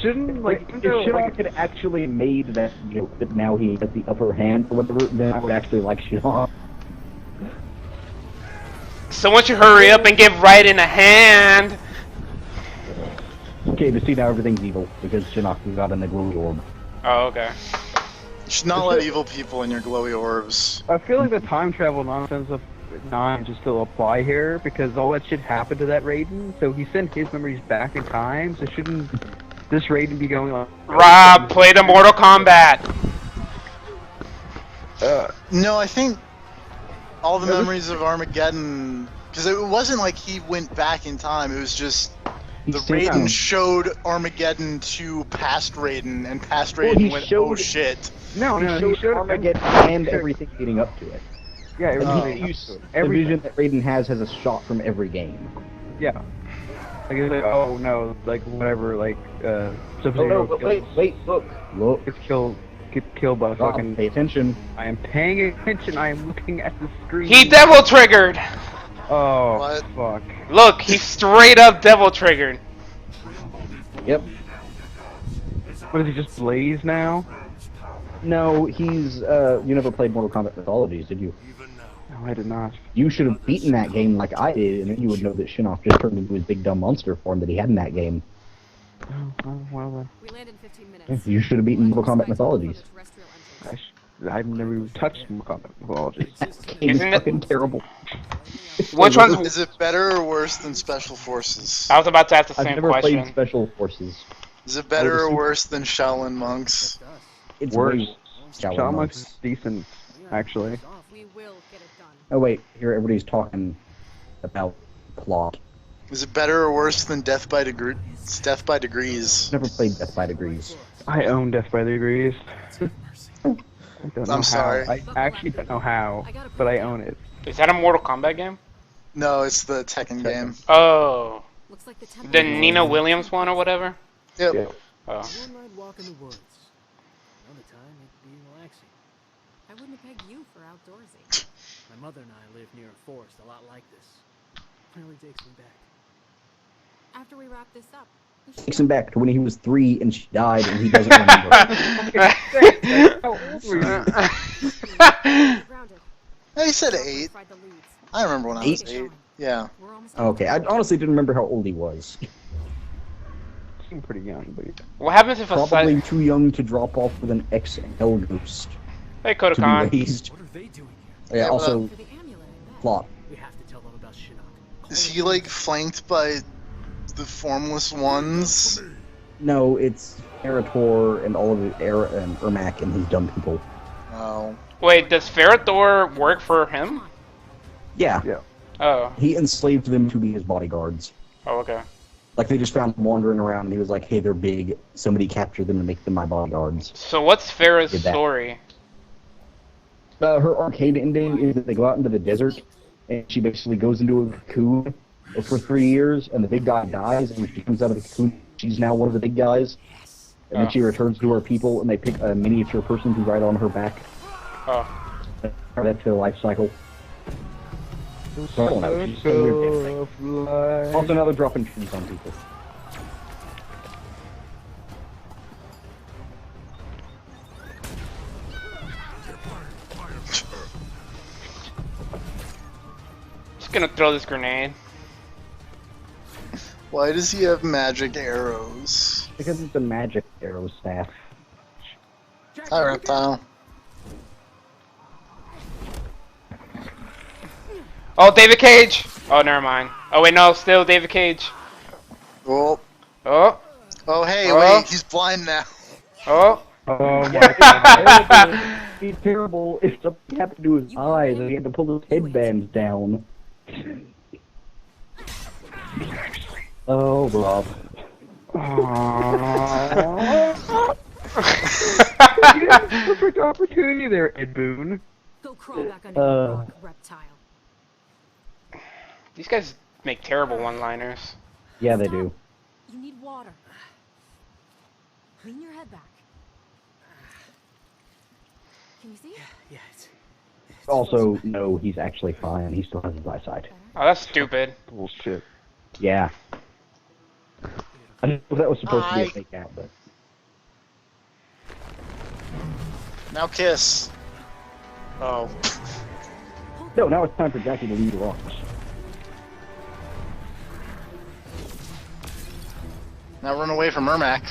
Shouldn't, like, if Shinnok had actually made that joke that now he has the upper hand or whatever, then I would actually like Shinnok. Someone should hurry up and give Raiden a hand. Okay, but see now everything's evil because Shinnok got in the glowy orb. Oh, okay. You should not let evil people in your glowy orbs. I feel like the time travel nonsense of 9 just still apply here, because all that shit happened to that Raiden, so he sent his memories back in time, so shouldn't this Raiden be going on? Rob, play the Mortal Kombat! No, I think all the memories of Armageddon, because it wasn't like he went back in time, it was just the Raiden showed Armageddon to past Raiden, and past Raiden went, oh shit. No, he showed Armageddon and everything leading up to it. Yeah, the vision that Raiden has a shot from every game. Yeah. Like, it's like, oh no, like whatever, like Sub-Zero wait, look. Gets killed by fucking. Pay attention. I am paying attention. I am looking at the screen. He devil triggered. Oh what? Fuck! Look, he straight up devil triggered. Yep. What is he, just Blaze now? No, he's you never played Mortal Kombat Mythologies, did you? No, I did not. You should have beaten that game like I did, and then you would know that Shinnok just turned into his big dumb monster form that he had in that game. Oh, well then. We land in 15 minutes. You should have beaten Mortal Kombat Mythologies. I've never even touched Mortal Kombat Mythologies. It's fucking terrible. Which one's... Is it better or worse than Special Forces? I was about to ask the I've same never question. played Special Forces. Is it better or worse than Shaolin Monks? It's worse. way Shaolin Monks is decent, actually. We will get it done. Oh wait, here everybody's talking about plot. Is it better or worse than Death by Degrees? Never played Death by Degrees. I own Death by Degrees. I'm sorry. I actually don't know how, but I own it. Is that a Mortal Kombat game? No, it's the Tekken game. Oh. Looks like The Nina Williams one or whatever? Yep. Yeah. Oh. One night walk in the woods. Another time it'd be relaxing. I wouldn't have pegged you for outdoorsy. My mother and I live near a forest a lot like this. Really takes me back. After we wrap this up, we should Takes him back to when he was 3 and she died and he doesn't remember. grounded. He said 8. Provide the leads. I remember when I was 8? 8. Yeah. We're almost Okay, I honestly didn't remember how old he was. Seemed pretty young, but What happens if a Probably side... too young to drop off with an XL ghost. Hey, To be Kodokan. raised. What are they doing Yeah, Yeah, also, for the amulet. plot. here? We have to tell them about Shinnok. Is he like flanked by the formless ones? No, it's Erator and all of it, and Ermac and his dumb people. Oh. Wait, does Ferrathor work for him? Yeah, yeah. Oh. he enslaved them to be his bodyguards. Oh, okay. Like, they just found him wandering around and he was like, hey, they're big, somebody capture them and make them my bodyguards. So what's Farah's Did that. story? Her arcade ending is that they go out into the desert and she basically goes into a cocoon for 3 years and the big guy dies and when she comes out of the cocoon, she's now one of the big guys. And then she returns to her people and they pick a miniature person to ride on her back. Oh. That's their life cycle. So I don't know. She's just a weird thing. Also, now they're dropping trees on people. Just gonna throw this grenade. Why does he have magic arrows? Because it's a magic arrow staff. Hi, Reptile. Oh, David Cage! Oh, never mind. Oh, wait, no, still David Cage. Oh. Oh. Oh, hey, Oh. wait, he's blind now. Oh. Oh my god. He's terrible. If something happened to his eyes and he had to pull his headbands down. Oh, Rob. You had a perfect opportunity there, Ed Boon. Go crawl back under the rock, reptile. These guys make terrible one-liners. Yeah, they do. You need water. Lean your head back. Can you see? Yeah, it's Also, no, he's actually fine. He still has his eyesight. Oh, that's stupid. Bullshit. Yeah. I don't know if that was supposed to be a Hi. fake out, but... Now kiss. Oh. No, now it's time for Jackie to lead rocks. Now run away from Ermac.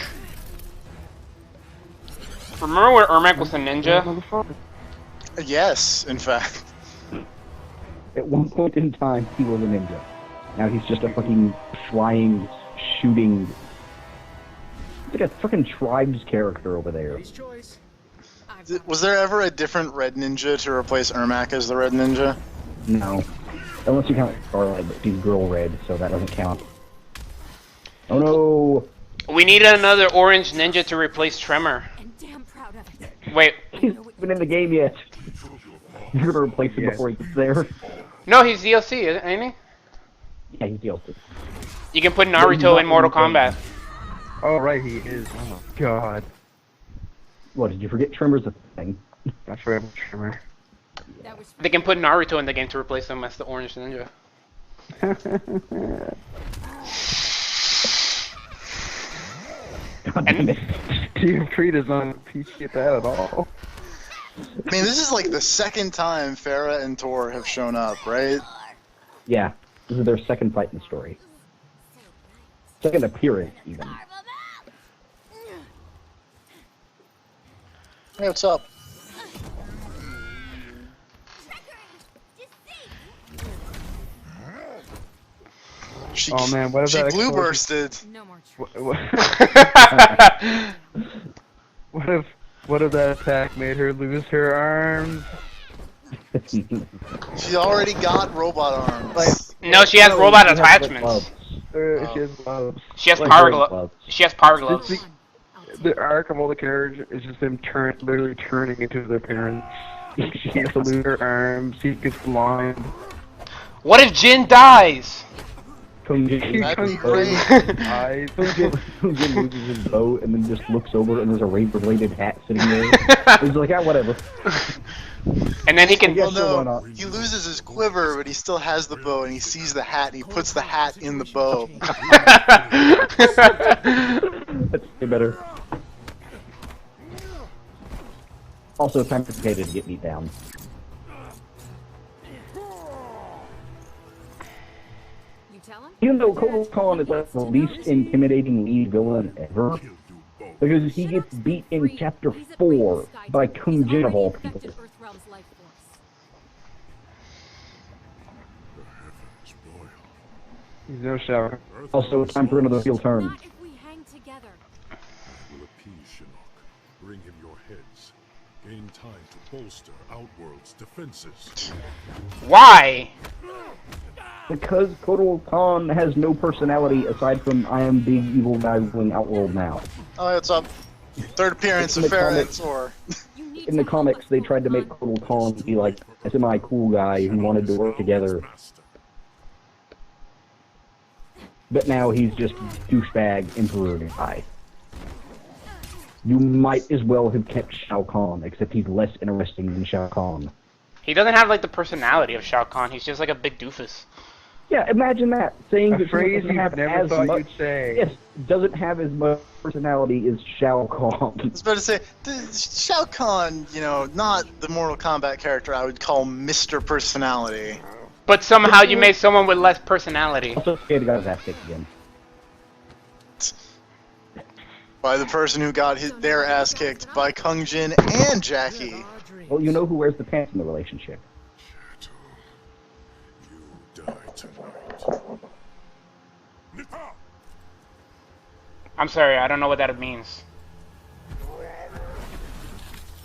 Remember where Ermac was a ninja? Yes, in fact. At one point in time, he was a ninja. Now he's just a fucking flying, shooting... He's like a fucking Tribes character over there. choice. Was there ever a different Red Ninja to replace Ermac as the Red Ninja? No. Unless you count Starlight, but she's girl red, so that doesn't count. Oh no! We need another orange ninja to replace Tremor. I'm damn proud of it. Wait. He's not even in the game yet. You're gonna replace him before he gets there. No, he's DLC, ain't he? Yeah, he's DLC. You can put Naruto in Mortal Kombat. Oh, right, he is. Oh my god. What, did you forget Tremor's a thing? I forgot about Trimmer. That was They can put Naruto in the game to replace him as the orange ninja. God damn it. Team Tree does not appreciate that at all. I mean, this is like the second time Farah and Tor have shown up, right? Yeah, this is their second fight in the story. Second appearance, even. Hey, what's up? Oh man, what if She that blue explosion- bursted. No more What if that attack made her lose her arms? She already got robot arms. No, she has robot attachments. She has gloves. She has Like power red gloves. She has power gloves. The arc of all the characters is just them literally turning into their parents. She gets to lose her arms. He gets blind. What if Jin dies? That'd be great. Jin loses his bow and then just looks over and there's a razor-bladed hat sitting there. He's like, ah, whatever. And then he can. Well, no, he loses his quiver, but he still has the bow, and he sees the hat, and he puts the hat in the bow. That's way better. Also, time for Takeda to get beat down. Even though Kotal Khan is like the least intimidating lead villain ever, because he gets beat in Chapter 4 by Kung Jin of all people. He's no shower. Also, time for another heel turn. Will appease Shinnok. Bring him your heads. Gain time to bolster Outworld's defenses. Why? Because Kotal Khan has no personality aside from I am big evil guy ruling Outworld now. Oh, what's up? Third appearance of Farah and Tor. In the comics, they tried to make Kotal Khan be like a semi-cool guy who wanted to work together. But now he's just douchebag emperor guy. You might as well have kept Shao Kahn, except he's less interesting than Shao Kahn. He doesn't have like the personality of Shao Kahn. He's just like a big doofus. Yeah, imagine that. Saying A that phrase doesn't you have never as thought much, you'd say. Yes, doesn't have as much personality as Shao Kahn. I was about to say, Shao Kahn, you know, not the Mortal Kombat character I would call Mr. Personality. But somehow you made someone with less personality. Also, he got his ass kicked again. By the person who got their ass kicked by Kung Jin and Jackie. Well, you know who wears the pants in the relationship. I'm sorry, I don't know what that means.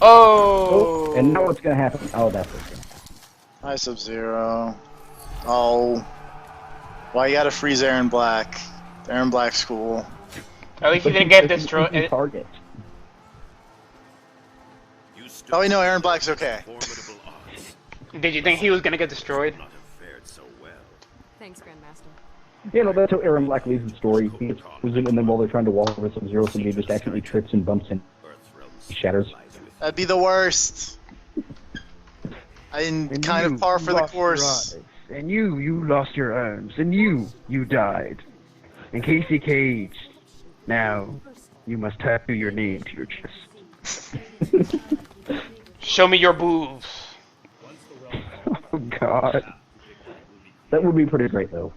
Oh! And now what's gonna happen? Oh, that's it. Hi, Sub-Zero. Oh. Why you gotta freeze Aaron Black? Aaron Black's cool. At least he didn't get destroyed. Target. Oh, wait, no, Aaron Black's okay. Did you think he was gonna get destroyed? Thanks, Grandmaster. Yeah, no, that's how Aaron Black leaves the story. He gets frozen, and then while they're trying to walk over Sub-Zero, somebody just accidentally trips and bumps and he shatters. That'd be the worst. I'm kind of par for the course. And you lost your arms. And you died. And Casey Cage, now you must tattoo your name to your chest. Show me your boobs. Oh God. That would be pretty great, though.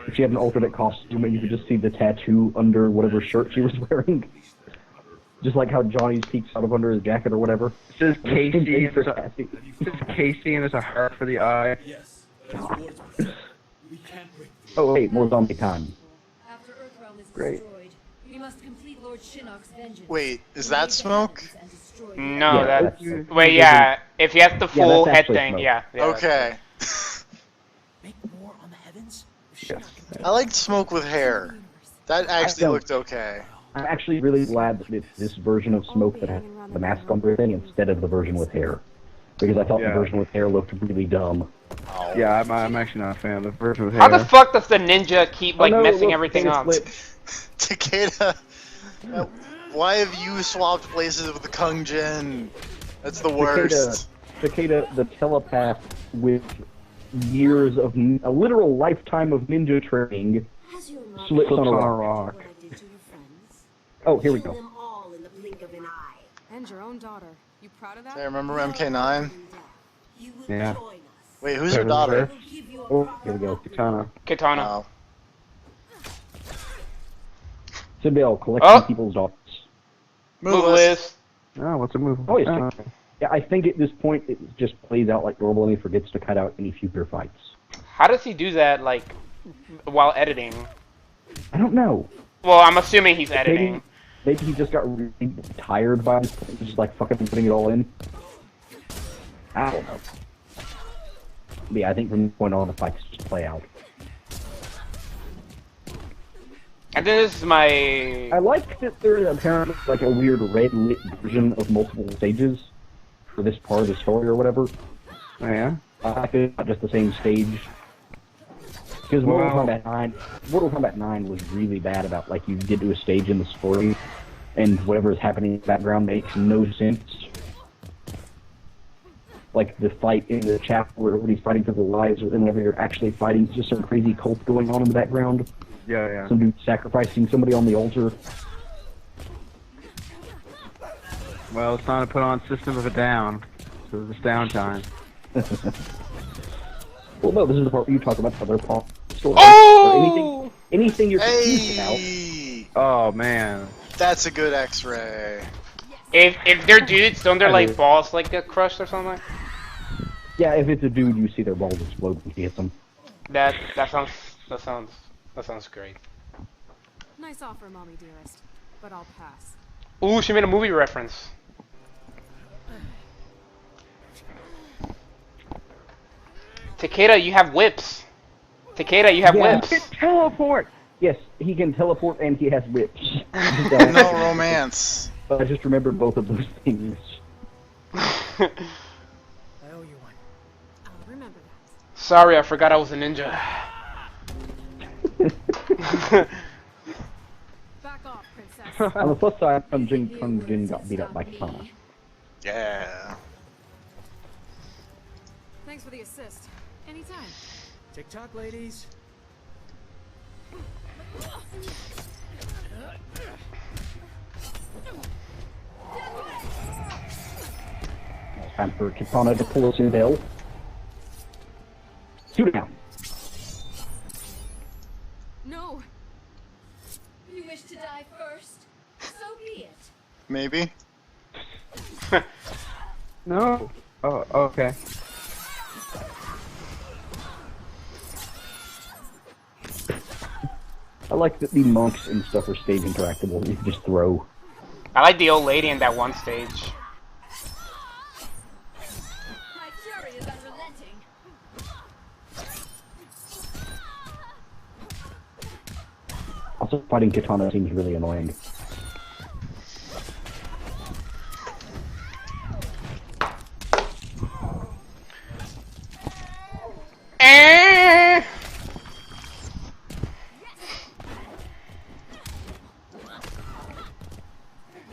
If she had an alternate costume and you could just see the tattoo under whatever shirt she was wearing. Just like how Johnny's peeks out of under his jacket or whatever. It says Casey, and there's a heart for the eye. Oh wait, more zombie time. After Earthrealm is Great. destroyed, we must complete Lord Shinnok's vengeance. Wait, is that Smoke? No, Yeah, that's... that's- Wait, yeah. If he has the full that's head actually thing, Smoke. yeah. Okay. Make war on the heavens? I liked Smoke with hair. That actually looked okay. I'm actually really glad that it's this version of Smoke that has the mask on everything instead of the version with hair. Because I thought the version with hair looked really dumb. Yeah, I'm actually not a fan of the version with How hair. the fuck does the ninja keep, like, no, messing look, everything it's up? Takeda, why have you swapped places with the Kung Jin? That's the worst. Takeda, the telepath with years of a literal lifetime of ninja training, slips on a rock. Oh, here we go. And your own daughter. You proud of that? Hey, remember MK9? Yeah. Wait, who's your daughter? Oh, here we go. Katana. Katana. Oh. Should be all collecting people's daughters. Move list. Oh, what's a move? Oh, yes. Okay. Yeah, I think at this point it just plays out like normal and he forgets to cut out any future fights. How does he do that, like, while editing? I don't know. Well, I'm assuming he's editing. Maybe he just got really tired by this point, just like fucking putting it all in. I don't know. But yeah, I think from this point on the fights just play out. I think this is my... I like that there is apparently like a weird red lit version of multiple stages for this part of the story or whatever. Oh, yeah? I like it's not just the same stage. Because Mortal Kombat 9 was really bad about, like, you get to a stage in the story, and whatever is happening in the background makes no sense. Like, the fight in the chapter where everybody's fighting for their lives, and whenever you're actually fighting, it's just some crazy cult going on in the background. Yeah, yeah. Some dude sacrificing somebody on the altar. Well, it's time to put on System of a Down, so it's downtime. Well, no, this is the part where you talk about other pop stories. Oh! Or anything you're confused about. Oh, man. That's a good X-ray. If they're dudes, don't their, like, balls, like, get crushed or something? Yeah, if it's a dude, you see their balls explode when he hits them. That sounds great. Nice offer, mommy dearest, but I'll pass. Ooh, she made a movie reference. Takeda, you have whips. Takeda, you have whips. He can teleport! Yes, he can teleport and he has whips. No romance. But I just remembered both of those things. I owe you one. I'll remember that. Sorry, I forgot I was a ninja. Back off, princess. On the plus side, Kung Jin got beat up by Katana. Yeah. Thanks for the assist. Anytime. TikTok, ladies. Time for Katana to pull us in hell. Shoot it down. No. You wish to die first? So be it. Maybe. No. Oh, okay. I like that the monks and stuff are stage interactable. You can just throw. I like the old lady in that one stage. My fury is unrelenting. Also, fighting Katana seems really annoying.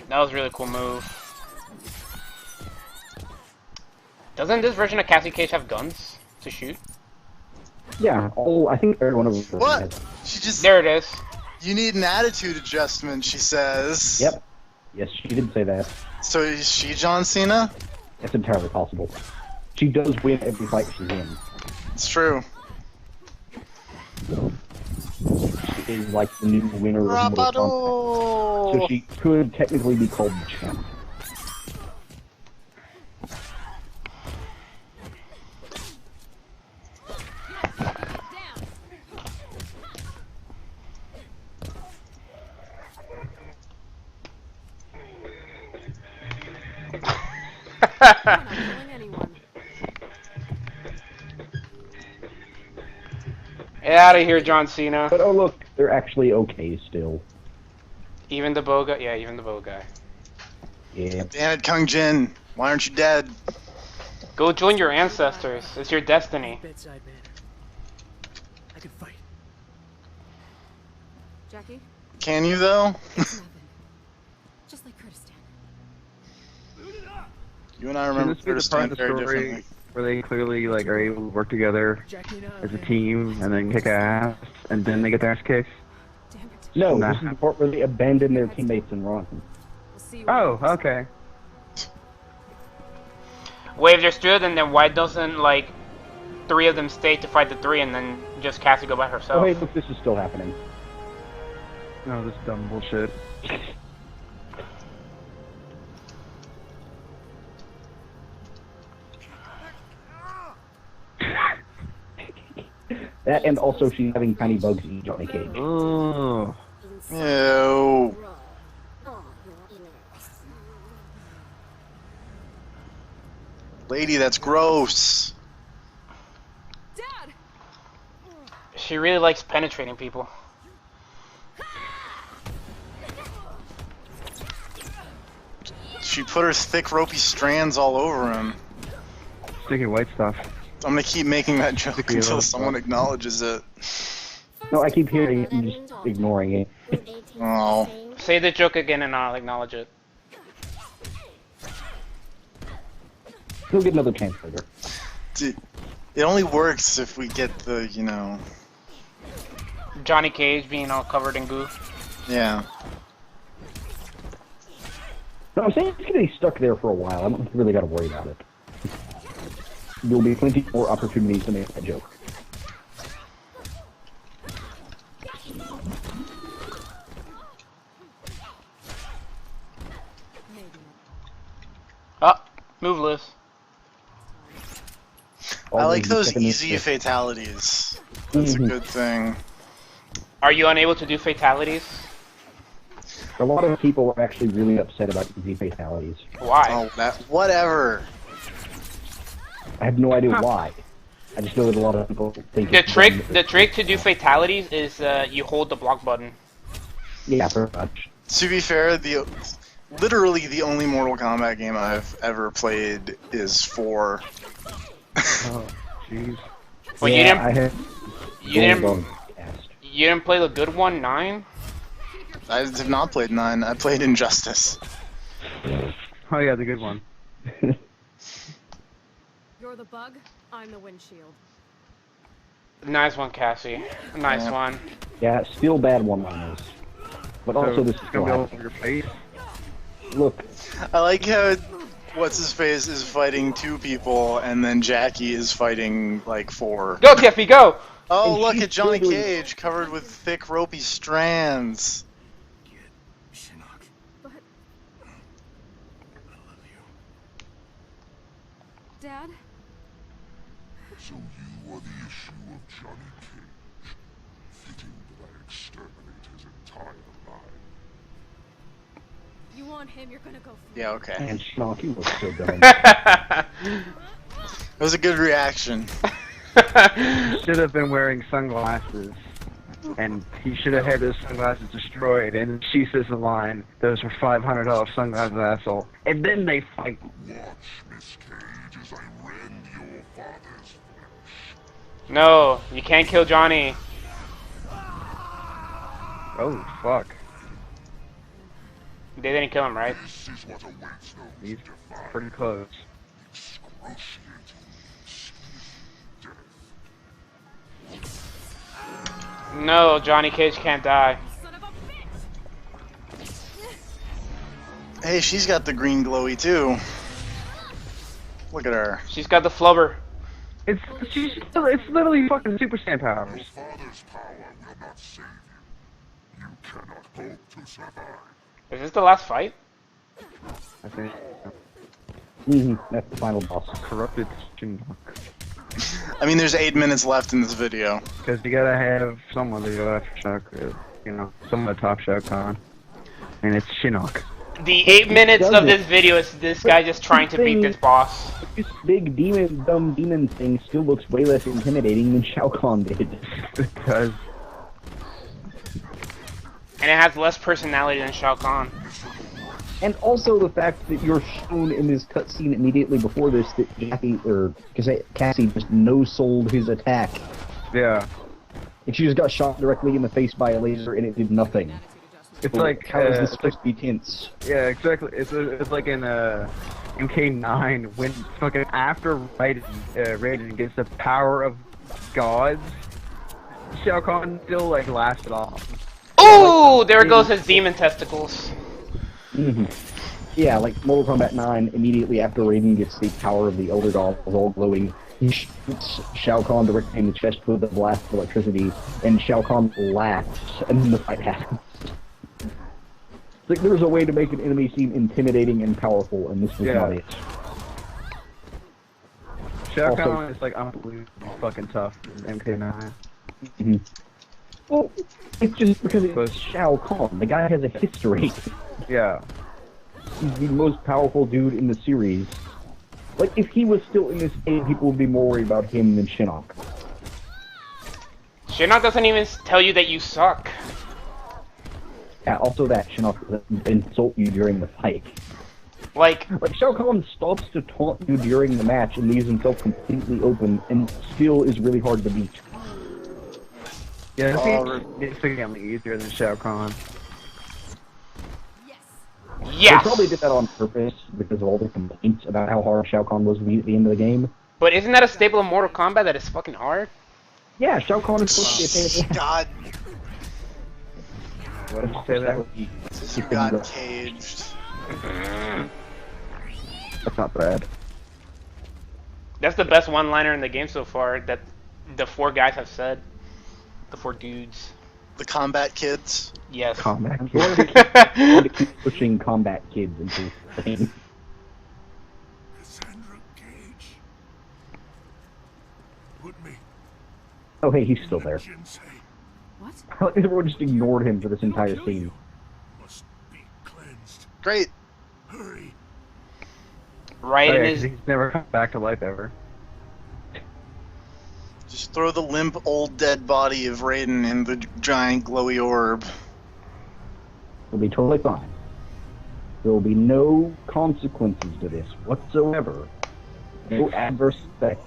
That was a really cool move. Doesn't this version of Cassie Cage have guns to shoot? Yeah, I think every one of them. What? She just. There it is. You need an attitude adjustment, she says. Yep. Yes, she did say that. So is she John Cena? It's entirely possible. She does win every fight she's in. It's true. She is like the new winner of Mortal Kombat. So she could technically be called the champ. Get out of here, John Cena. But oh look, they're actually okay still. Even the bow guy? Yeah, even the bow guy. Yeah. Damn it, Kung Jin. Why aren't you dead? Go join your ancestors. It's your destiny. Bedside manner. I can fight. Jackie? Can you, though? Just like Kurdistan. You and I remember Can this be the part Kurdistan of the very story differently. where they clearly like are able to work together as a team and then kick ass and then they get their ass kicked? No, Nah. this is the part where they abandon their teammates and run. Oh, okay. Wait, if there's 3 of them, then why doesn't, like, 3 of them stay to fight the 3 and then just Cassie go by herself? Oh, hey, look, this is still happening. No, this dumb bullshit. That, and also she's having tiny bugs eat Johnny Cage. Oh. Ew. Lady, that's gross. Dad! She really likes penetrating people. She put her thick, ropey strands all over him. Sticky white stuff. I'm gonna keep making that joke Sticky until yellow someone stuff. acknowledges it. No, I keep hearing it and just ignoring it. Oh. Say the joke again and I'll acknowledge it. He'll get another chance later. Dude, it only works if we get the, you know... Johnny Cage being all covered in goo. Yeah. No, I'm saying it's gonna be stuck there for a while. I don't really gotta worry about it. There'll be plenty more opportunities to make that joke. Oh, moveless. I like those easy fatalities. That's a good thing. Are you unable to do fatalities? A lot of people are actually really upset about easy fatalities. Why? Oh, whatever. I have no idea why. I just know that a lot of people think The it's trick dumb. to do fatalities is you hold the block button. Yeah, pretty much. To be fair, literally the only Mortal Kombat game I've ever played is 4. Oh, jeez. Well, Yeah, you didn't play the good one, 9? I have not played 9. I played Injustice. Oh yeah, the good one. You're the bug, I'm the windshield. Nice one, Cassie. Nice one. Yeah, still bad one-liners. But also this is gonna be all still over your face. Look. I like how what's-his-face is fighting 2 people, and then Jackie is fighting, like, 4. Go, Tiffy, go! Oh, And look she's at Johnny still doing- Cage, covered with thick, ropey strands. Dad? So you are the issue of Johnny Cage. Fitting that I exterminate his entire line. You want him, you're gonna go for Yeah, okay. And Schnock, you look so dumb. That was a good reaction. Should have been wearing sunglasses. And he should have had those sunglasses destroyed. And she says the line, "Those were $500 sunglasses, asshole." And then they fight. Watch, Miss Cage, as I rend your father's flesh. No, you can't kill Johnny. Oh, fuck. They didn't kill him, right? This is what awaits those He's defiant, pretty close. excruciating, sneaking death. No, Johnny Cage can't die. Hey, she's got the green glowy, too. Look at her. She's got the flubber. It's literally fucking Super Saiyan powers. Your father's power will not save you. You cannot hope to survive. Is this the last fight? I think. That's the final boss. Corrupted Shinnok. I mean, there's 8 minutes left in this video. Because you gotta have someone to go after Shao, you know, someone to top Shao Kahn. And it's Shinnok. The 8 minutes of this video is this guy just trying to beat this boss. This big dumb demon thing still looks way less intimidating than Shao Kahn did. It does. And it has less personality than Shao Kahn. And also the fact that you're shown in this cutscene immediately before this that Cassie just no-sold his attack. Yeah. And she just got shot directly in the face by a laser and it did nothing. It's Well, like how is this supposed to be tense? Yeah, exactly. It's like in K9 when fucking after Raiden gets the power of gods, Shao Kahn still like laughed it off. Ooh, there goes his demon testicles. Yeah, like Mortal Kombat 9, immediately after Raiden gets the power of the Elder Gods all glowing, he shoots Shao Kahn directly in the chest with a blast of electricity, and Shao Kahn laughs, and then the fight happens. It's like there's a way to make an enemy seem intimidating and powerful, and this was not it. Shao Kahn is like unbelievably fucking tough in MK9. Mm-hmm. Well, it's just because it's Shao Kahn. The guy has a history. Yeah. He's the most powerful dude in the series. Like, if he was still in this game, people would be more worried about him than Shinnok. Shinnok doesn't even tell you that you suck. Yeah, also that Shinnok doesn't insult you during the fight. Like Shao Kahn stops to taunt you during the match and leaves himself completely open and still is really hard to beat. Yeah, it's significantly easier than Shao Kahn. Yes! They probably did that on purpose because of all the complaints about how hard Shao Kahn was to beat at the end of the game. But isn't that a staple of Mortal Kombat that is fucking hard? Yeah, Shao Kahn is supposed to be a pain in the ass. God. What did you say that? You got caged. That's not bad. That's the best one-liner in the game so far that the 4 guys have said. The 4 dudes. The combat kids? Yes. Combat I'm going to keep pushing combat kids into the thing. Oh hey, he's still there. What? Everyone just ignored him for this entire scene. Great. Right Oh, in yeah, his... he's never come back to life ever. Just throw the limp old dead body of Raiden in the giant glowy orb. It'll be totally fine. There will be no consequences to this whatsoever. No adverse effects.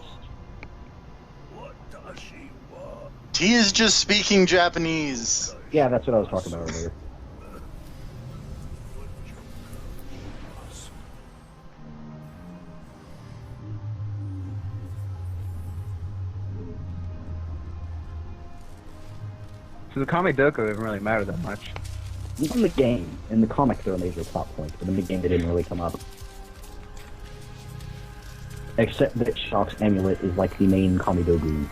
He is just speaking Japanese. Yeah, that's what I was talking about earlier. So the Kami Doko didn't really matter that much. In the game, in the comic, they're a major plot point, but in the game, they didn't really come up. Except that Shock's amulet is like the main Kamidogu.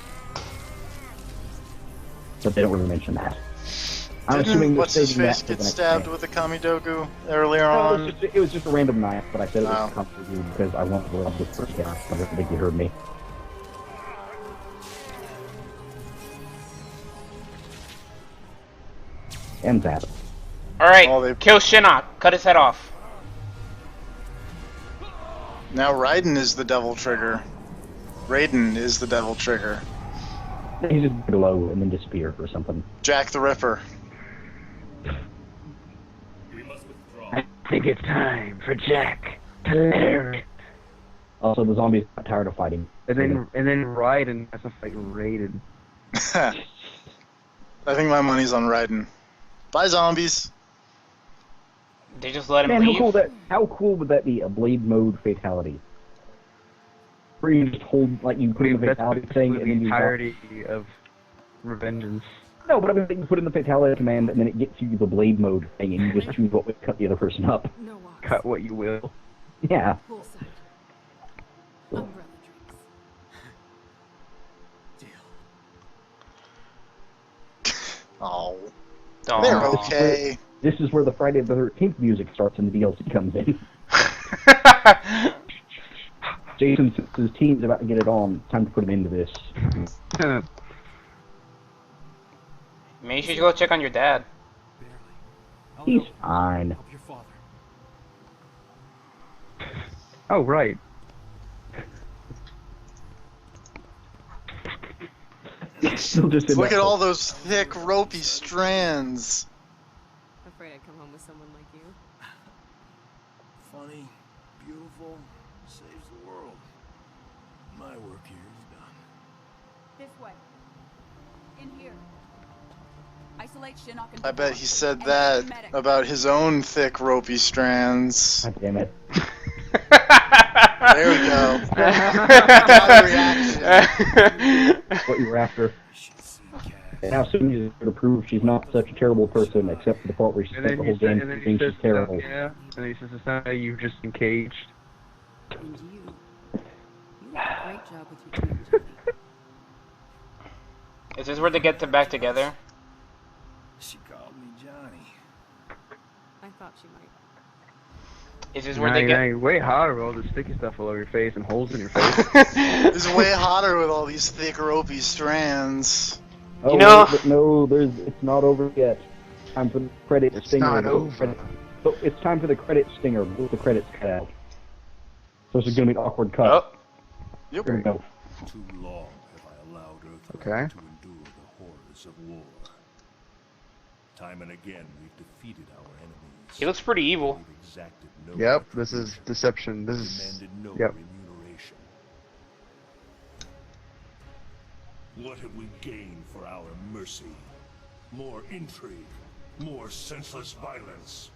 But they don't really mention that. I'm assuming What's they're his saving face that for get the next stabbed game. with a Kamidogu earlier No, on? it was just a random knife, but I said it was Kamidogu because I wanted to love this first guy. I don't think you heard me. And that. Alright, kill Shinnok. Cut his head off. Now Raiden is the devil trigger. Raiden is the devil trigger. He just glow and then disappear or something. Jack the Ripper. I think it's time for Jack to learn. Also, the zombies got tired of fighting. And then Raiden has to fight Raiden. I think my money's on Raiden. Bye, zombies. They just let him Man, leave? how cool would that be? A blade mode fatality. Where you just hold, like, you put in the fatality thing and the then you entirety of Revengeance. No, but I mean, you put in the fatality command and then it gets you the blade mode thing and you just choose what would cut the other person up. Cut what you will. Yeah. Umbrella Oh. They're okay. This is where the Friday the 13th music starts and the DLC comes in. Jason, since his team's about to get it on, time to put him into this. Maybe you should go check on your dad. He's fine. Oh, right. Still just in Look that at all those thick, ropey strands. I'm afraid I'd come home with someone like you. Funny, beautiful, saves the world. My work here is done. This way. In here. Isolate Shinnok and I bet he said that about his own thick, ropey strands. God damn it. There we go. Got a reaction. What you were after. And now Sunya's here to prove she's not such a terrible person, except for the part where she And spent then the he whole game says, thinking she's terrible. yeah. And he says, "It's you've just engaged." And you did a great job with your team, Johnny. Is this where they get back together? She called me Johnny. I thought she might. Is this where they get? You're way hotter with all this sticky stuff all over your face and holes in your face. It's way hotter with all these thick, ropey strands. Oh, You know- wait, but no, it's not over yet. Time for the credit stinger. not over. So it's time for the credit stinger with the credits cut out. So this is gonna be an awkward cut. Oh, Yep. Here we go. Too long have I allowed Earth Okay. to endure the horrors of war. Time and again, we've defeated our enemies. he looks pretty evil. We've exacted no Yep, retribution, this is deception. This is. demanded no Yep. remuneration. What have we gained for our mercy? More intrigue, more senseless violence.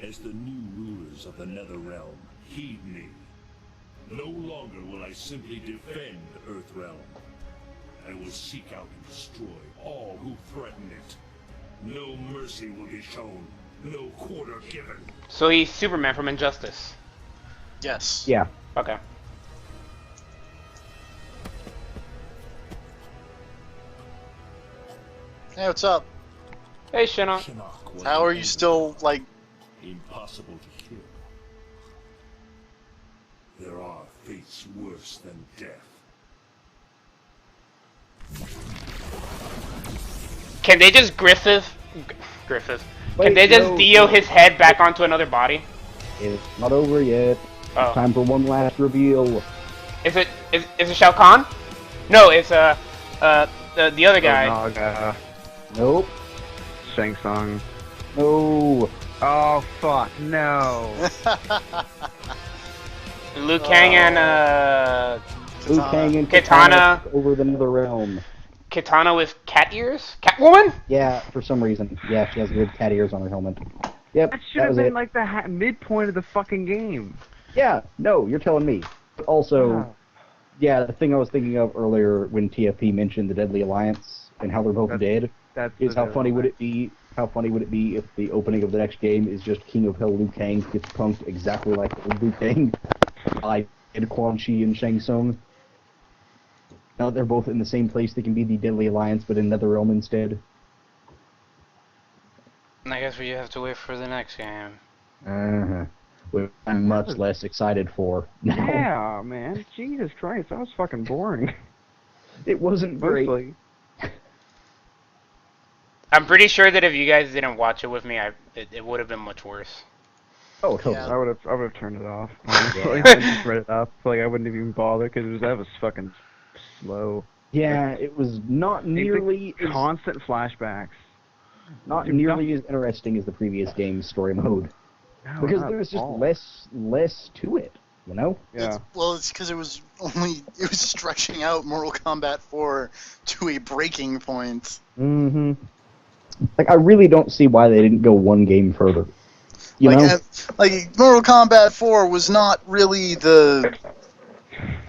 As the new rulers of the Netherrealm, heed me. No longer will I simply defend Earthrealm. I will seek out and destroy all who threaten it. No mercy will be shown, no quarter given. So he's Superman from Injustice. Yes. Yeah. Okay. Hey, what's up? Hey, Shinnok. Shinnok was How are an you still, like... impossible to kill? There are fates worse than death. Can they just Griffith? Can Wait, they just no, Dio no. his head back onto another body? It's not over yet. Oh. Time for one last reveal. Is it Shao Kahn? No, it's the other guy. Oh, Naga, Nope. Shang Tsung. No. Oh fuck, no. Liu Kang and Liu Kang and Katana. over the Nether Realm. Katana with cat ears? Catwoman? Yeah, for some reason. Yeah, she has weird cat ears on her helmet. Yep, That should have was been it. like the midpoint of the fucking game. Yeah, no, you're telling me. Also, Oh. yeah, the thing I was thinking of earlier when TFP mentioned the Deadly Alliance and how they're both dead That's is the how Deadly funny would Alliance. it be? How funny would it be if the opening of the next game is just King of Hell Liu Kang gets punked exactly like old Liu Kang by Quan Chi and Shang Tsung? Now that they're both in the same place, they can be the Deadly Alliance, but in NetherRealm instead. I guess we have to wait for the next game. Which I'm much less excited for now. Yeah, man. Jesus Christ, that was fucking boring. It wasn't great. Mostly. I'm pretty sure that if you guys didn't watch it with me, it would have been much worse. Oh, totally. Yeah. I would have turned it off. Honestly. Yeah. I just read it up. Like I wouldn't have even bothered because that was fucking slow. Yeah, it was not nearly as, Constant flashbacks. not Dude, nearly as interesting as the previous game's story mode. No, Because not there was at just all. less to it, you know? Yeah. It's because it was stretching out Mortal Kombat 4 to a breaking point. Mm-hmm. Like, I really don't see why they didn't go one game further. You know? Like Mortal Kombat 4 was not really the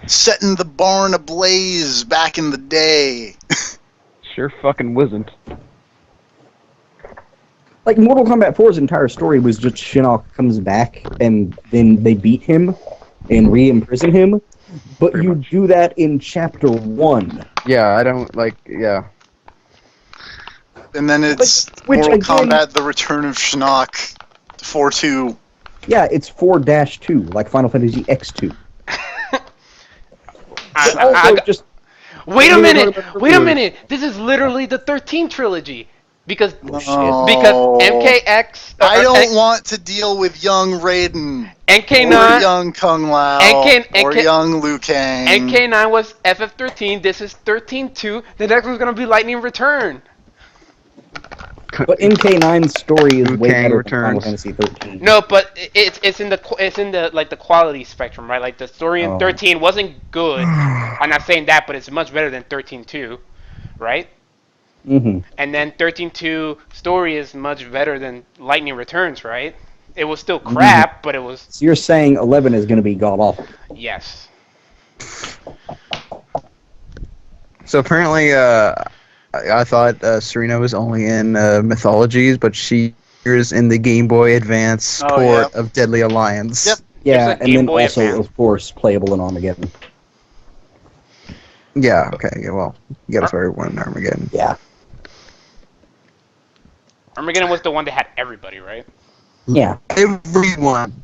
setting the barn ablaze back in the day. Sure fucking wasn't. Like, Mortal Kombat 4's entire story was just Shinnok comes back, and then they beat him and re-imprison him. But Pretty you much. do that in Chapter 1. Yeah, I don't like. Yeah. And then it's Which, Mortal again- Kombat: The Return of Shinnok 4-2. Yeah, it's 4-2, like Final Fantasy X2. But I- also, just... Wait a you minute! remember- Wait a minute! This is literally the 13 trilogy. Because No. MKX... I don't want to deal with young Raiden, or NK9... young Kung Lao, or young Liu Kang. NK9 was FF13, this is 13-2, the next one's gonna be Lightning Return. But MK9's story is Liu way Kang better than Final returns. Fantasy 13. No, but it's in the like the quality spectrum, right? Like the story in Oh. 13 wasn't good. I'm not saying that, but it's much better than 13-2, right? Mm-hmm. And then 13-2 story is much better than Lightning Returns, right? It was still crap, but it was... So you're saying 11 is going to be god-awful? Yes. So apparently, I thought Serena was only in Mythologies, but she is in the Game Boy Advance port of Deadly Alliance. Yep. Yeah, and then also, of course, playable in Armageddon. Yeah, okay, yeah, well, you gotta throw everyone in Armageddon. Yeah. Armageddon was the one that had everybody, right? Yeah. Everyone!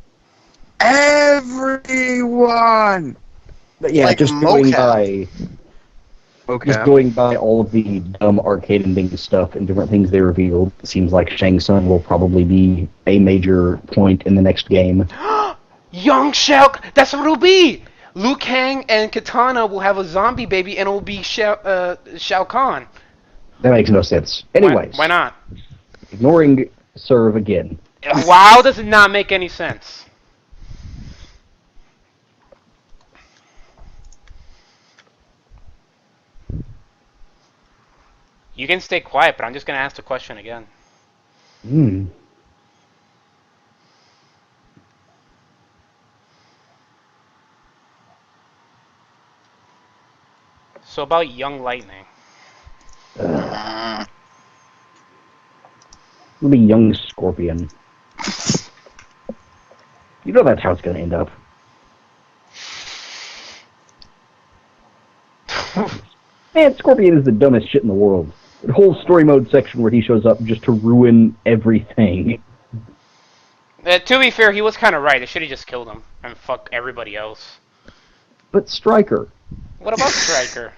Everyone! But yeah, Like just mocap. going by all of the dumb arcade ending stuff and different things they revealed, it seems like Shang Tsung will probably be a major point in the next game. Young Shao, that's what it'll be! Liu Kang and Katana will have a zombie baby and it'll be Shao Kahn. That makes no sense. Anyways. Why not? Ignoring Serve again. Wow, does it not make any sense? You can stay quiet, but I'm just gonna ask the question again. Hmm. So about Young Lightning. It'll be Young Scorpion. You know that's how it's gonna end up. Man, Scorpion is the dumbest shit in the world. The whole story mode section where he shows up just to ruin everything. To be fair, he was kind of right. They should have just killed him and fuck everybody else. But Stryker. What about Stryker?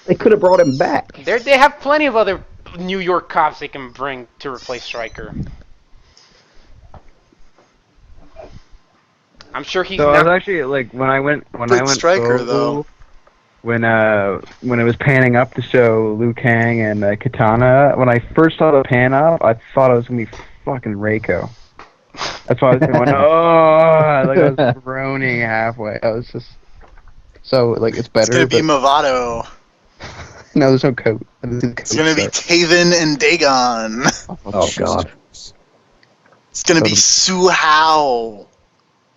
They could have brought him back. They have plenty of other New York cops they can bring to replace Stryker. I'm sure he's So not... I was actually like when I went Stryker Oval, though. When it was panning up to show Liu Kang and Katana, when I first saw the pan up, I thought it was gonna be fucking Reiko. That's why I was going, oh, like I was groaning halfway. I was just so like it's better. It's gonna be Movado. No, there's no coat. It's gonna be Taven and Dagon. Oh god. It's gonna be Su Hao.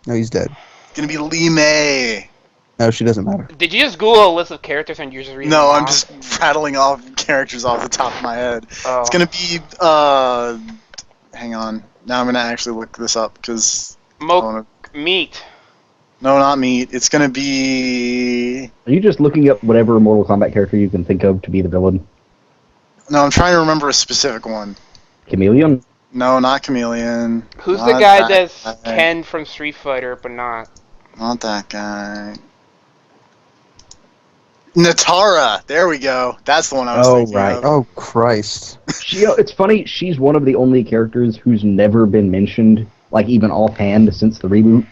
No, he's dead. It's gonna be Li Mei. No, she doesn't matter. Did you just Google a list of characters and you're just reading No, them I'm off? just rattling off characters off the top of my head. Oh. It's gonna be hang on. Now I'm gonna actually look this up because Meat. No, not Meat. It's gonna be. Are you just looking up whatever Mortal Kombat character you can think of to be the villain? No, I'm trying to remember a specific one. Chameleon? No, not Chameleon. Who's Not the guy that that's guy. Ken from Street Fighter, but not? Not that guy. Natara. There we go. That's the one I was thinking of. Oh, Christ. It's funny, she's one of the only characters who's never been mentioned, like even offhand, since the reboot.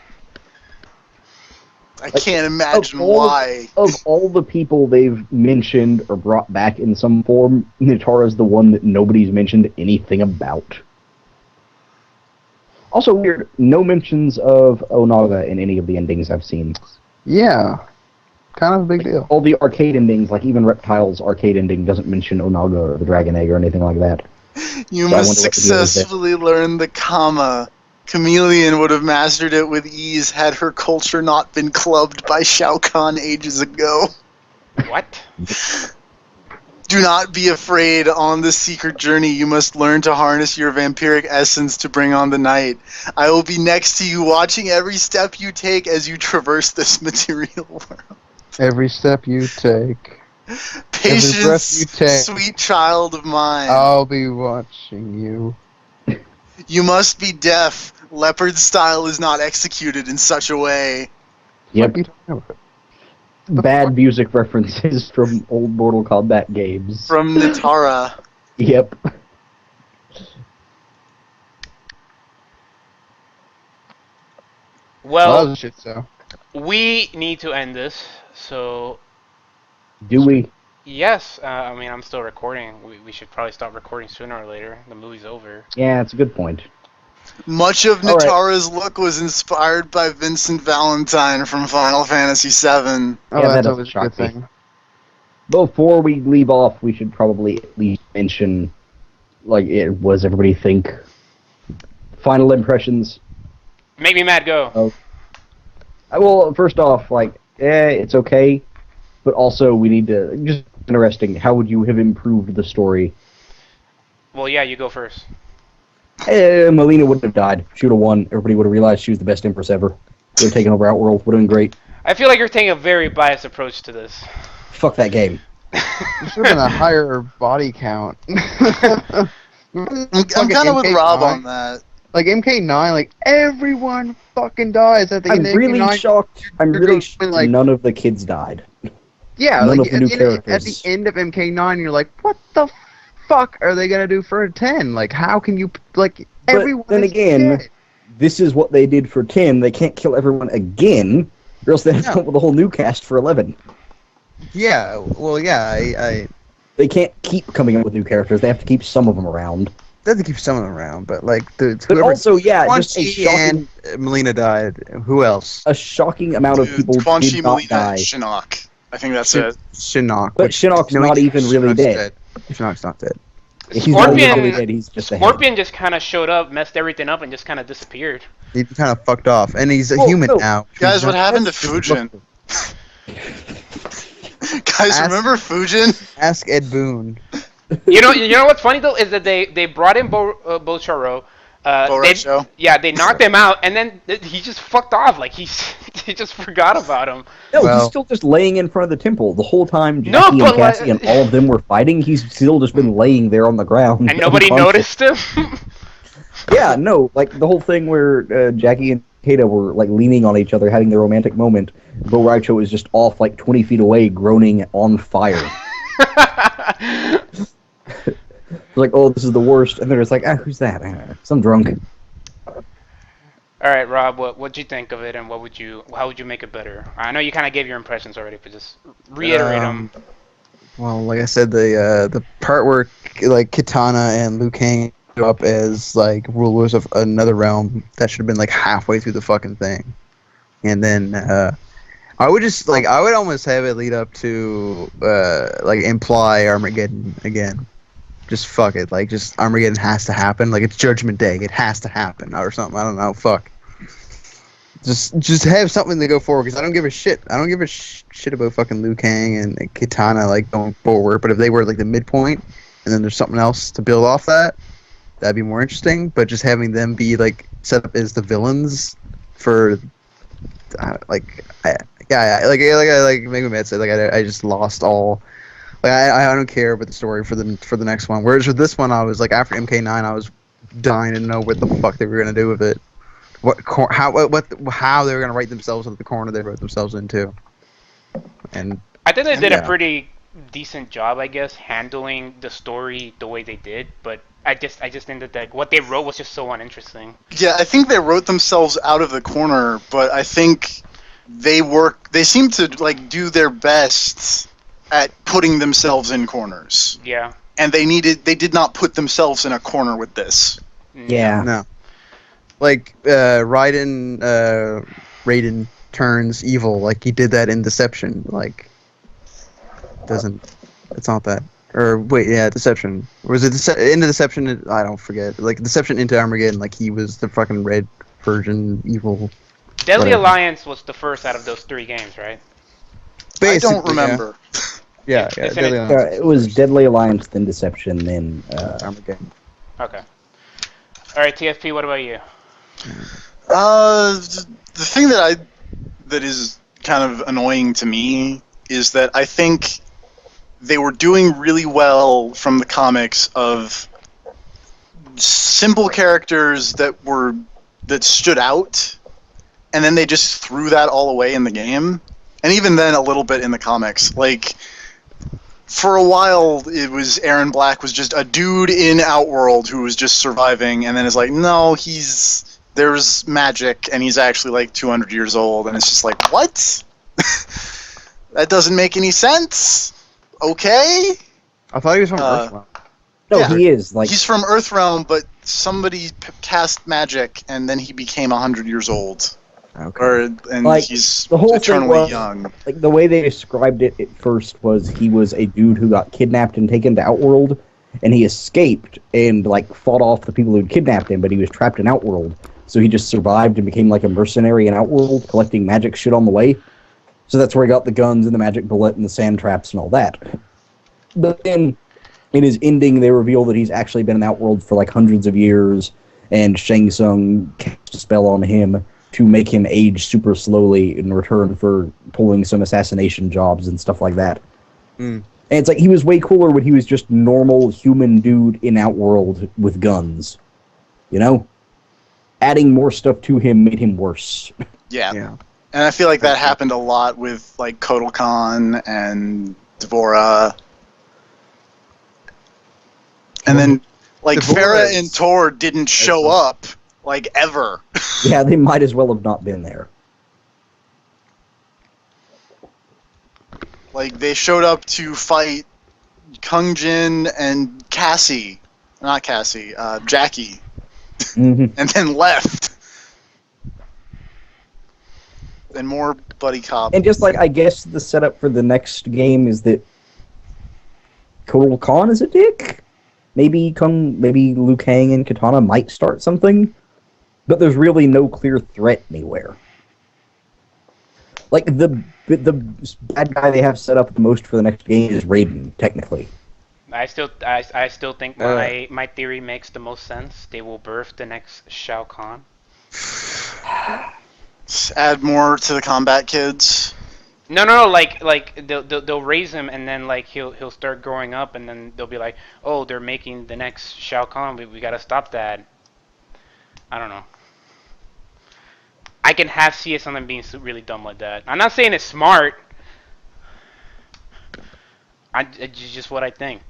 I can't imagine why. Of all the people they've mentioned or brought back in some form, Natara's the one that nobody's mentioned anything about. Also weird, no mentions of Onaga in any of the endings I've seen. Yeah. Kind of a big deal. All the arcade endings, like even Reptile's arcade ending, doesn't mention Onaga or the Dragon Egg or anything like that. You So I must wonder what the deal is there. successfully learn the comma. Chameleon would have mastered it with ease had her culture not been clubbed by Shao Kahn ages ago. What? Do not be afraid. On this secret journey, you must learn to harness your vampiric essence to bring on the night. I will be next to you, watching every step you take as you traverse this material world. Every step you take. Patience, every breath you take, sweet child of mine. I'll be watching you. You must be deaf. Leopard style is not executed in such a way. Yep. Bad music references from old Mortal Kombat games. From Natara. Yep. Well, that was a shit show. We need to end this, so... Do we? Yes, I mean, I'm still recording. We should probably stop recording sooner or later. The movie's over. Yeah, it's a good point. Much of Natara's look was inspired by Vincent Valentine from Final Fantasy VII. Yeah, that's always a good thing. Before we leave off, we should probably at least mention, like, what does everybody think? Final impressions. Make me mad, go. Well, first off, like, it's okay. but also we need to just interesting. How would you have improved the story? Well, yeah, you go first. Melina wouldn't have died. She would have won. Everybody would have realized she was the best Empress ever. Would have taken over Outworld. Would have been great. I feel like you're taking a very biased approach to this. Fuck that game. There should have been a higher body count. I'm kind of with Rob on that. Like MK9, like everyone fucking dies at the end of really MK9. shocked. I'm really shocked like, none of the kids died. Yeah, none like of the new characters. At the end of MK9, you're like, what the fuck are they gonna do for a 10? Like, how can you like everyone? But then again, dead. this is what they did for 10. They can't kill everyone again, or else they have to come up with a whole new cast for 11. Yeah, well, yeah, They can't keep coming up with new characters. They have to keep some of them around. They have to keep some of them around, but like, but also, yeah, just a shocking. And Melina died. Who else? A shocking amount of people Quan did Chi, not Melina, die. and Shinnok. I think that's it. Shinnok. But Shinnok's not even really dead. Shinnok's not dead. He's not really dead. He's just a head. Scorpion just kind of showed up, messed everything up, and just kind of disappeared. He kind of fucked off, and he's a human now. Guys, what happened to Fujin? Guys, remember Fujin? Ask Ed Boon. You know what's funny though is that they brought in Bocharo. They knocked him out, and then he just fucked off. Like he just forgot about him. No, he's still just laying in front of the temple the whole time. Jackie and Cassie and all of them were fighting. He's still just been laying there on the ground. And nobody noticed him. Yeah, no, like the whole thing where Jackie and Kata were like leaning on each other, having their romantic moment. Boraicho was just off like 20 feet away, groaning on fire. Like, oh, this is the worst, and they're just like, who's that? Some drunk. All right, Rob, what'd you think of it, and how would you make it better? I know you kind of gave your impressions already, but just reiterate them. Well, like I said, the part where like Kitana and Liu Kang show up as like rulers of another realm, that should have been like halfway through the fucking thing, and then I would almost have it lead up to like imply Armageddon again. Just fuck it, like just Armageddon has to happen, like it's Judgment Day, it has to happen or something. I don't know, fuck. Just have something to go forward, because I don't give a shit. I don't give a shit about fucking Liu Kang and Kitana like going forward. But if they were like the midpoint, and then there's something else to build off that'd be more interesting. But just having them be like set up as the villains for like Mega Man said, like I just lost all. Like I don't care about the story for the next one. Whereas with this one, I was like, after MK9, I was dying to know what the fuck they were gonna do with it. How they were gonna write themselves into the corner they wrote themselves into. And I think they did a pretty decent job, I guess, handling the story the way they did. But I just think that what they wrote was just so uninteresting. Yeah, I think they wrote themselves out of the corner, but I think they seem to like do their best at putting themselves in corners. Yeah. And they did not put themselves in a corner with this. Yeah. No. Like Raiden turns evil, like he did that in Deception. Like it's not that. Or wait, yeah, Deception. Or was it into Deception? I don't forget. Like Deception into Armageddon, like he was the fucking red version evil. Deadly whatever. Alliance was the first out of those 3 games, right? Basically, I don't remember. Yeah, Deadly Alliance. It was Deadly Alliance, then Deception, then Armageddon. Okay. All right, TFP, what about you? The thing that is kind of annoying to me is that I think they were doing really well from the comics of simple characters that stood out, and then they just threw that all away in the game, and even then a little bit in the comics. Like, for a while, it was Aaron Black was just a dude in Outworld who was just surviving, and then it's like, no, there's magic, and he's actually like 200 years old, and it's just like, what? That doesn't make any sense. Okay. I thought he was from Earthrealm. No, yeah, he is. Like, he's from Earthrealm, but somebody cast magic, and then he became 100 years old. Okay. He's the whole eternally thing was, young. Like the way they described it at first was he was a dude who got kidnapped and taken to Outworld, and he escaped and like fought off the people who'd kidnapped him, but he was trapped in Outworld. So he just survived and became like a mercenary in Outworld, collecting magic shit on the way. So that's where he got the guns and the magic bullet and the sand traps and all that. But then, in his ending, they reveal that he's actually been in Outworld for like hundreds of years, and Shang Tsung cast a spell on him to make him age super slowly in return for pulling some assassination jobs and stuff like that. Mm. And it's like he was way cooler when he was just normal human dude in Outworld with guns. You know? Adding more stuff to him made him worse. Yeah. And I feel like that happened a lot with like Kotal Khan and Dvora. And then like Farah and Tor didn't show up like ever. Yeah, they might as well have not been there. Like they showed up to fight Kung Jin and Cassie. Not Cassie, Jackie. Mm-hmm. And then left. And more buddy cop. And just like, I guess the setup for the next game is that Kotal Khan is a dick? Maybe Liu Kang and Katana might start something? But there's really no clear threat anywhere. Like, the bad guy they have set up the most for the next game is Raiden, technically. I still think my theory makes the most sense. They will birth the next Shao Kahn. Add more to the combat kids. No. Like they'll raise him, and then like he'll start growing up, and then they'll be like, oh, they're making the next Shao Kahn. We gotta stop that. I don't know. I can see it something being really dumb like that. I'm not saying it's smart. It's just what I think.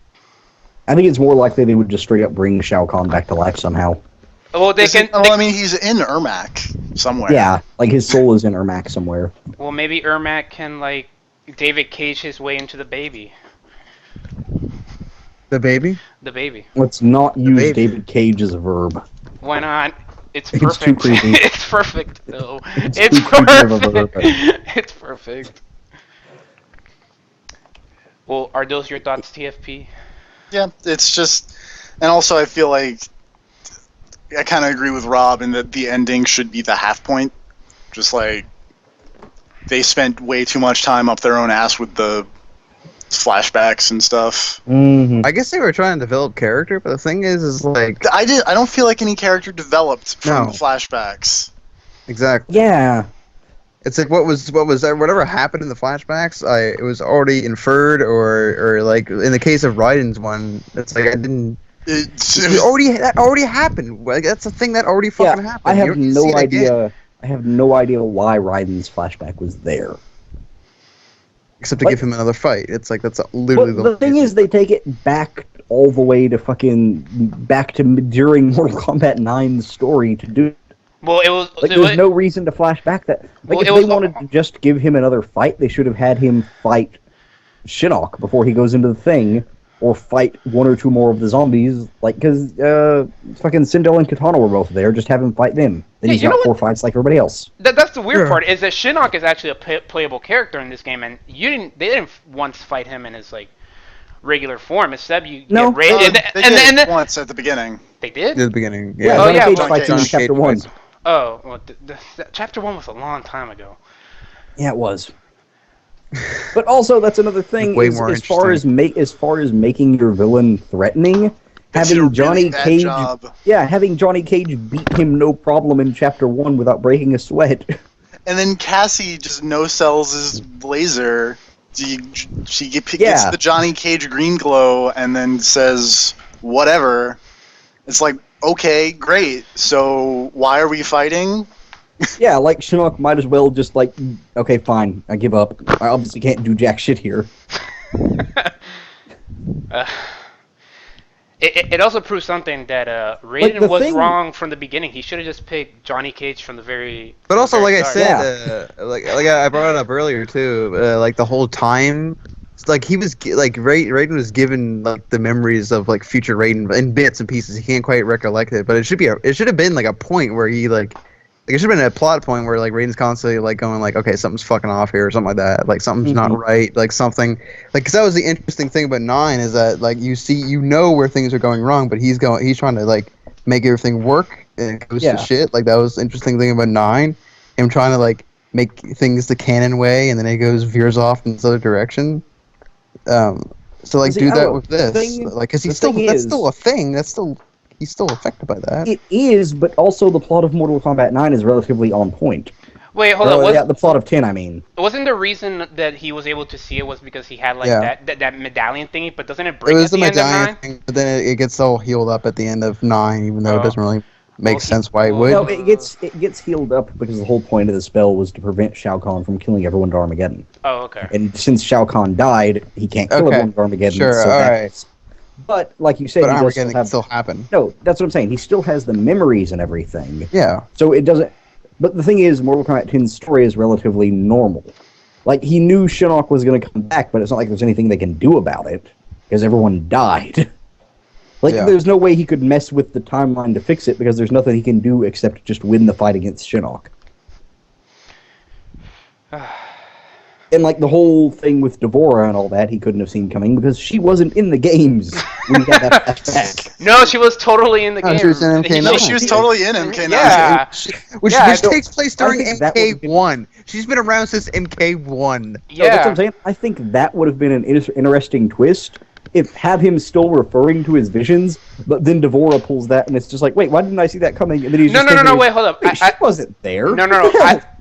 I think it's more likely they would just straight up bring Shao Kahn back to life somehow. Well, I mean, he's in Ermac somewhere. Yeah, like his soul is in Ermac somewhere. Well, maybe Ermac can like David Cage his way into the baby. The baby? The baby. Let's not use David Cage as a verb. Why not? It's It's perfect. too creepy. It's perfect though. It's It's too creepy of a verb. perfect. It's perfect. Well, are those your thoughts, TFP? Yeah, it's just, and also I feel like I kind of agree with Rob in that the ending should be the half point. Just like they spent way too much time up their own ass with the flashbacks and stuff. Mm-hmm. I guess they were trying to develop character, but the thing is like I don't feel like any character developed from the flashbacks. Exactly. Yeah. It's like what was that? Whatever happened in the flashbacks, it was already inferred, or like in the case of Raiden's one, it's like I didn't. That already happened. Like that's a thing that already fucking happened. I have no idea. I have no idea why Raiden's flashback was there. Except to give him another fight. It's like that's literally the thing is, they take it back all the way to during Mortal Kombat 9's story to do. Well, it was like there's no reason to flash back that. Like if they wanted to just give him another fight, they should have had him fight Shinnok before he goes into the thing, or fight one or two more of the zombies. Like because fucking Sindel and Katana were both there. Just have him fight them. Then he's got 4 fights like everybody else. That's the weird part is that Shinnok is actually a playable character in this game, and they didn't once fight him in his like regular form. Instead, you get raided. They did once at the beginning. They did? In the beginning, yeah. Oh yeah. Cage fights him in Chapter 1. Oh, well, Chapter 1 was a long time ago. Yeah, it was. But also, that's another thing. As far as making your villain threatening, having Johnny Cage, having Johnny Cage beat him no problem in Chapter 1 without breaking a sweat. And then Cassie just no-sells his laser. She gets the Johnny Cage green glow and then says whatever. It's like, okay, great. So why are we fighting? Yeah, like Shinnok might as well just like, okay, fine, I give up. I obviously can't do jack shit here. It also proves something that Raiden was wrong from the beginning. He should have just picked Johnny Cage from the very. But also, like I start. said, like I brought it up earlier too. Like the whole time, it's like he was like Raiden was given like the memories of like future Raiden in bits and pieces. He can't quite recollect it, but it should have been like a point where he like it should have been a plot point where like Raiden's constantly like going like, okay, something's fucking off here or something like that. Like something's not right. Like something like because that was the interesting thing about 9 is that like you know where things are going wrong, but he's trying to like make everything work and it goes to shit. Like that was the interesting thing about 9. Him trying to like make things the canon way, and then it veers off in this other direction. So like, See, do I don't that know. with this, like, because The thing that's is- still a thing. He's still affected by that. It is, but also the plot of Mortal Kombat 9 is relatively on point. Wait, hold on. Yeah, the plot of 10, I mean. Wasn't the reason that he was able to see it was because he had like Yeah. that medallion thingy? But doesn't it It break was at the the end of medallion 9? thing, but then it gets all healed up at the end of 9, even though it doesn't really make sense why it would. No, it gets healed up because the whole point of the spell was to prevent Shao Kahn from killing everyone to Armageddon. Oh, okay. And since Shao Kahn died, he can't kill Okay. everyone to Armageddon. Sure, so alright. But like you said, But he does Armageddon still have, can still happen. No, that's what I'm saying. He still has the memories and everything. Yeah. So it doesn't. But the thing is, Mortal Kombat 10's story is relatively normal. Like, he knew Shinnok was going to come back, but it's not like there's anything they can do about it, because everyone died. Like, Yeah. there's no way he could mess with the timeline to fix it, because there's nothing he can do except just win the fight against Shinnok. And, like, the whole thing with Devora and all that, he couldn't have seen coming, because she wasn't in the games when he had that flashback. No, she was totally in the game. She was in MK9. No, she was totally in MK9. Yeah. Which takes place during I think that would've MK1. She's been around since MK1. No, that's what I'm saying. I think that would have been an interesting twist. Have him still referring to his visions, but then Devora pulls that, and it's just like, wait, why didn't I see that coming? And then he's No, wait, hold up. Wait, she wasn't there. No.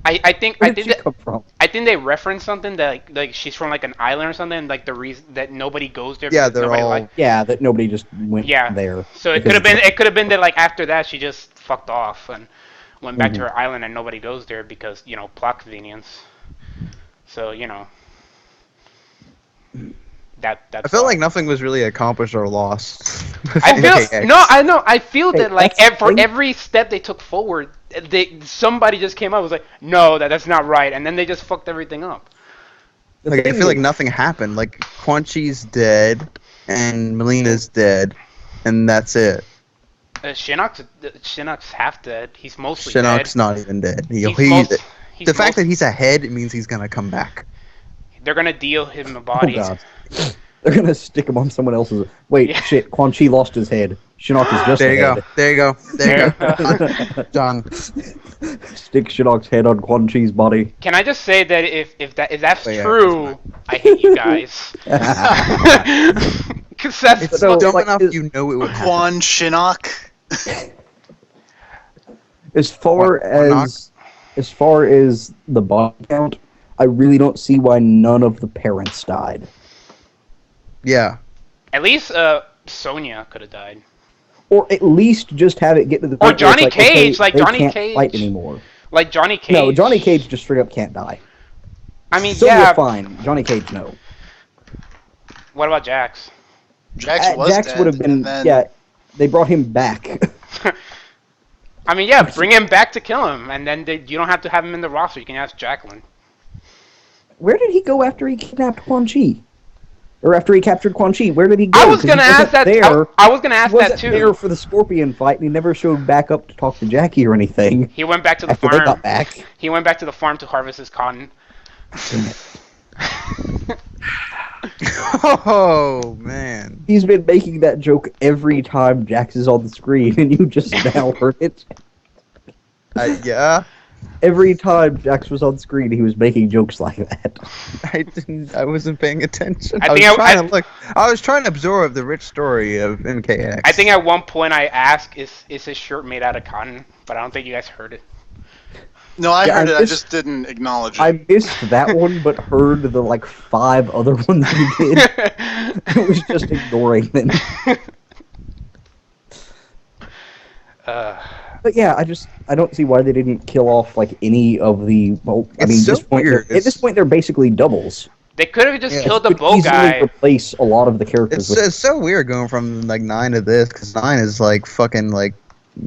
I think Where did she come from? I think they referenced something that like she's from like an island or something, like the reason that nobody goes there. Yeah, because they're nobody all. Yeah, that nobody just went there. So it could have been that like after that she just fucked off and went back to her island and nobody goes there because plot convenience. So that's. I felt like nothing was really accomplished or lost. I feel that like that's the for thing. every step they took forward, somebody just came up and was like, no, that's not right, and then they just fucked everything up. Like, I feel like nothing happened. Like, Quan Chi's dead, and Melina's dead, and that's it. Shinnok's half dead. He's mostly Shinnok's dead. not even dead. The fact that he's ahead means he's gonna come back. They're gonna deal him a body. Oh, God. They're gonna stick him on someone else's. Wait, shit! Quan Chi lost his head. Shinnok is just There you ahead. go. There you go. Done. Stick Shinnok's head on Quan Chi's body. Can I just say that if that's yeah, true, I hate you guys. Because that's It's So, dumb like, enough is- you know it would happen. Quan Shinnok. As far as the body count, I really don't see why none of the parents died. Yeah. At least Sonya could have died. Or at least just have it get to the Or point where it's Johnny Cage, okay, like they Johnny can't Cage. fight anymore. Like Johnny Cage. No, Johnny Cage just straight up can't die. I mean, Sonya yeah. fine. Johnny Cage, no. What about Jax? Jax was Jax dead, would have been. and then- Yeah, they brought him back. I mean, yeah, bring him back to kill him, and then you don't have to have him in the roster. You can ask Jacqueline. Where did he go after he kidnapped Quan Chi? Or after he captured Quan Chi? Where did he go? I was 'Cause gonna he ask wasn't that. There. I was gonna ask He wasn't that too. there for the Scorpion fight, and he never showed back up to talk to Jackie or anything. He went back to the after farm. they got back. He went back to the farm to harvest his cotton. Oh man. He's been making that joke every time Jax is on the screen, and you just now heard it. Yeah. Every time Jax was on screen, he was making jokes like that. I wasn't paying attention. I I was think trying to look. I was trying to absorb the rich story of MKX. I think at one point I asked, "Is his shirt made out of cotton?" But I don't think you guys heard it. No, I heard it. I missed- just didn't acknowledge it. I missed that one, but heard the like 5 other ones he did. I was just ignoring them. But yeah, I don't see why they didn't kill off like any of the. Well, I It's mean, so this point weird. at this point they're basically doubles. They could have just Yeah. killed the Could bow easily guy. replace a lot of the characters. It's so weird going from like 9 to this, because 9 is like fucking like.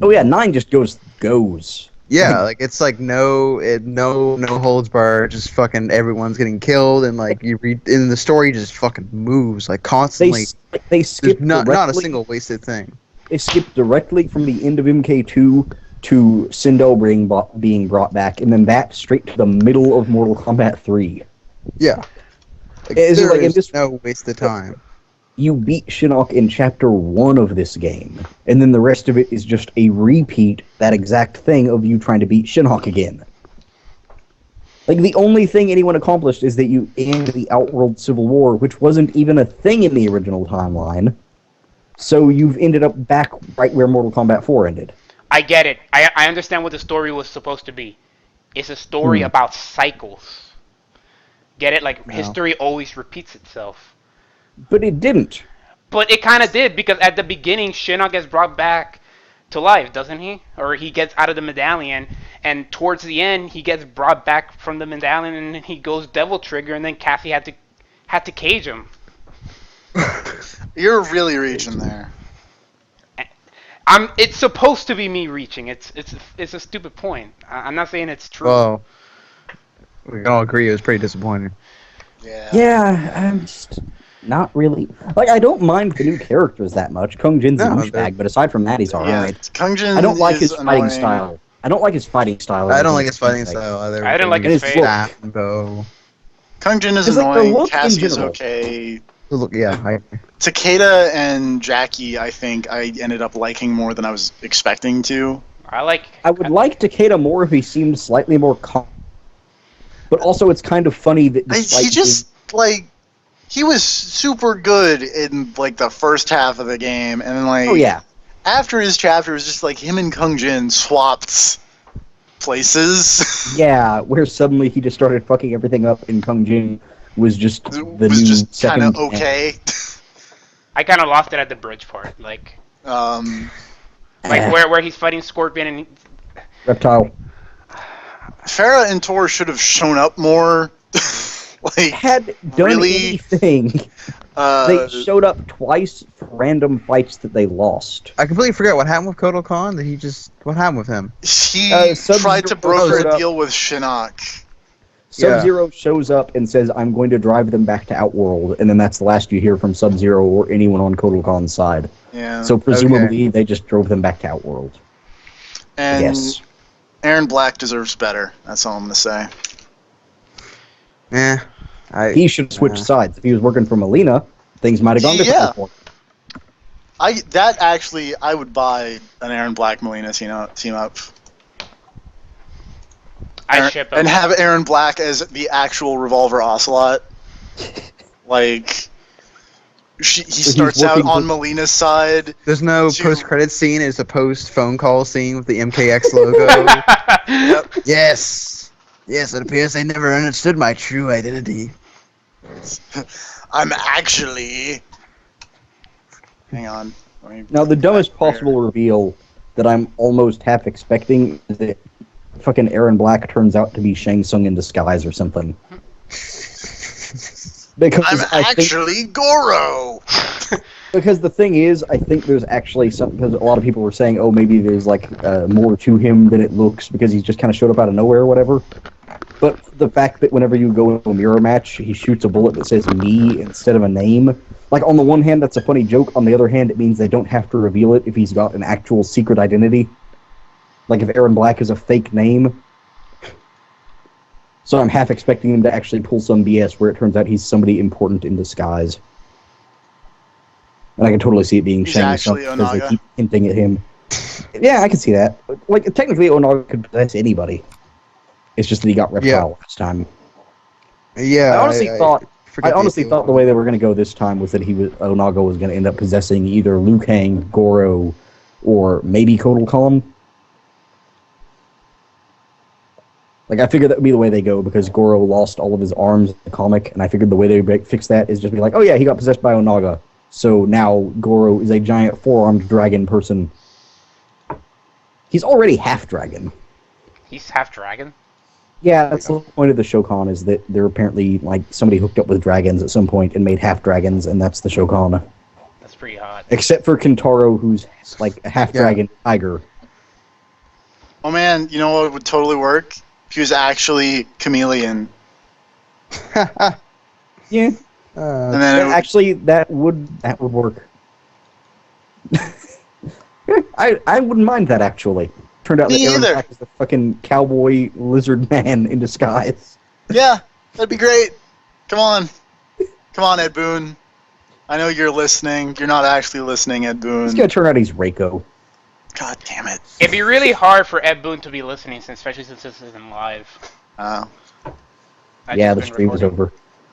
Oh yeah, 9 just goes. Yeah, like it's like no holds barred, just fucking everyone's getting killed, and like you read in the story just fucking moves like constantly. They There's skip not a directly- single wasted thing. They skipped directly from the end of MK2 to Sindel being brought back, and then that straight to the middle of Mortal Kombat 3. Yeah. Like, Is it there like in is this- no wasted time. You beat Shinnok in Chapter 1 of this game, and then the rest of it is just a repeat, that exact thing of you trying to beat Shinnok again. Like, the only thing anyone accomplished is that you ended the Outworld Civil War, which wasn't even a thing in the original timeline. So you've ended up back right where Mortal Kombat 4 ended. I get it. I understand what the story was supposed to be. It's a story about cycles. Get it? Like, history always repeats itself. But it didn't. But it kind of did, because at the beginning, Shinnok gets brought back to life, doesn't he? Or he gets out of the medallion, and towards the end, he gets brought back from the medallion, and he goes Devil Trigger, and then Cassie had to cage him. You're really reaching there. It's supposed to be me reaching. It's a stupid point. I'm not saying it's true. Well, we can all agree it was pretty disappointing. Yeah, I'm just not really... Like, I don't mind the new characters that much. Kung Jin's a douchebag, but aside from that, he's alright. Kung Jin I don't like his annoying. fighting style. I don't like his fighting style. I don't like his fighting style either. I didn't like his face. Staff and bow. Kung Jin is It's like the annoying. look in Cassie's general. okay. Look, yeah. Takeda and Jackie, I think I ended up liking more than I was expecting to. I would like Takeda more if he seemed slightly more calm. But also, it's kind of funny that He just, like, he was super good in, like, the first half of the game, and then, like, after his chapter, it was just, like, him and Kung Jin swapped places. Yeah, where suddenly he just started fucking everything up, and Kung Jin was just the new just second. kind of okay. I kind of lost it at the bridge part, like where he's fighting Scorpion and Reptile. Farah and Tor should have shown up more. Like, had done anything. They showed up twice for random fights that they lost. I completely forgot what happened with Kotal Khan. What happened with him? He tried to broker a deal with Shinnok. Sub-Zero shows up and says, I'm going to drive them back to Outworld, and then that's the last you hear from Sub-Zero or anyone on Kotal Khan's side. Yeah. So presumably they just drove them back to Outworld. And yes. Aaron Black deserves better. That's all I'm going to say. He should switch sides. If he was working for Melina, things might have gone differently for him. I would buy an Aaron Black Melina team up. Ship him. And have Aaron Black as the actual Revolver Ocelot. Like, he starts out on Melina's side. There's no post-credit scene. It's a post-phone call scene with the MKX logo. Yep. Yes, it appears they never understood my true identity. I'm actually... Hang on. Now, the dumbest possible reveal that I'm almost half expecting is that fucking Aaron Black turns out to be Shang Tsung in disguise or something. Because I'm actually Goro! Because the thing is, I think there's actually something, because a lot of people were saying, oh, maybe there's like more to him than it looks because he's just kind of showed up out of nowhere or whatever. But the fact that whenever you go into a mirror match, he shoots a bullet that says me instead of a name. Like, on the one hand, that's a funny joke. On the other hand, it means they don't have to reveal it if he's got an actual secret identity. Like, if Aaron Black is a fake name. So I'm half expecting him to actually pull some BS where it turns out he's somebody important in disguise. And I can totally see it being Shang Tsung because they keep hinting at him. Yeah, I can see that. Like, technically, Onaga could possess anybody. It's just that he got Reptile last time. Yeah, I honestly thought the way they were going to go this time was that Onaga was going to end up possessing either Liu Kang, Goro, or maybe Kotal Khan. Like, I figured that would be the way they go because Goro lost all of his arms in the comic, and I figured the way they would fix that is just be like, oh yeah, he got possessed by Onaga. So now Goro is a giant four-armed dragon person. He's already half-dragon. He's half-dragon? Yeah, that's the point of the Shokan, is that they're apparently, like, somebody hooked up with dragons at some point and made half-dragons, and that's the Shokan. That's pretty hot. Except for Kintaro, who's, like, a half-dragon tiger. Oh man, you know what would totally work? He was actually Chameleon. Yeah. And then actually, that would work. I wouldn't mind that, actually. Turned out that Aaron Black is the fucking cowboy lizard man in disguise. Yeah, that'd be great. Come on, Ed Boon. I know you're listening. You're not actually listening, Ed Boon. He's gonna turn out he's Reiko. God damn it. It'd be really hard for Ed Boon to be listening, especially since this isn't live. Yeah, the stream is over.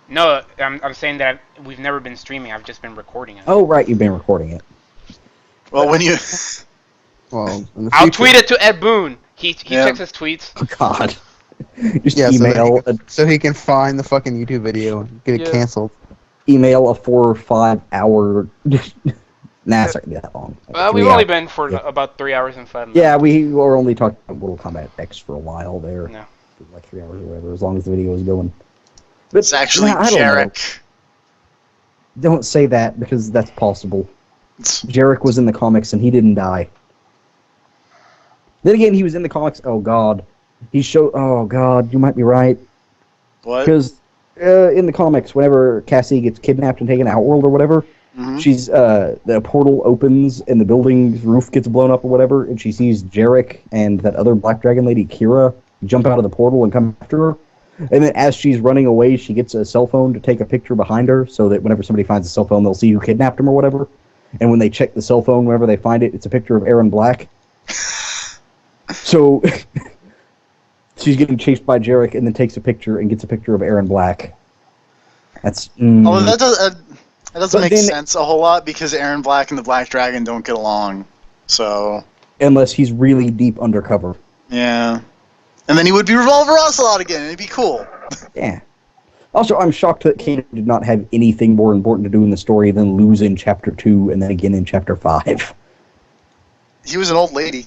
No, I'm saying that we've never been streaming. I've just been recording it. Oh, right, you've been recording it. Well, when you... Well, in the I'll future. tweet it to Ed Boon. He checks his tweets. Oh, God. Just Yeah, email... so he can find the fucking YouTube video and get it canceled. Email a 4 or 5 hour... Nah, it's not gonna be that long. We've only been for about 3 hours and 5 minutes. Yeah, we were only talking about Mortal Kombat X for a while there. No. For like 3 hours or whatever, as long as the video was going. But, It's actually Jarek. Don't say that, because that's possible. Jarek was in the comics, and he didn't die. Then again, he was in the comics... Oh, God. Oh, God, you might be right. What? Because in the comics, whenever Cassie gets kidnapped and taken to Outworld or whatever, she's the portal opens and the building's roof gets blown up or whatever, and she sees Jarek and that other Black Dragon lady, Kira, jump out of the portal and come after her. And then as she's running away, she gets a cell phone to take a picture behind her so that whenever somebody finds a cell phone, they'll see who kidnapped him or whatever. And when they check the cell phone, whenever they find it, it's a picture of Aaron Black. So she's getting chased by Jarek and then takes a picture and gets a picture of Aaron Black. That's... Oh, that doesn't make sense a whole lot because Aaron Black and the Black Dragon don't get along. So... Unless he's really deep undercover. Yeah. And then he would be Revolver Ocelot again, and it'd be cool. Yeah. Also, I'm shocked that Kano did not have anything more important to do in the story than lose in Chapter 2 and then again in Chapter 5. He was an old lady.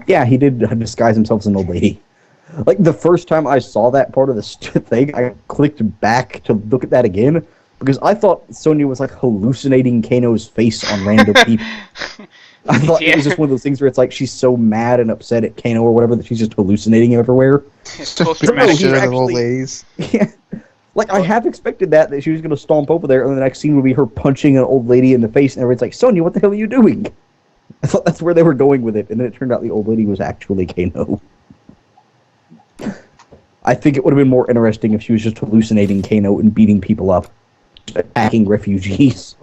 Yeah, he did disguise himself as an old lady. Like, the first time I saw that part of the thing, I clicked back to look at that again, because I thought Sonya was, like, hallucinating Kano's face on random people. I thought it was just one of those things where it's like she's so mad and upset at Kano or whatever that she's just hallucinating everywhere. It's old ladies. Yeah. Like, I have expected that she was going to stomp over there, and the next scene would be her punching an old lady in the face, and everyone's like, Sonya, what the hell are you doing? I thought that's where they were going with it, and then it turned out the old lady was actually Kano. I think it would have been more interesting if she was just hallucinating Kano and beating people up, attacking refugees.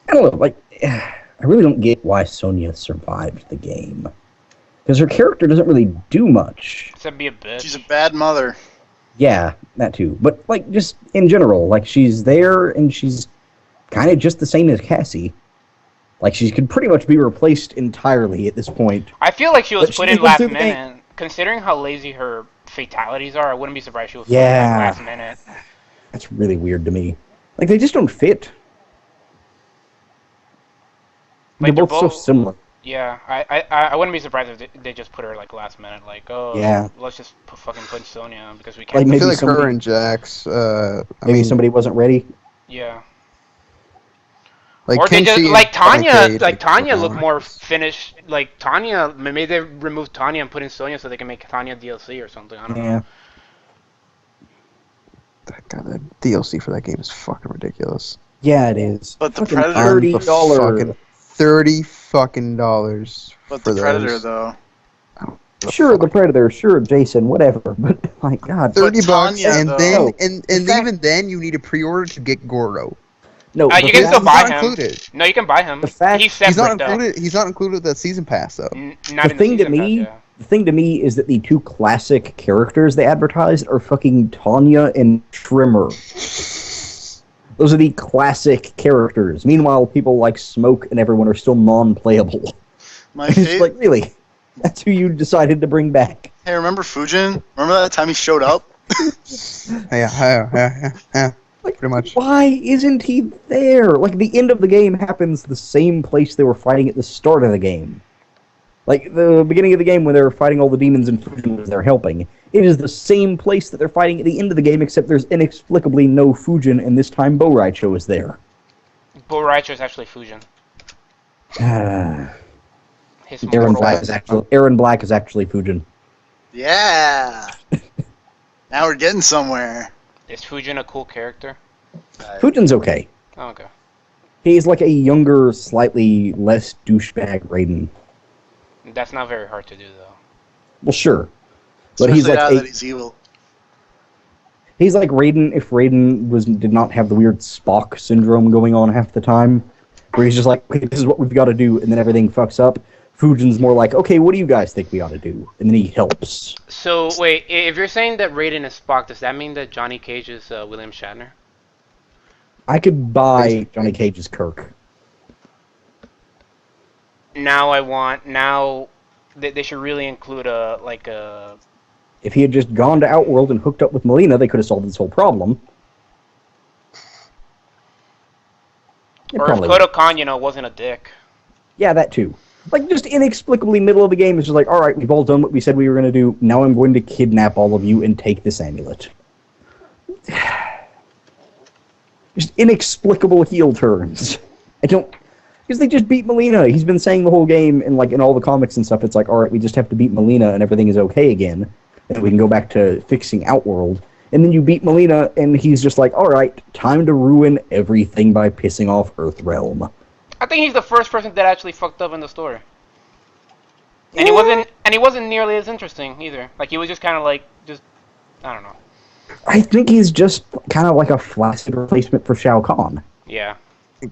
I don't know, like, I really don't get why Sonya survived the game. Because her character doesn't really do much. Except be a bitch. She's a bad mother. Yeah, that too. But, like, just in general, like, she's there and she's kind of just the same as Cassie. Like, she could pretty much be replaced entirely at this point. I feel like she was But put she in was last doing- minute. Considering how lazy her fatalities are, I wouldn't be surprised she was put in Yeah. last minute. That's really weird to me. Like, they just don't fit. Like, they're both so similar. Yeah, I wouldn't be surprised if they just put her like last minute, like, oh, Yeah. let's just fucking punch Sonya because we Like, can't. maybe I feel like somebody- her and Jax. Maybe somebody wasn't ready. Yeah. Like Or they just Kenshi like and Tanya, Cade, like Tanya you looked know. more finished. Like Tanya, maybe they removed Tanya and put in Sonya so they can make Tanya DLC or something. I don't know. Yeah. God, the DLC for that game is fucking ridiculous. Yeah, it is. But the Fucking Predator- $30. Fucking $30 But for the Predator, those. though. Sure, the Predator. Sure, Jason. Whatever. But my God, $30, Tanya, and though- then No, and in fact- even then you need to pre-order to get Goro. no. You can the still fact- buy not him. included. No, you can buy him. The fact- He's separate He's not though. included. He's not included with that season pass though. Not The in the thing to season me, pass, yeah. the thing to me is that the two classic characters they advertised are fucking Tanya and Trimmer. Those are the classic characters. Meanwhile, people like Smoke and everyone are still non-playable. My It's favorite. like, really? That's who you decided to bring back. Hey, remember Fujin? Remember that time he showed up? Yeah, pretty much. Why isn't he there? Like, the end of the game happens the same place they were fighting at the start of the game. Like, the beginning of the game when they were fighting all the demons and Fujin was there helping. It is the same place that they're fighting at the end of the game, except there's inexplicably no Fujin, and this time Bo Raicho is there. Bo Raicho is actually Fusion. His Aaron mortal Black weapon. Aaron Black is actually Fujin. Yeah. Now we're getting somewhere. Is Fujin a cool character? Fujin's okay. Oh, okay. He's like a younger, slightly less douchebag Raiden. That's not very hard to do though. Well, sure. But he's Especially now like that he's evil. he's like Raiden if Raiden did not have the weird Spock syndrome going on half the time, where he's just like, okay, this is what we've got to do, and then everything fucks up. Fujin's more like, okay, what do you guys think we ought to do? And then he helps. So wait, if you're saying that Raiden is Spock, does that mean that Johnny Cage is William Shatner? I could buy Johnny Cage's Kirk. Now they should really include a. If he had just gone to Outworld and hooked up with Melina, they could have solved this whole problem. Or if Kodo Khan, wasn't a dick. Yeah, that too. Like, just inexplicably middle of the game, it's just like, alright, we've all done what we said we were going to do, now I'm going to kidnap all of you and take this amulet. Just inexplicable heel turns. Because they just beat Melina. He's been saying the whole game, and like in all the comics and stuff, it's like, alright, we just have to beat Melina and everything is okay again, and we can go back to fixing Outworld. And then you beat Melina, and he's just like, alright, time to ruin everything by pissing off Earthrealm. I think he's the first person that actually fucked up in the story. And he wasn't nearly as interesting either. Like, he was just kind of like, I don't know. I think he's just kind of like a flaccid replacement for Shao Kahn. Yeah.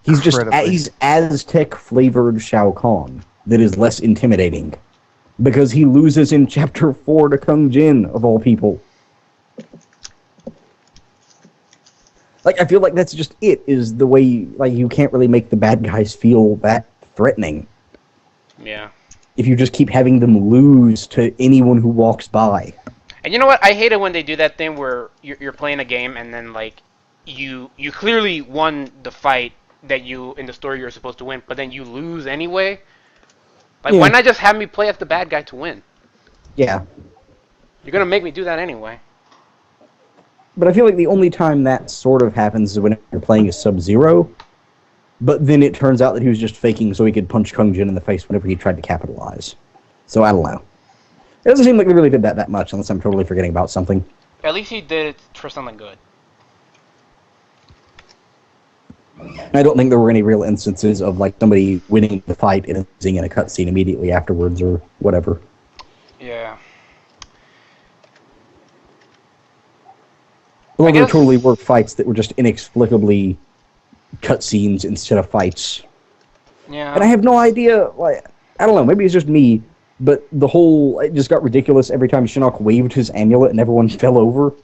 He's Aztec-flavored Shao Kahn that is less intimidating. Because he loses in Chapter 4 to Kung Jin, of all people. Like, I feel like that's just it, is the way, like, you can't really make the bad guys feel that threatening. Yeah. If you just keep having them lose to anyone who walks by. And you know what? I hate it when they do that thing where you're playing a game and then, like, you clearly won the fight that in the story you're supposed to win, but then you lose anyway. Like, why not just have me play as the bad guy to win? Yeah. You're gonna make me do that anyway. But I feel like the only time that sort of happens is when you're playing as Sub-Zero, but then it turns out that he was just faking so he could punch Kung Jin in the face whenever he tried to capitalize. So I don't know. It doesn't seem like they really did that much, unless I'm totally forgetting about something. At least he did it for something good. I don't think there were any real instances of like somebody winning the fight and losing in a cutscene immediately afterwards or whatever. Yeah. Well, there totally were fights that were just inexplicably cutscenes instead of fights. Yeah. And I have no idea, like, I don't know, maybe it's just me, but it just got ridiculous every time Shinnok waved his amulet and everyone fell over.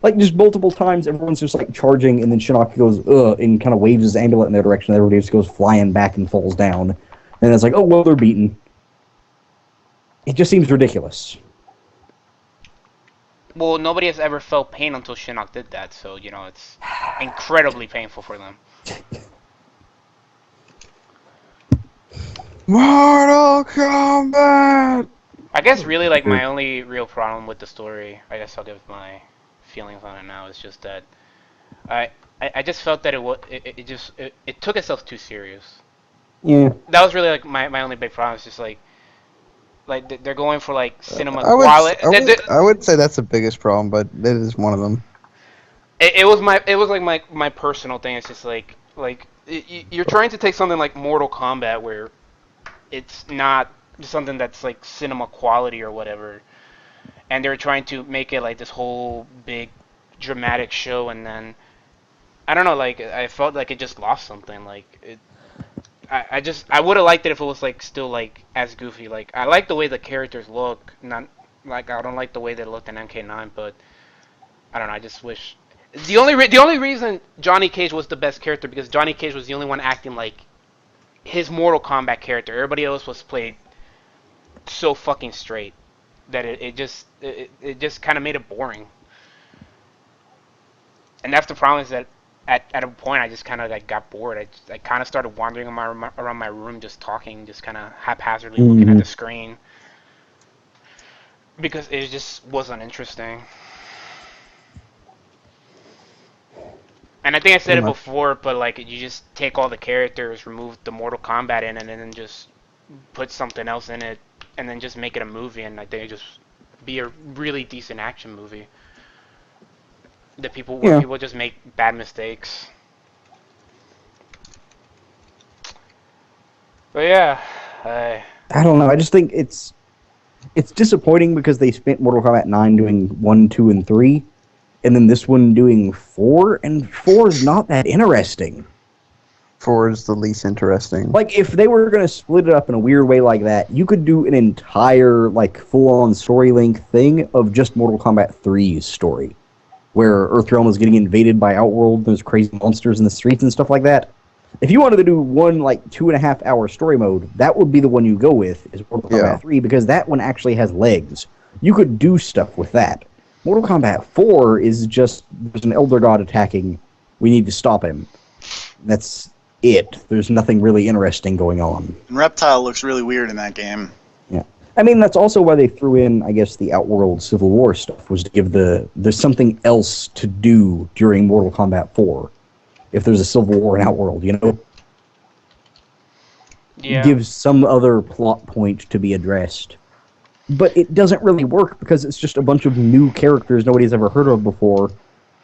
Like, just multiple times, everyone's just, like, charging, and then Shinnok goes, ugh, and kind of waves his amulet in their direction, and everybody just goes flying back and falls down. And it's like, oh, well, they're beaten. It just seems ridiculous. Well, nobody has ever felt pain until Shinnok did that, so, it's incredibly painful for them. Mortal Kombat! I guess really, like, my only real problem with the story, I guess I'll give my feelings on it now, is just that I just felt that it took itself too serious. Yeah. That was really, like, my only big problem. It's just, like they're going for, like, cinema quality. I would say that's the biggest problem, but it is one of them. It was my personal thing. It's just like you're trying to take something like Mortal Kombat where it's not something that's like cinema quality or whatever, and they're trying to make it like this whole big dramatic show, and then I don't know, like, I felt like it just lost something. Like, I would have liked it if it was like still like as goofy. Like, I like the way the characters look, not like I don't like the way they looked in MK9, but I don't know. I just wish the only reason Johnny Cage was the best character because Johnny Cage was the only one acting like his Mortal Kombat character. Everybody else was played so fucking straight that it just kind of made it boring. And that's the problem, is that at a point I just kind of like got bored. I kind of started wandering around my room just talking, just kind of haphazardly looking at the screen because it just wasn't interesting. And I think I said it before, but like, you just take all the characters, remove the Mortal Kombat in it, and then just put something else in it, and then just make it a movie, and I think it just be a really decent action movie. That people just make bad mistakes. But yeah, I don't know. I just think it's disappointing because they spent Mortal Kombat 9 doing 1, 2, and 3, and then this one doing 4, and 4 is not that interesting. 4 is the least interesting. Like, if they were going to split it up in a weird way like that, you could do an entire, like, full-on story-length thing of just Mortal Kombat 3's story, where Earthrealm is getting invaded by Outworld, there's crazy monsters in the streets and stuff like that. If you wanted to do one, like, 2.5-hour story mode, that would be the one you go with, is Mortal Kombat 3, because that one actually has legs. You could do stuff with that. Mortal Kombat 4 is just, there's an Elder God attacking, we need to stop him. That's it. There's nothing really interesting going on. And Reptile looks really weird in that game. Yeah. I mean, that's also why they threw in, I guess, the Outworld Civil War stuff, was to give there's something else to do during Mortal Kombat 4. If there's a Civil War in Outworld, you know? Yeah. Gives some other plot point to be addressed. But it doesn't really work because it's just a bunch of new characters nobody's ever heard of before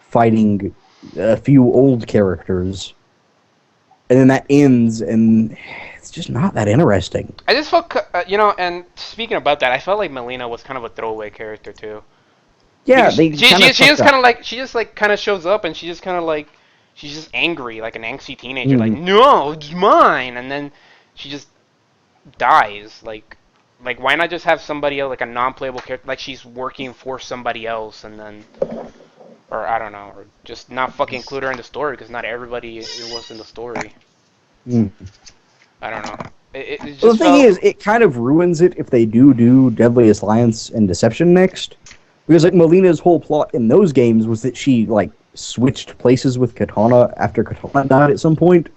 fighting a few old characters. And then that ends, and it's just not that interesting. I just felt, and speaking about that, I felt like Melina was kind of a throwaway character too. Yeah, she just kind of shows up, and she just kind of like, she's just angry, like an angsty teenager, like, no, it's mine, and then she just dies. Like why not just have somebody else, like a non-playable character, like she's working for somebody else, and then, or I don't know, or just not fucking include her in the story, because not everybody was in the story. I don't know. It just the thing is, it kind of ruins it if they do Deadliest Alliance and Deception next. Because, like, Melina's whole plot in those games was that she, like, switched places with Katana after Katana died at some point.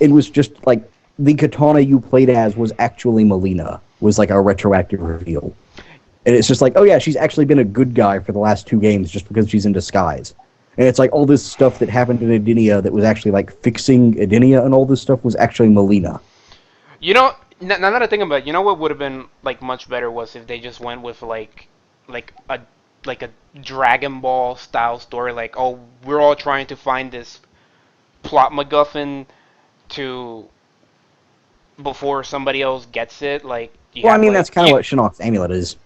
It was just, like, the Katana you played as was actually Melina, was, like, a retroactive reveal. And it's just like, oh yeah, she's actually been a good guy for the last 2 games just because she's in disguise. And it's like all this stuff that happened in Edenia that was actually, like, fixing Edenia and all this stuff was actually Melina. You know, now that I think about it, you know what would have been, like, much better was if they just went with, like a Dragon Ball style story, like, oh, we're all trying to find this plot MacGuffin before somebody else gets it, like... Well, I mean, that's kind of what Shinnok's amulet is.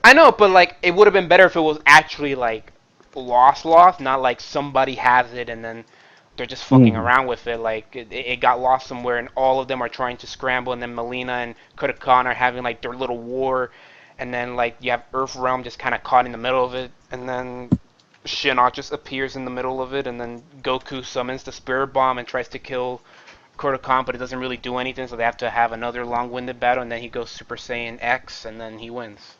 I know, but, like, it would have been better if it was actually, like, lost, not like somebody has it and then they're just fucking around with it, like, it got lost somewhere and all of them are trying to scramble, and then Melina and Kotal Khan are having, like, their little war, and then, like, you have Earthrealm just kind of caught in the middle of it, and then Shinnok just appears in the middle of it, and then Goku summons the Spirit Bomb and tries to kill Kotal Khan, but it doesn't really do anything, so they have to have another long-winded battle, and then he goes Super Saiyan X, and then he wins.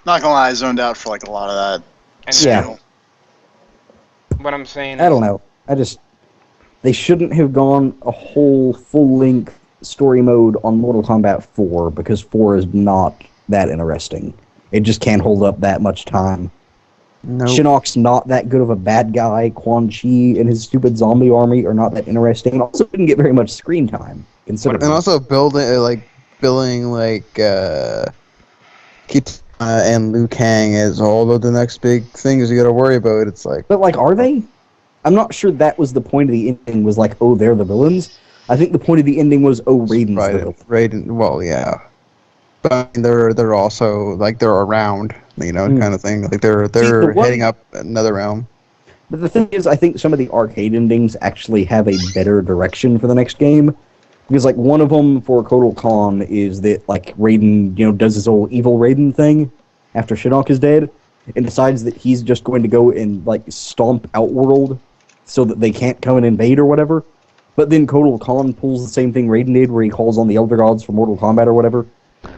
Not gonna lie, I zoned out for, like, a lot of that. And yeah. What I'm saying I don't know. They shouldn't have gone a whole full-length story mode on Mortal Kombat 4, because 4 is not that interesting. It just can't hold up that much time. Nope. Shinnok's not that good of a bad guy. Quan Chi and his stupid zombie army are not that interesting. And also didn't get very much screen time, considering. And also billing Kitana and Liu Kang as all of the next big things you gotta worry about. It's like... But, like, are they? I'm not sure that was the point of the ending, was like, oh, they're the villains. I think the point of the ending was, oh, Raiden's the villain. Raiden, well, yeah. But they're also, like, they're around, kind of thing. Like, they're heading up another realm. But the thing is, I think some of the arcade endings actually have a better direction for the next game. Because, like, one of them for Kotal Khan is that, like, Raiden, does his old evil Raiden thing after Shinnok is dead, and decides that he's just going to go and, like, stomp Outworld so that they can't come and invade or whatever. But then Kotal Khan pulls the same thing Raiden did, where he calls on the Elder Gods for Mortal Kombat or whatever.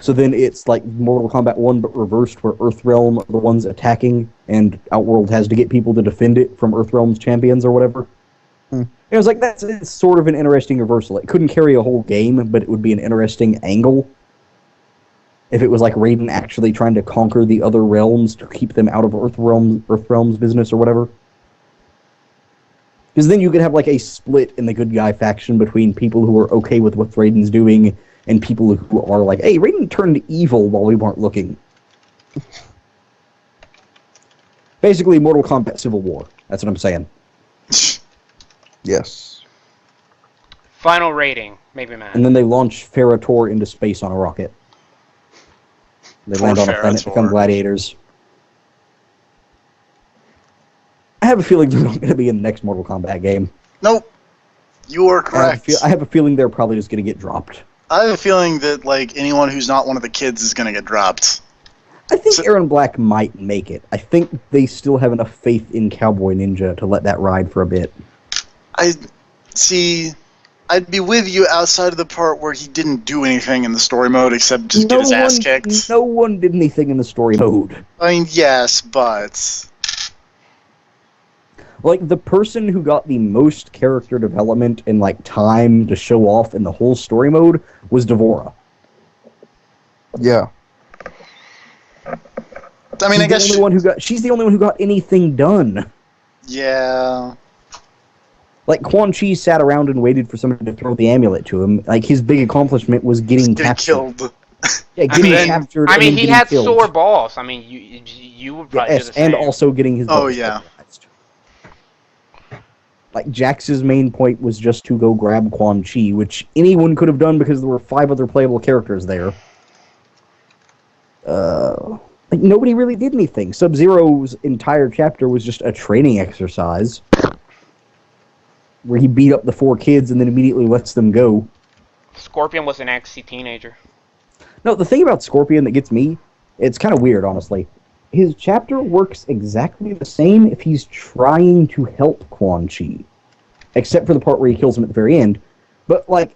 So then it's like Mortal Kombat 1, but reversed, where Earthrealm are the ones attacking, and Outworld has to get people to defend it from Earthrealm's champions or whatever. It was like, it's sort of an interesting reversal. It couldn't carry a whole game, but it would be an interesting angle if it was like Raiden actually trying to conquer the other realms to keep them out of Earthrealm's business or whatever. Because then you could have like a split in the good guy faction between people who are okay with what Raiden's doing and people who are like, hey, Raiden turned evil while we weren't looking. Basically, Mortal Kombat Civil War. That's what I'm saying. Yes. Final rating, maybe man. And then they launch Ferrator into space on a rocket. They land on a planet, become gladiators. I have a feeling they're not going to be in the next Mortal Kombat game. Nope. You are correct. I have a feeling they're probably just going to get dropped. I have a feeling that like anyone who's not one of the kids is going to get dropped. I think Aaron Black might make it. I think they still have enough faith in Cowboy Ninja to let that ride for a bit. I'd be with you outside of the part where he didn't do anything in the story mode except just get his ass kicked. No one did anything in the story mode. I mean, yes, but... Like, the person who got the most character development and, like, time to show off in the whole story mode was Devora. Yeah. I mean, I guess she's the only one who got anything done. Yeah. Like, Quan Chi sat around and waited for somebody to throw the amulet to him. Like, his big accomplishment was getting captured. Killed. Yeah, captured. I mean, he had killed. sore balls. I mean, you would probably do the same. And also getting his. Oh yeah. Like, Jax's main point was just to go grab Quan Chi, which anyone could have done because there were 5 other playable characters there. Like, nobody really did anything. Sub-Zero's entire chapter was just a training exercise where he beat up the 4 kids and then immediately lets them go. Scorpion was an angsty teenager. No, the thing about Scorpion that gets me, it's kind of weird, honestly. His chapter works exactly the same if he's trying to help Quan Chi. Except for the part where he kills him at the very end. But, like,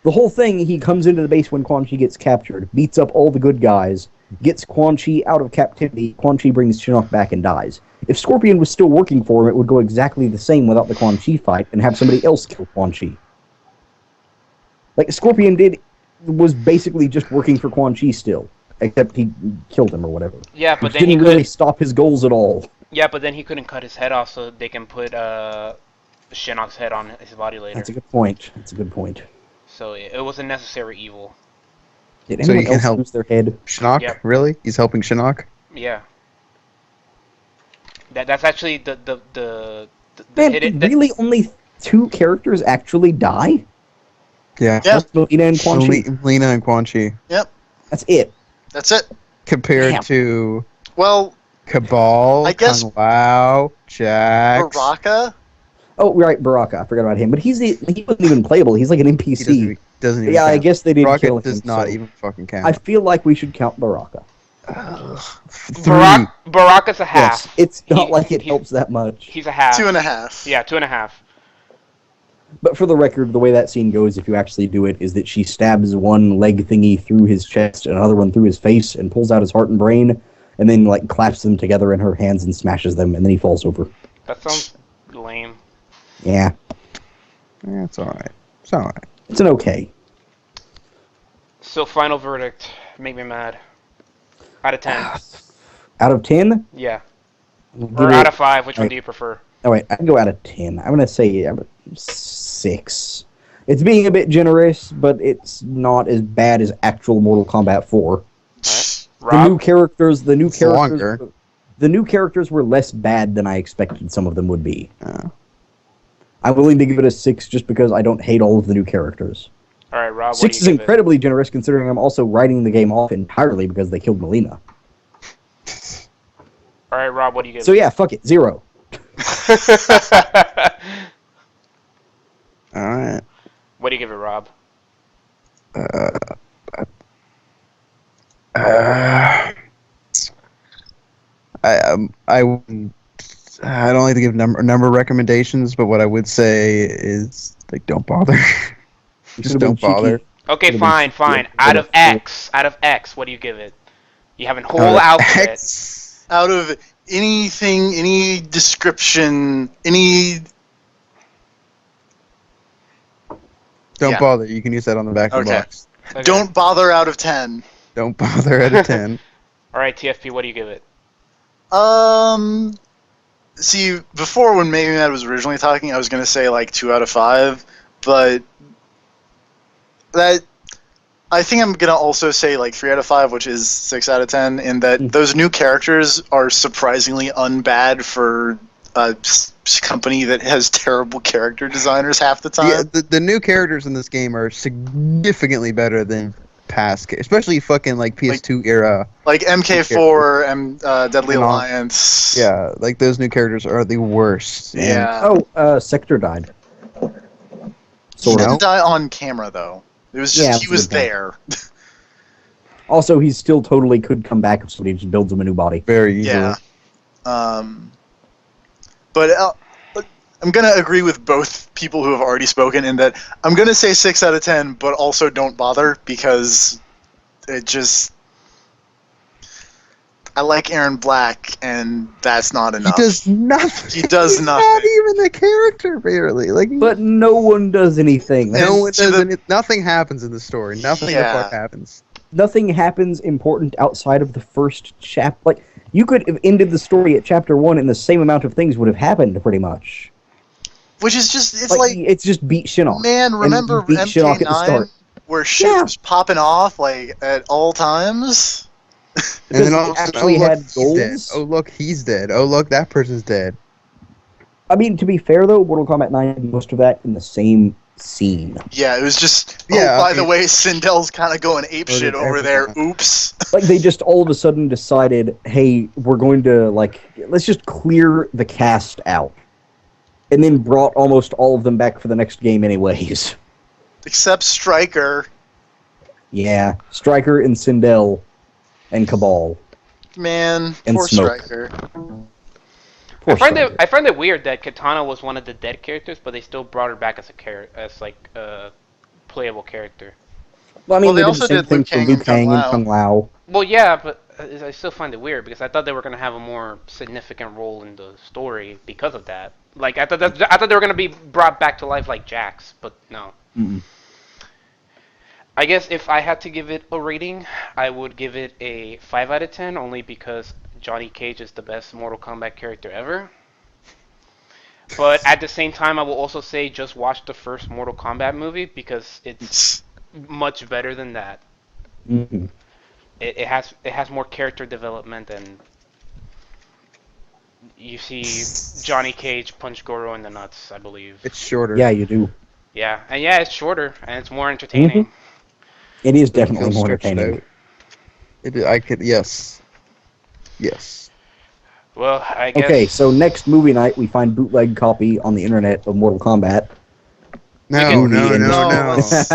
the whole thing, he comes into the base when Quan Chi gets captured, beats up all the good guys, gets Quan Chi out of captivity, Quan Chi brings Shinnok back and dies. If Scorpion was still working for him, it would go exactly the same without the Quan Chi fight and have somebody else kill Quan Chi. Like, Scorpion was basically just working for Quan Chi still. Except he killed him or whatever. Yeah, but then didn't really stop his goals at all. Yeah, but then he couldn't cut his head off, so they can put Shinnok's head on his body later. That's a good point. So it was a necessary evil. Did anyone else lose their head? Shinnok? Yep. Really? He's helping Shinnok? Yeah. That's actually the Man, hidden. really only 2 characters actually die? Yeah. Lena and Quan Chi. Lena and Quan Chi. Yep. That's it. That's it. Compared to... Well... Cabal, I guess... Kung Lao, Jax... Baraka? Oh, right, Baraka. I forgot about him. But he wasn't even playable. He's like an NPC. He doesn't even count. I guess they didn't Baraka kill him. does not even fucking count. I feel like we should count Baraka. Baraka's a half. Yes, it's not like it helps that much. He's a half. 2.5. Yeah, 2.5. But for the record, the way that scene goes, if you actually do it, is that she stabs one leg thingy through his chest and another one through his face and pulls out his heart and brain, and then like claps them together in her hands and smashes them, and then he falls over. That sounds lame. Yeah. Yeah, it's alright. It's alright. It's an okay. So final verdict. Make me mad. Out of 10. Out of 10? Yeah. Or out of 5. Which one do you prefer? Oh wait, I can go out of 10. I'm gonna say 6. It's being a bit generous, but it's not as bad as actual Mortal Kombat 4. Rob? The new characters were less bad than I expected some of them would be. I'm willing to give it a 6 just because I don't hate all of the new characters. All right, Rob. 6 is incredibly generous considering I'm also writing the game off entirely because they killed Melina. All right, Rob. What do you give? So yeah, fuck it, 0. Alright. What do you give it, Rob? I don't like to give number recommendations, but what I would say is like don't bother. Just don't bother. Okay, fine. Out of X, what do you give it? You have a whole alphabet. Out of anything, any description, any... Don't bother. You can use that on the back of the box. Okay. Don't bother out of 10. Don't bother out of 10. All right, TFP, what do you give it? See, before when Maybe Mad was originally talking, I was going to say like 2 out of 5, but that... I think I'm going to also say like 3 out of 5, which is 6 out of 10, in that those new characters are surprisingly unbad for a company that has terrible character designers half the time. Yeah, the new characters in this game are significantly better than past, especially fucking like PS2 era. Like MK4 and Deadly Alliance. Yeah, like those new characters are the worst. Yeah. Oh, Sector died. He Sort of. didn't die on camera though. It was just Yeah, he that's a was good point. there. Also, he still totally could come back if somebody just builds him a new body. Very easily. Yeah. But I'm gonna agree with both people who have already spoken in that I'm gonna say 6 out of 10, but also don't bother because it just. I like Aaron Black, and that's not enough. He does nothing. He does He's nothing. not even the character, barely. Like, But no one does anything. no one does anything. Nothing happens in the story. Nothing the fuck happens. Nothing happens important outside of the first chapter. Like, you could have ended the story at chapter 1 and the same amount of things would have happened, pretty much. Which is just, it's like it's just beat Shinnok. Man, remember beat Shinnok at the start. MK9 where shit was popping off, like, at all times? And then all of a sudden, actually had he's dead. goals. Oh, look, he's dead. Oh, look, that person's dead. I mean, to be fair, though, Mortal Kombat 9 did most of that in the same scene. Yeah, it was just, Yeah, the way, Sindel's kind of going apeshit over there. Oops. Like, they just all of a sudden decided, hey, we're going to, like, let's just clear the cast out. And then brought almost all of them back for the next game anyways. Except Stryker. Yeah, Stryker and Sindel and Cabal. Man, And poor Smoke. Stryker. Poor I find it weird that Katana was one of the dead characters, but they still brought her back as a playable character. Well, I mean, Well, they they did also the same did thing Liu for Kang Liu and Kang Kung and Kung Lao. Well, yeah, but I still find it weird because I thought they were gonna have a more significant role in the story because of that. Like I thought they were gonna be brought back to life like Jax, but no. Mm-mm. I guess if I had to give it a rating, I would give it a 5 out of 10, only because Johnny Cage is the best Mortal Kombat character ever. But at the same time, I will also say just watch the first Mortal Kombat movie because it's much better than that. Mm-hmm. It has more character development, and you see Johnny Cage punch Goro in the nuts, I believe. It's shorter. Yeah, you do. Yeah, and yeah, it's shorter and it's more entertaining. Mm-hmm. It is It definitely feels more stretched entertaining. out. I could, yes. Yes. Well, I guess. Okay, so next movie night, we find bootleg copy on the internet of Mortal Kombat. No. let's-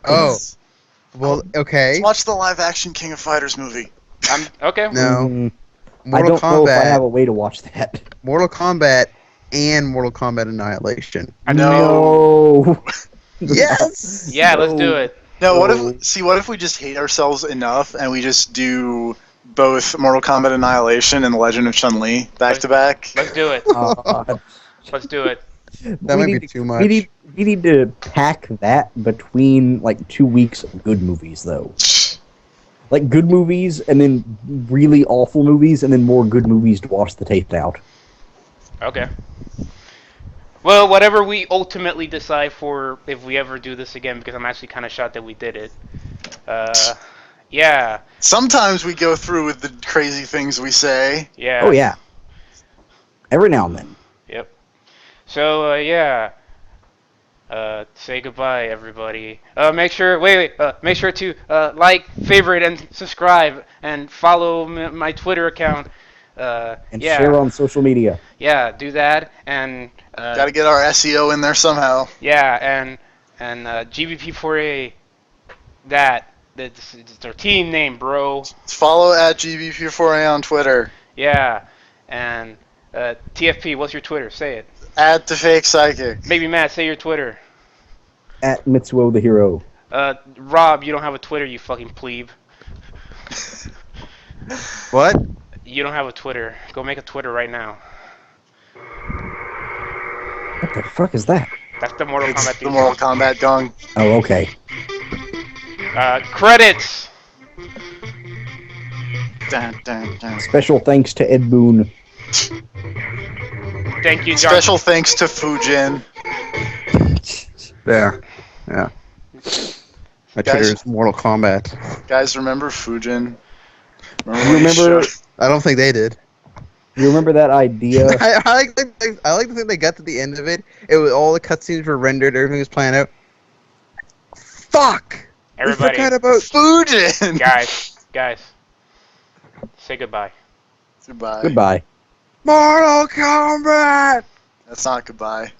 Oh. Well, okay. Let's watch the live-action King of Fighters movie. Okay. No. I Mortal don't know if I Kombat. have a way to watch that. Mortal Kombat and Mortal Kombat Annihilation. No. Yes. Yeah, let's do it. No, what if we just hate ourselves enough and we just do both Mortal Kombat Annihilation and The Legend of Chun-Li back to back? Let's do it. Let's do it. That might be too much. We need to pack that between like 2 weeks of good movies, though. Like good movies, and then really awful movies, and then more good movies to watch the tape out. Okay. Well, whatever we ultimately decide for if we ever do this again, because I'm actually kind of shocked that we did it. Yeah. Sometimes we go through with the crazy things we say. Yeah. Oh yeah. Every now and then. Yep. So yeah. Say goodbye, everybody. Make sure to like, favorite, and subscribe, and follow my Twitter account. And Yeah. share on social media. Yeah, do that, and Gotta get our SEO in there somehow. yeah, and GBP4A. That's our team name, bro. Follow at GBP4A on Twitter. Yeah, and TFP. What's your Twitter? Say it. At the fake psychic. Maybe Matt. Say your Twitter. At Mitsuo the Hero. Rob, you don't have a Twitter, you fucking plebe. What? You don't have a Twitter. Go make a Twitter right now. What the fuck is that? That's the Mortal Kombat The theme Mortal song. Kombat gong. Oh, okay. Credits! Dun, dun, dun. Special thanks to Ed Boon. Thank you, John. Special thanks to Fujin. There. Yeah. My Twitter is Mortal Kombat. Guys, remember Fujin? You remember? I don't think they did. You remember that idea? I like to think they got to the end of it. It was all the cutscenes were rendered. Everything was planned out. Fuck! Everybody. We forgot about Fujin! Guys. Say goodbye. Goodbye. Goodbye. Mortal Kombat! That's not goodbye.